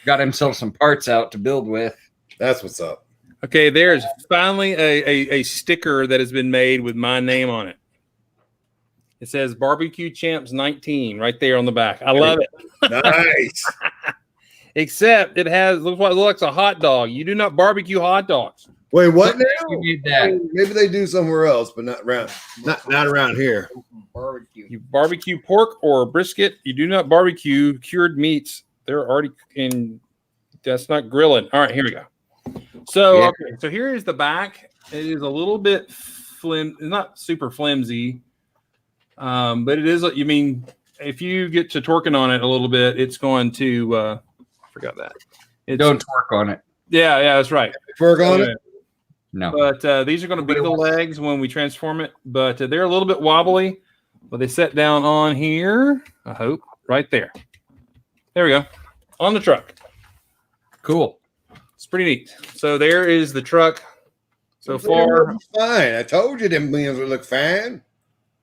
S2: got himself some parts out to build with.
S4: That's what's up.
S1: Okay, there's finally a sticker that has been made with my name on it. It says Barbecue Champs 19 right there on the back. I love it.
S4: Nice.
S1: Except it looks like a hot dog. You do not barbecue hot dogs.
S4: Wait, what now?
S2: You need that.
S4: Maybe they do somewhere else, but not around here.
S3: Barbecue.
S1: You barbecue pork or brisket. You do not barbecue cured meats. They're already in. That's not grilling. All right, here we go. So,
S2: Yeah.
S1: okay, so here is the back. It is a little bit not super flimsy, but it is. You mean if you get to torquing on it a little bit, it's going to. Forgot that.
S2: Don't torque on it.
S1: Yeah, that's right.
S4: Work on it.
S2: No.
S1: But these are going to be the legs when we transform it. But they're a little bit wobbly. But they set down on here. I hope right there. There we go. On the truck.
S2: Cool.
S1: It's pretty neat. So there is the truck. So far,
S4: Fine. I told you them wheels would look fine.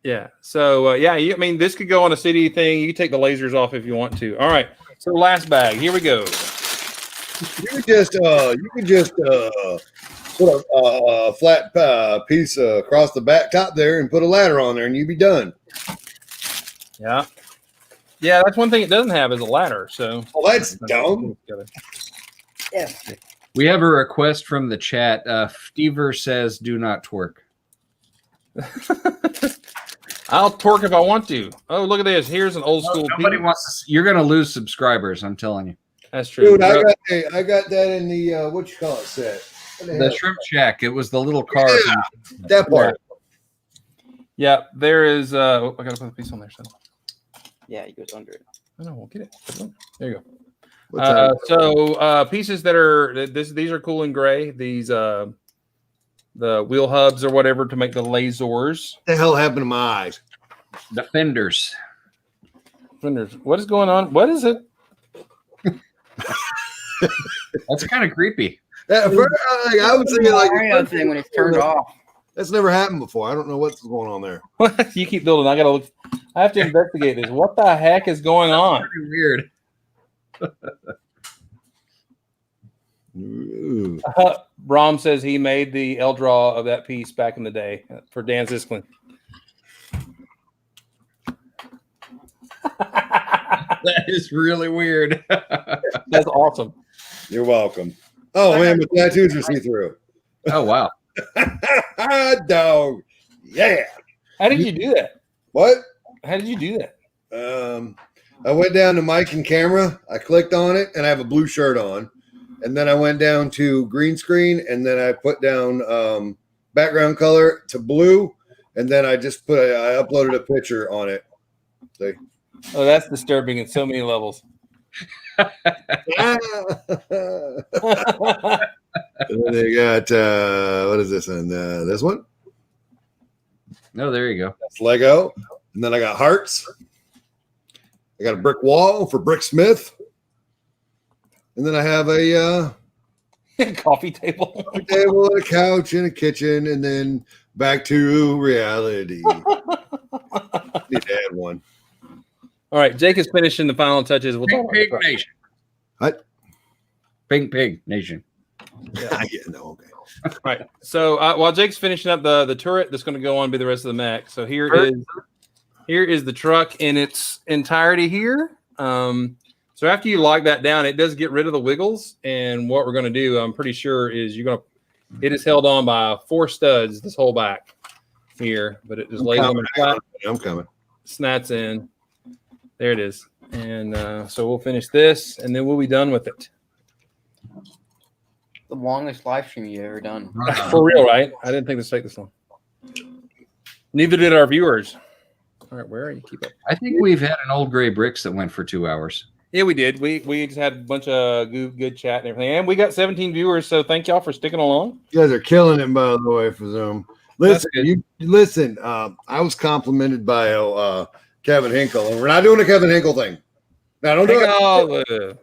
S1: Yeah. So I mean, this could go on a city thing. You can take the lasers off if you want to. All right. So last bag. Here we go.
S4: You could just put a flat piece across the back top there and put a ladder on there, and you'd be done.
S1: Yeah. Yeah, that's one thing it doesn't have is a ladder. So
S4: That's dumb.
S3: Yeah.
S2: We have a request from the chat. Stever says, "Do not twerk."
S1: I'll twerk if I want to. Oh, look at this. Here's an old school.
S2: Nobody wants to. You're going to lose subscribers. I'm telling you.
S1: That's true.
S4: Dude, I got that in the what you call it set.
S2: The Shrimp Shack. It was the little car.
S4: Yeah, that part.
S1: Yeah, there is. I got to put the piece on there. So.
S3: Yeah, it goes under it.
S1: I know. We'll get it. There you go.
S4: What's that?
S1: So pieces that are these are cool and gray. These the wheel hubs or whatever to make the lasers.
S4: What the hell happened to my eyes?
S2: The fenders.
S1: What is going on? What is it?
S2: That's kind of creepy.
S4: I was thinking like
S3: Mario thing when it's turned off.
S4: That's never happened before. I don't know what's going on there.
S1: You keep building. I gotta look. I have to investigate this. What the heck is going on?
S2: Pretty weird.
S4: Ooh.
S1: Brom says he made the L draw of that piece back in the day for Dan Zisklin.
S2: That is really weird.
S1: That's awesome.
S4: You're welcome. Oh man, the tattoos are see through.
S2: Oh wow.
S4: Dog. Yeah.
S1: How did you do that?
S4: What?
S1: How did you do that?
S4: I went down to mic and camera. I clicked on it, and I have a blue shirt on. And then I went down to green screen, and then I put down background color to blue, and then I just I uploaded a picture on it. See?
S1: Oh, that's disturbing in so many levels.
S4: And then they got what is this one? This one?
S2: No, there you go.
S4: That's Lego. And then I got hearts. I got a brick wall for Brick Smith. And then I have a
S1: coffee table.
S4: table and a couch and a kitchen, and then back to reality. Need to add one.
S1: All right, Jake is finishing the final touches. We'll
S2: Pink
S1: talk
S2: Pig
S1: about the
S2: Nation.
S4: What?
S2: Pink Pig Nation.
S4: Yeah, no, okay.
S1: All right. So while Jake's finishing up the turret, that's going to go on be the rest of the mech. So here is the truck in its entirety here. So after you lock that down, it does get rid of the wiggles. And what we're going to do, I'm pretty sure, is it is held on by 4 studs this whole back here, but it just lays on the flat.
S4: I'm coming.
S1: Snaps in. There it is. And so we'll finish this, and then we'll be done with it.
S3: The longest live stream you've ever done.
S1: For real, right? I didn't think this would take this long. Neither did our viewers. All right, where are you? Keep up.
S2: I think we've had an old gray bricks that went for 2 hours.
S1: Yeah, we did. We just had a bunch of good chat and everything. And we got 17 viewers, so thank y'all for sticking along.
S4: You guys are killing it, by the way, for Zoom. Listen, I was complimented by Kevin Hinkle, and we're not doing a Kevin Hinkle thing. Now, don't do it.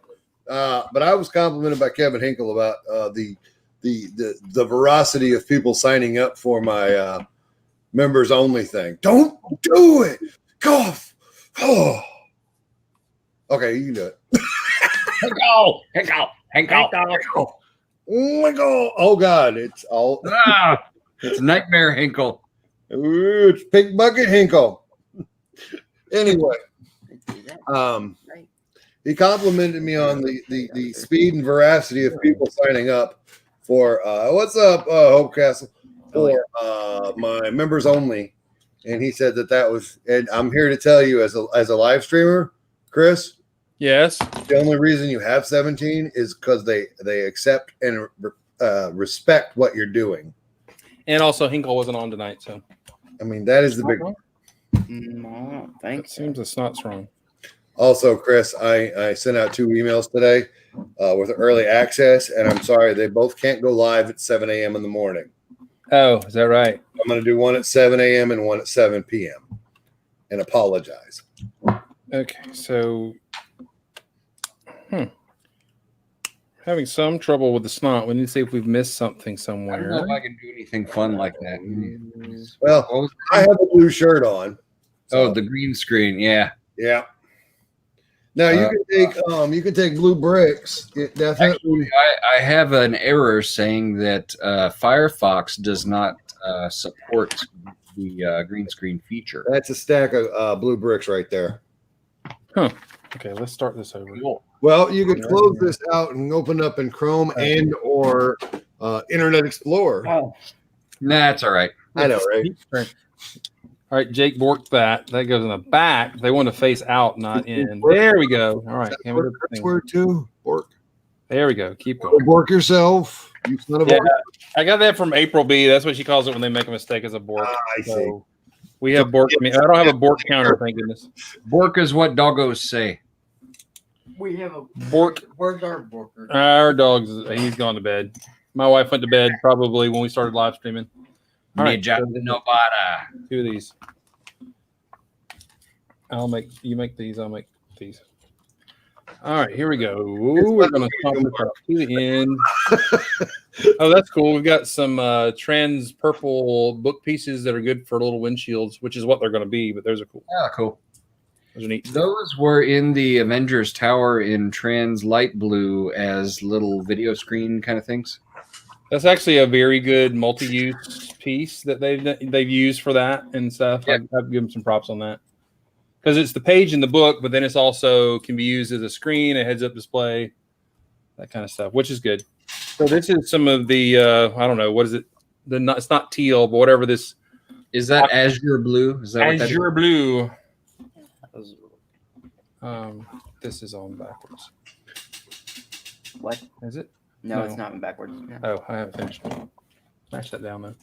S4: But I was complimented by Kevin Hinkle about the veracity of people signing up for my members only thing. Don't do it. Cough. Oh. Okay, you can do it.
S2: Hinkle.
S4: Oh my God. Oh God, it's all.
S2: It's Nightmare Hinkle.
S4: Ooh, it's Pink Bucket Hinkle. Anyway, he complimented me on the speed and veracity of people signing up for what's up, Hope Castle, for my members only, and he said that was. And I'm here to tell you, as a live streamer, Chris.
S1: Yes.
S4: The only reason you have 17 is because they accept and respect what you're doing.
S1: And also, Hinkle wasn't on tonight, so.
S4: I mean, that is the big.
S3: No, thanks.
S1: Seems it's not strong.
S4: Also, Chris, I sent out 2 emails today with early access, and I'm sorry, they both can't go live at 7 a.m. in the morning.
S1: Oh, is that right?
S4: I'm going to do one at 7 a.m. and one at 7 p.m. and apologize.
S1: Okay, so. Having some trouble with the snot. We need to see if we've missed something
S2: I
S1: somewhere.
S2: don't know if I can do anything fun like that.
S4: Well,
S2: What was
S4: I have a blue shirt on.
S2: Oh, the green screen. Yeah.
S4: Yeah. Now you can take blue bricks. It definitely.
S2: Actually, I have an error saying that Firefox does not support the green screen feature.
S4: That's a stack of blue bricks right there.
S1: Huh. Okay, let's start this over.
S4: Well, you could close this out and open up in Chrome and or Internet Explorer.
S3: Oh,
S2: Nah, that's all right.
S4: I know, right?
S1: All right, Jake borked that. That goes in the back. They want to face out, not in. There we go. All right.
S4: That's where too. Bork.
S1: There we go. Keep going.
S4: Bork yourself. You son of a.
S1: I got that from April B. That's what she calls it when they make a mistake as a bork.
S4: I see.
S1: We have bork. I don't have a bork counter, thank goodness.
S2: Bork is what doggos say.
S3: we have a
S1: Bork.
S3: Where's our Borker?
S1: Our dog's. He's gone to bed. My wife went to bed probably when we started live streaming. All right,
S2: Ninja Nobara.
S1: 2 of these. You make these. I'll make these. All right, here we go. Ooh, we're gonna pump this up to the end. Oh, that's cool. We've got some trans purple book pieces that are good for little windshields, which is what they're going to be. But those are cool.
S2: Yeah, cool.
S1: Those are neat.
S2: Those were in the Avengers Tower in trans light blue as little video screen kind of things.
S1: That's actually a very good multi-use piece that they've used for that and stuff.
S2: Yep.
S1: I've given some props on that because it's the page in the book, but then it's also can be used as a screen, a heads-up display, that kind of stuff, which is good. So this is some of the I don't know what is it? It's not teal, but whatever this
S2: is. That azure blue? Is that
S1: azure blue? This is on backwards.
S3: What?
S1: Is it?
S3: No, it's not backwards. No.
S1: Oh, I haven't finished. Smash that down though.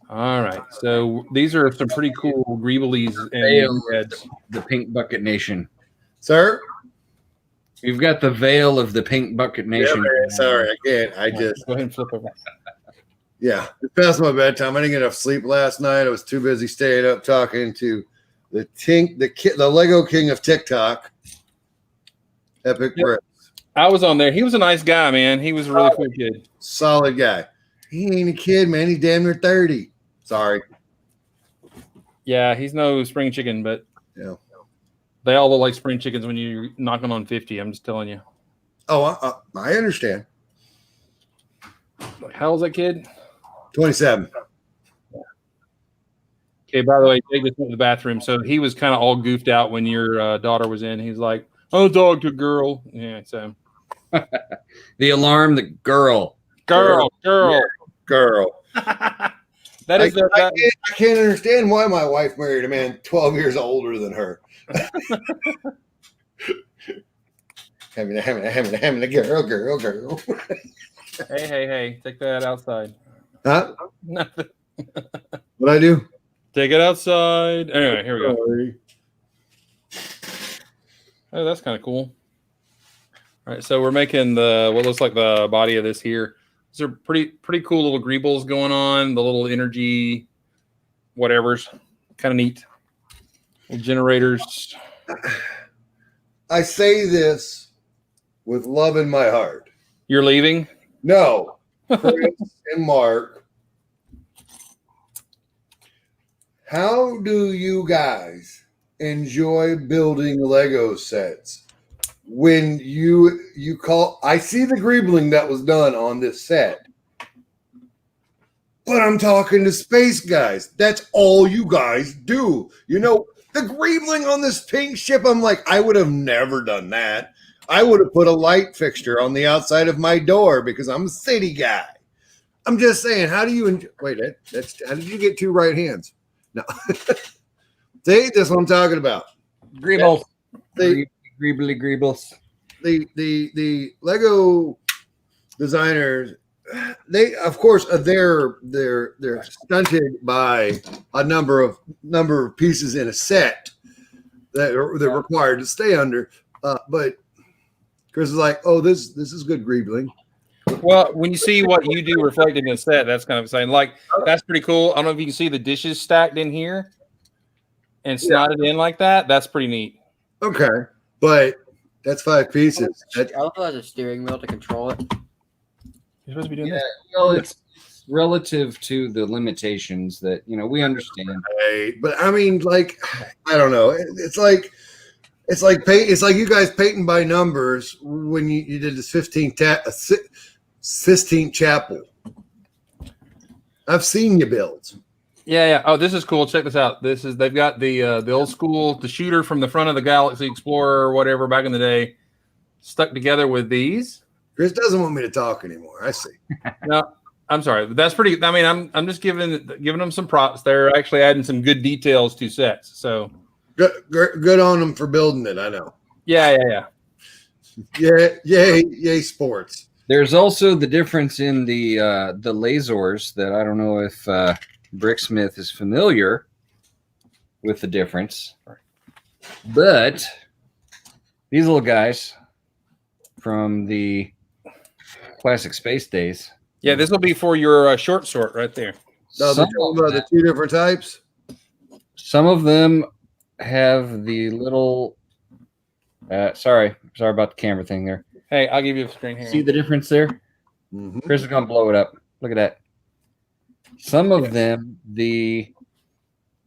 S1: All right, so these are some pretty cool Greeblies and reds.
S2: The Pink Bucket Nation,
S4: Sir?
S2: We've got the veil of the Pink Bucket Nation.
S4: Yeah, man, sorry, I can't. I just
S1: Go ahead and flip over.
S4: it's past my bedtime. I didn't get enough sleep last night. I was too busy staying up talking to the Lego King of TikTok, Epic Bricks.
S1: I was on there. He was a nice guy, man. He was a really cool kid.
S4: Solid guy. He ain't a kid, man. He's damn near 30. Sorry.
S1: Yeah, he's no spring chicken, but
S4: Yeah.
S1: they all look like spring chickens when you're knocking on 50. I'm just telling you.
S4: Oh, I understand.
S1: How old's that kid?
S4: 27.
S1: Okay, by the way, Jake just went to the bathroom, so he was kind of all goofed out when your daughter was in. He's like, "Oh, dog to girl." Yeah, so
S2: The alarm, the girl.
S1: girl. That is
S4: I can't understand why my wife married a man 12 years older than her. having a girl.
S1: Hey, take that outside.
S4: Huh?
S1: Nothing.
S4: What'd I do?
S1: Take it outside. Anyway, here we go. Oh, that's kind of cool. All right, so we're making what looks like the body of this here. These are pretty cool little greebles going on. The little energy, whatever's kind of neat. Little generators.
S4: I say this with love in my heart.
S1: You're leaving?
S4: No, Chris and Mark. How do you guys enjoy building Lego sets when you call? I see the greebling that was done on this set, but I'm talking to space guys. That's all you guys do. You know, the greebling on this pink ship, I'm like, I would have never done that. I would have put a light fixture on the outside of my door because I'm a city guy. I'm just saying, how do you enjoy? Wait, how did you get two right hands? No. See, that's what I'm talking about.
S2: Greebles.
S4: The
S2: Greebles.
S4: the Lego designers, they of course they're stunted by a number of pieces in a set that they're required to stay under. But Chris is like, oh, this is good greebling.
S1: Well, when you see what you do reflected in the set, that's kind of exciting. Like, that's pretty cool. I don't know if you can see the dishes stacked in here and slotted in like that. That's pretty neat.
S4: Okay, but That's 5 pieces. That,
S3: I also has a steering wheel to control it.
S1: You're supposed to be doing
S2: Yeah,
S1: this.
S2: well, it's relative to the limitations that we understand.
S4: right. But I mean, like, I don't know. It's like you guys painting by numbers when you did this 16th chapel. I've seen you build.
S1: Yeah. Oh, this is cool. Check this out. They've got the old school, the shooter from the front of the Galaxy Explorer or whatever back in the day, stuck together with these.
S4: Chris doesn't want me to talk anymore. I see.
S1: No, I'm sorry. That's pretty. I mean, I'm just giving them some props. They're actually adding some good details to sets. So
S4: Good on them for building it. I know.
S1: yeah.
S4: Yay, sports.
S2: There's also the difference in the lasers that I don't know if Bricksmith is familiar with the difference, but these little guys from the classic space days.
S1: Yeah, this will be for your short sort right there.
S4: No, they're talking about the 2 different types.
S2: Some of them have the little. Sorry about the camera thing there.
S1: Hey, I'll give you a screen here.
S2: See the difference there?
S4: Mm-hmm.
S2: Chris is gonna blow it up. Look at that. Some of them, the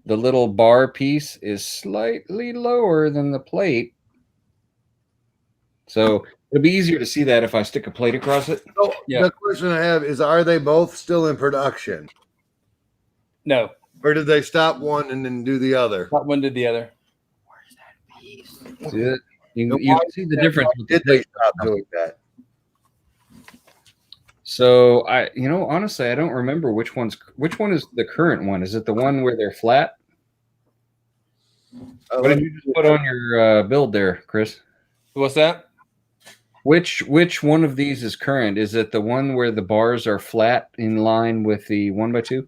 S2: little bar piece is slightly lower than the plate, so it'll be easier to see that if I stick a plate across it.
S4: So
S1: Yeah.
S4: the question I have is: are they both still in production,
S1: No,
S4: or did they stop one and then do the other?
S1: not one did the other.
S2: See it? You can see the difference. With the
S4: Did they
S2: plate.
S4: stop doing that?
S2: So honestly, I don't remember which one is the current one. Is it the one where they're flat? What did you just put on your build there, Chris?
S1: What's that?
S2: Which one of these is current? Is it the one where the bars are flat in line with the 1x2?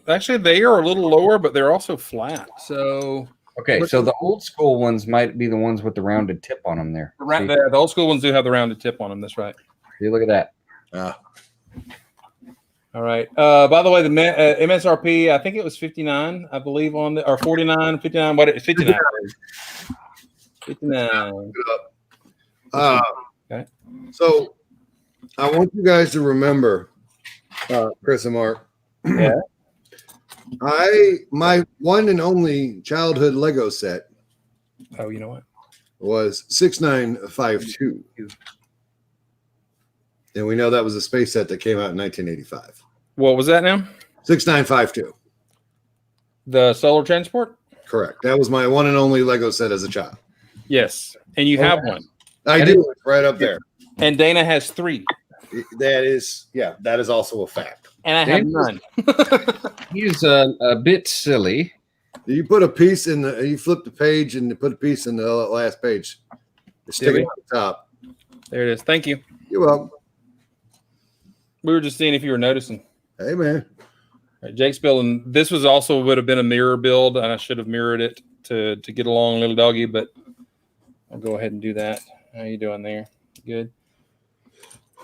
S1: Actually, they are a little lower, but they're also flat. So
S2: Okay, so the old school ones might be the ones with the rounded tip on them there. See?
S1: the old school ones do have the rounded tip on them. That's right.
S2: See, look at that.
S1: All right. By the way, the MSRP, I think it was 59, I believe, on the or 49, 59. What? 59. 59. Okay.
S4: So I want you guys to remember, Chris and Mark.
S1: Yeah.
S4: My one and only childhood Lego set
S1: Oh, you know what?
S4: was 6952. And we know that was a space set that came out in 1985.
S1: What was that now?
S4: 6952.
S1: The solar transport?
S4: Correct. That was my one and only Lego set as a child.
S1: Yes. And you have one.
S4: I
S1: And
S4: do. It's right up there.
S1: And Dana has 3.
S4: That is also a fact.
S1: And I have none.
S2: He's a bit silly.
S4: You put a piece you flip the page and you put a piece in the last page. Stick it on the top.
S1: There it is. Thank you.
S4: You're welcome.
S1: We were just seeing if you were noticing.
S4: Hey, man.
S1: All right, Jake's building. This would have been a mirror build, and I should have mirrored it to get along, little doggy, but I'll go ahead and do that. How you doing there? Good.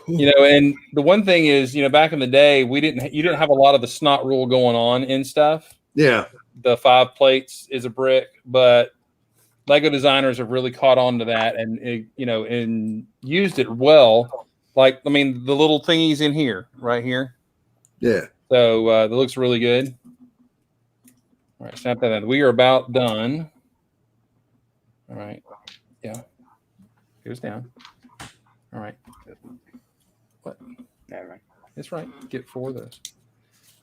S1: And the one thing is, back in the day, you didn't have a lot of the snot rule going on in stuff.
S4: Yeah.
S1: The 5 plates is a brick, but Lego designers have really caught on to that and used it well. Like, I mean, the little thingies in here, right here.
S4: Yeah.
S1: So that looks really good. All right, snap that in. We are about done. All right. Yeah. Goes down. All right. What?
S3: Never mind.
S1: That's right. Get 4 of those.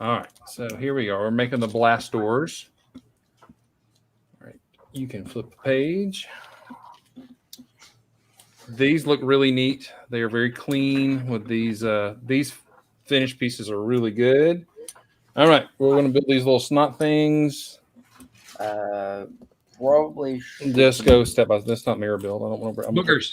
S1: All right. So here we are. We're making the blast doors. All right. You can flip the page. These look really neat. They are very clean with these finished pieces are really good. All right. We're going to build these little snot things.
S3: Probably.
S1: Just go step by step. That's not mirror build. I don't want to.
S2: Boogers.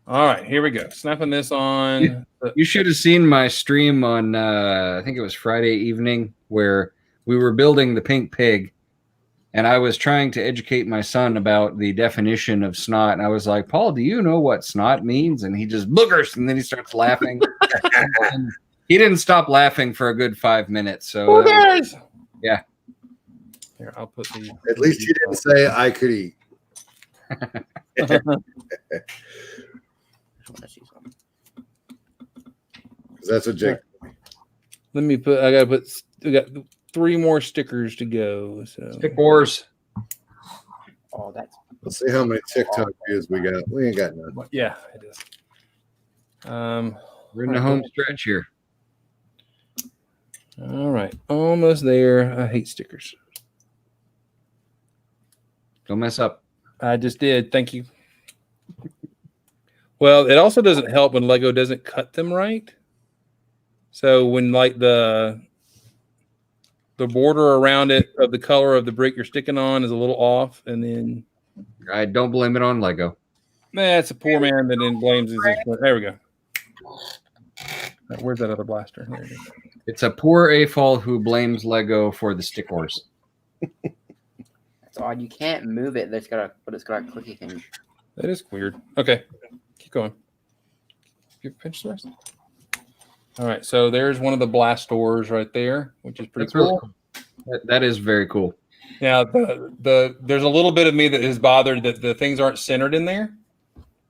S1: All right, here we go. Snapping this on.
S2: You should have seen my stream on, I think it was Friday evening, where we were building the pink pig, and I was trying to educate my son about the definition of snot. And I was like, Paul, do you know what snot means? And he just boogers, and then he starts laughing. And he didn't stop laughing for a good 5 minutes. So
S1: Boogers!
S2: Yeah.
S1: Here, I'll put the.
S4: At least you didn't say I could eat. That's what Jake.
S1: Let me put. We got 3 more stickers to go. So
S2: Stick Wars.
S3: Oh, that's
S4: Let's see how many TikTok views we got. We ain't got none.
S1: yeah, it is.
S2: We're in the home stretch here.
S1: All right, almost there. I hate stickers.
S2: Don't mess up.
S1: I just did. Thank you. Well, it also doesn't help when Lego doesn't cut them right. So when like the border around it of the color of the brick you're sticking on is a little off, and then
S2: I don't blame it on Lego.
S1: it's a poor man that then blames his. There we go. Where's that other blaster? There it is.
S2: It's a poor AFOL who blames Lego for the Stick Wars.
S3: that's odd. You can't move it. It's got a clicky hinge.
S1: That is weird. Okay, keep going. You pinch the rest. All right, so there's one of the blast doors right there, which is pretty
S2: That's
S1: cool.
S2: really cool. That is very cool.
S1: Now, there's a little bit of me that is bothered that the things aren't centered in there,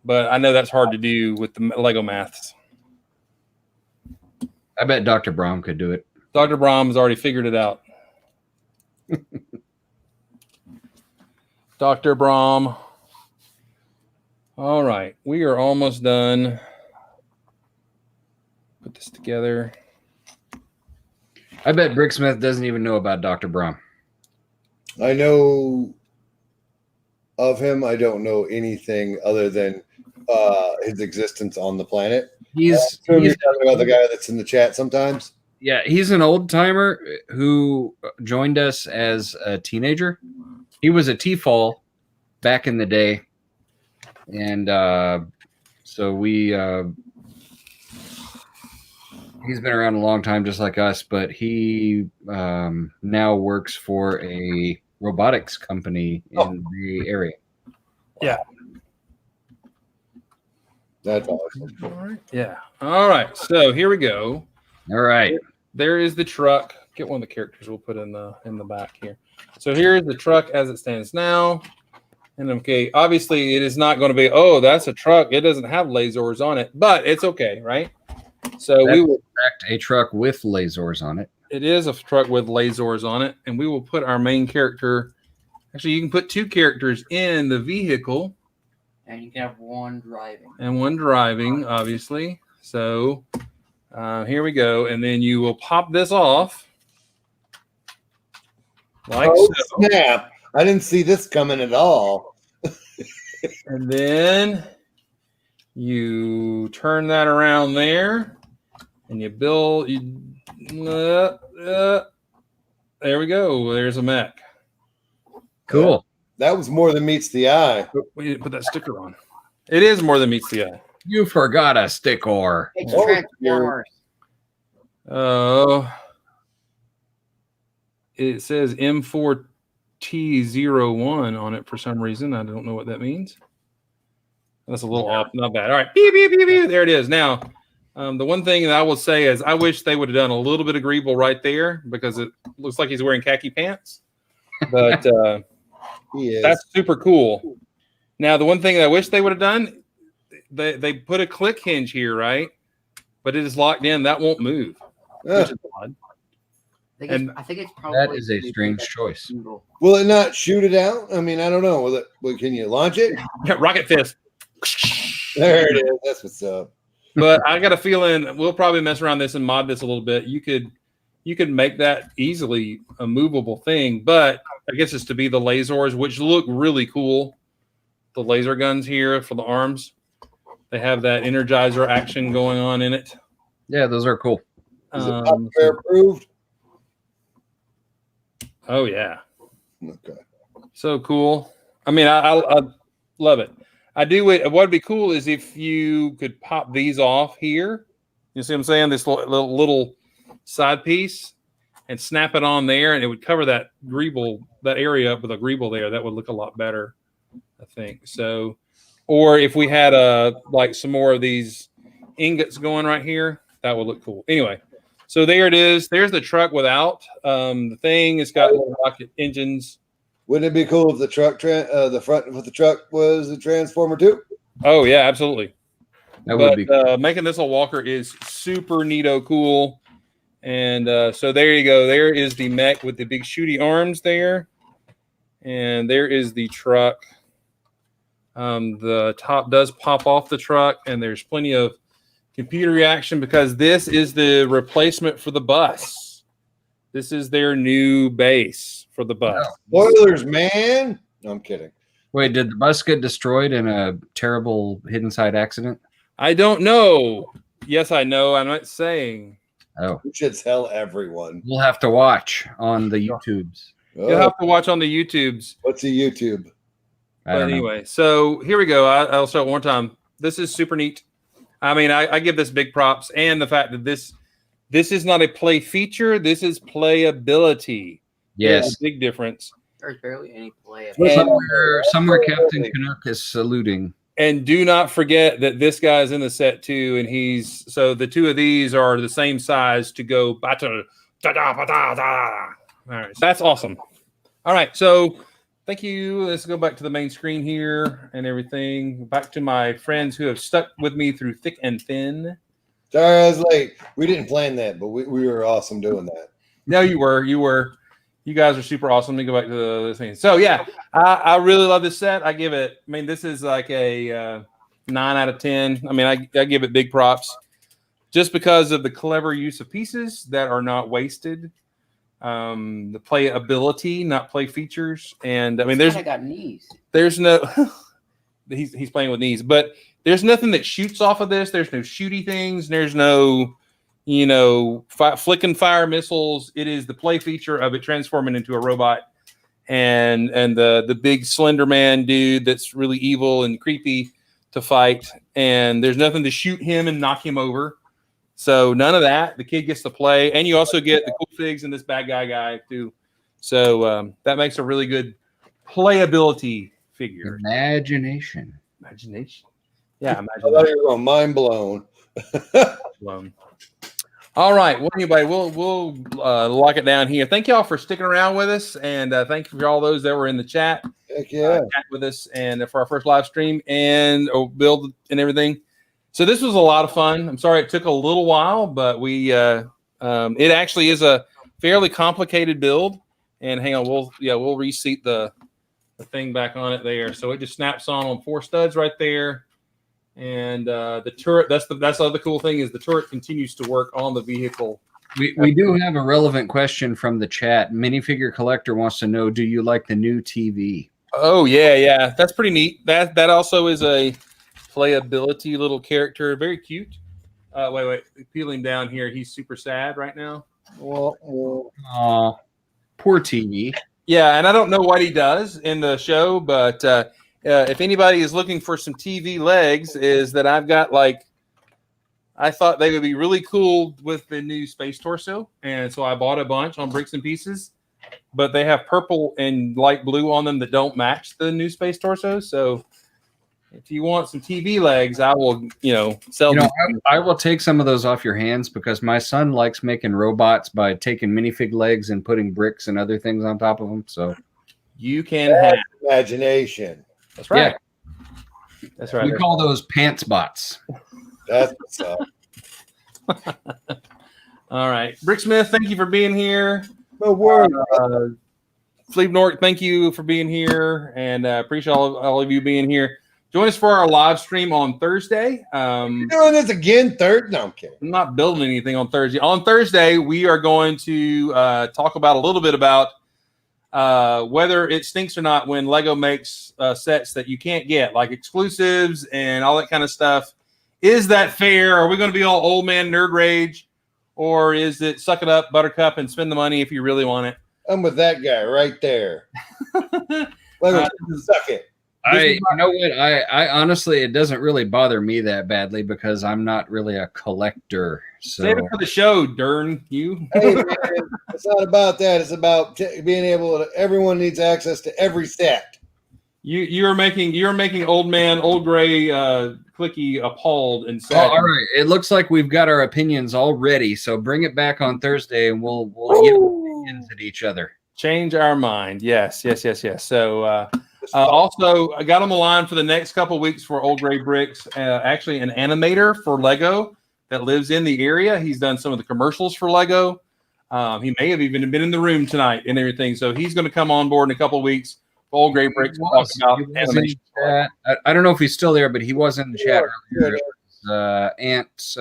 S1: but I know that's hard to do with the Lego maths.
S2: I bet Dr. Brahm could do it.
S1: Dr. Brahm's already figured it out. Dr. Brahm. All right, we are almost done. Put this together.
S2: I bet Bricksmith doesn't even know about Dr. Brahm.
S4: I know of him. I don't know anything other than his existence on the planet.
S2: He's
S4: You're talking about the guy that's in the chat sometimes.
S2: Yeah, he's an old timer who joined us as a teenager. He was a T-fall back in the day, and so we. He's been around a long time, just like us, but he now works for a robotics company in the area.
S1: Yeah.
S4: That's awesome.
S1: All right. Yeah. All right. So here we go.
S2: All right.
S1: There is the truck. Get one of the characters we'll put in the back here. So here's the truck as it stands now. And okay, obviously it is not going to be, oh, that's a truck. It doesn't have lasers on it, but it's okay, right? So
S2: That's
S1: we will
S2: in fact a truck with lasers on it.
S1: It is a truck with lasers on it, and we will put our main character. Actually, you can put 2 characters in the vehicle.
S3: And you can have one driving.
S1: And one driving, obviously. So here we go. And then you will pop this off. Like so.
S4: Snap. I didn't see this coming at all.
S1: And then you turn that around there. And you build. There we go. There's a mech.
S2: Cool.
S4: That was more than meets the eye.
S1: We need to put that sticker on. It is more than meets the eye.
S2: You forgot a sticker.
S3: It's
S4: Oh,
S3: Transformers.
S1: Oh, it says M4T01 on it for some reason. I don't know what that means. That's a little off. Not bad. All right. Beep, beep, beep, beep. There it is. Now, the one thing that I will say is I wish they would have done a little bit of Greeble right there because it looks like he's wearing khaki pants. But that's super cool. Now, the one thing that I wish they would have done, they put a click hinge here, right? But it is locked in. That won't move. Which is odd.
S3: I think it's probably
S2: That is a strange choice.
S4: Will it not shoot it out? I mean, I don't know. Can you launch it?
S1: Yeah, rocket fist.
S4: There it is. That's what's up.
S1: But I got a feeling we'll probably mess around this and mod this a little bit. You could make that easily a movable thing, but I guess it's to be the lasers, which look really cool. The laser guns here for the arms. They have that Energizer action going on in it.
S2: Yeah, those are cool.
S4: Is it software approved?
S1: Oh yeah.
S4: Okay.
S1: So cool. I mean, I love it. I do it. What would be cool is if you could pop these off here. You see what I'm saying? This little side piece and snap it on there, and it would cover that Greeble, that area up with a Greeble there. That would look a lot better, I think. So, or if we had like some more of these ingots going right here, that would look cool. Anyway, so there it is. There's the truck without the thing. It's got little rocket engines.
S4: Wouldn't it be cool if the the front of the truck was a Transformer too?
S1: Oh yeah, absolutely.
S2: That would be
S1: making this a walker is super neato cool. And so there you go. There is the mech with the big shooty arms there. And there is the truck. The top does pop off the truck, and there's plenty of computer reaction because this is the replacement for the bus. This is their new base for the bus.
S4: Spoilers, man. No, I'm kidding.
S2: Wait, did the bus get destroyed in a terrible hidden side accident?
S1: I don't know. Yes, I know. I'm not saying.
S2: Oh,
S4: You should tell everyone.
S2: we'll have to watch on the YouTubes.
S1: You'll have to watch on the YouTubes.
S4: What's a YouTube?
S2: I
S1: But
S2: don't know.
S1: anyway, so here we go. I'll show it one more time. This is super neat. I mean, I give this big props, and the fact that this is not a play feature. This is playability. There's
S2: Yes.
S1: a big difference.
S3: There's barely any play.
S2: Somewhere Captain Canuck is saluting.
S1: And do not forget that this guy's in the set too, and so the two of these are the same size to go. All right, that's awesome. All right, so thank you. Let's go back to the main screen here and everything. Back to my friends who have stuck with me through thick and thin.
S4: Sorry, I was late. We didn't plan that, but we were awesome doing that.
S1: No, you were. You guys are super awesome. Let me go back to the thing. So yeah, I really love this set. I give it. I mean, this is like a 9 out of 10. I mean, I give it big props, just because of the clever use of pieces that are not wasted, the playability, not play features, and I mean,
S3: I got knees.
S1: there's no. he's playing with knees, but there's nothing that shoots off of this. There's no shooty things. There's no. Flicking fire missiles. It is the play feature of it transforming into a robot, and the big Slender Man dude that's really evil and creepy to fight. And there's nothing to shoot him and knock him over. So none of that. The kid gets to play, and you also get the cool figs and this bad guy too. So that makes a really good playability figure.
S2: Imagination.
S1: Yeah,
S4: I thought you were going mind blown.
S1: imagination. All right. Well, anyway, we'll lock it down here. Thank y'all for sticking around with us, and thank you for all those that were in the chat,
S4: Heck yeah.
S1: chat with us, and for our first live stream and build and everything. So this was a lot of fun. I'm sorry it took a little while, but we it actually is a fairly complicated build. And hang on, we'll reseat the thing back on it there. So it just snaps on 4 studs right there. And the turret, that's the other cool thing is the turret continues to work on the vehicle.
S2: We do have a relevant question from the chat. Minifigure Collector wants to know, do you like the new TV?
S1: Oh yeah, that's pretty neat. That also is a playability little character, very cute. Wait, peeling down here, he's super sad right now.
S2: Aw, poor TV.
S1: Yeah, and I don't know what he does in the show, but if anybody is looking for some TV legs, is that I've got I thought they would be really cool with the new Space Torso, and so I bought a bunch on Bricks and Pieces, but they have purple and light blue on them that don't match the new Space Torso. So if you want some TV legs, I will, sell them.
S2: I will take some of those off your hands because my son likes making robots by taking minifig legs and putting bricks and other things on top of them. So
S1: you can have
S4: imagination.
S1: That's right. Yeah. That's right.
S2: We call those pants bots.
S4: That's what's up.
S1: All right. Bricksmith, thank you for being here.
S4: No worries.
S1: Fleeb Nork, thank you for being here. And appreciate all of you being here. Join us for our live stream on Thursday.
S4: You're doing this again? No, I'm kidding.
S1: I'm not building anything on Thursday. On Thursday, we are going to talk about a little bit about whether it stinks or not when Lego makes sets that you can't get, like exclusives and all that kind of stuff. Is that fair? Are we going to be all old man nerd rage? Or is it suck it up, buttercup, and spend the money if you really want it?
S4: I'm with that guy right there. Lego, suck it.
S2: You know what? I honestly, it doesn't really bother me that badly because I'm not really a collector. So
S1: save it for the show, darn you.
S4: Hey, man, it's not about that. It's about being able to. Everyone needs access to every set.
S1: You're making old man, old gray, clicky appalled and sad.
S2: all right. It looks like we've got our opinions all ready. So bring it back on Thursday, and we'll yell opinions at each other.
S1: Change our mind. Yes. So also, I got on the line for the next couple of weeks for Old Gray Bricks. Actually, an animator for Lego that lives in the area. He's done some of the commercials for Lego. He may have even been in the room tonight and everything. So he's going to come on board in a couple of weeks. Old Gray Bricks will talk about animation.
S2: I don't know if he's still there, but he was in the chat earlier. It was, Aunt.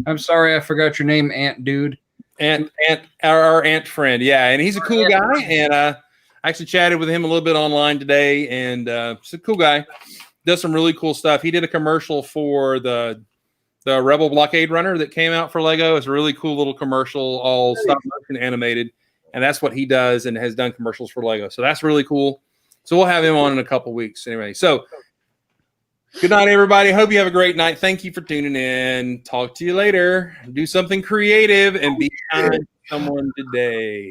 S2: I'm sorry, I forgot your name, Aunt Dude.
S1: Our Aunt friend, yeah, and he's a cool guy. And I actually chatted with him a little bit online today, and he's a cool guy. Does some really cool stuff. He did a commercial for the Rebel Blockade Runner that came out for Lego. It's a really cool little commercial, all stop motion animated. And that's what he does and has done commercials for Lego. So that's really cool. So we'll have him on in a couple weeks anyway. So good night, everybody. Hope you have a great night. Thank you for tuning in. Talk to you later. Do something creative and be kind to someone today.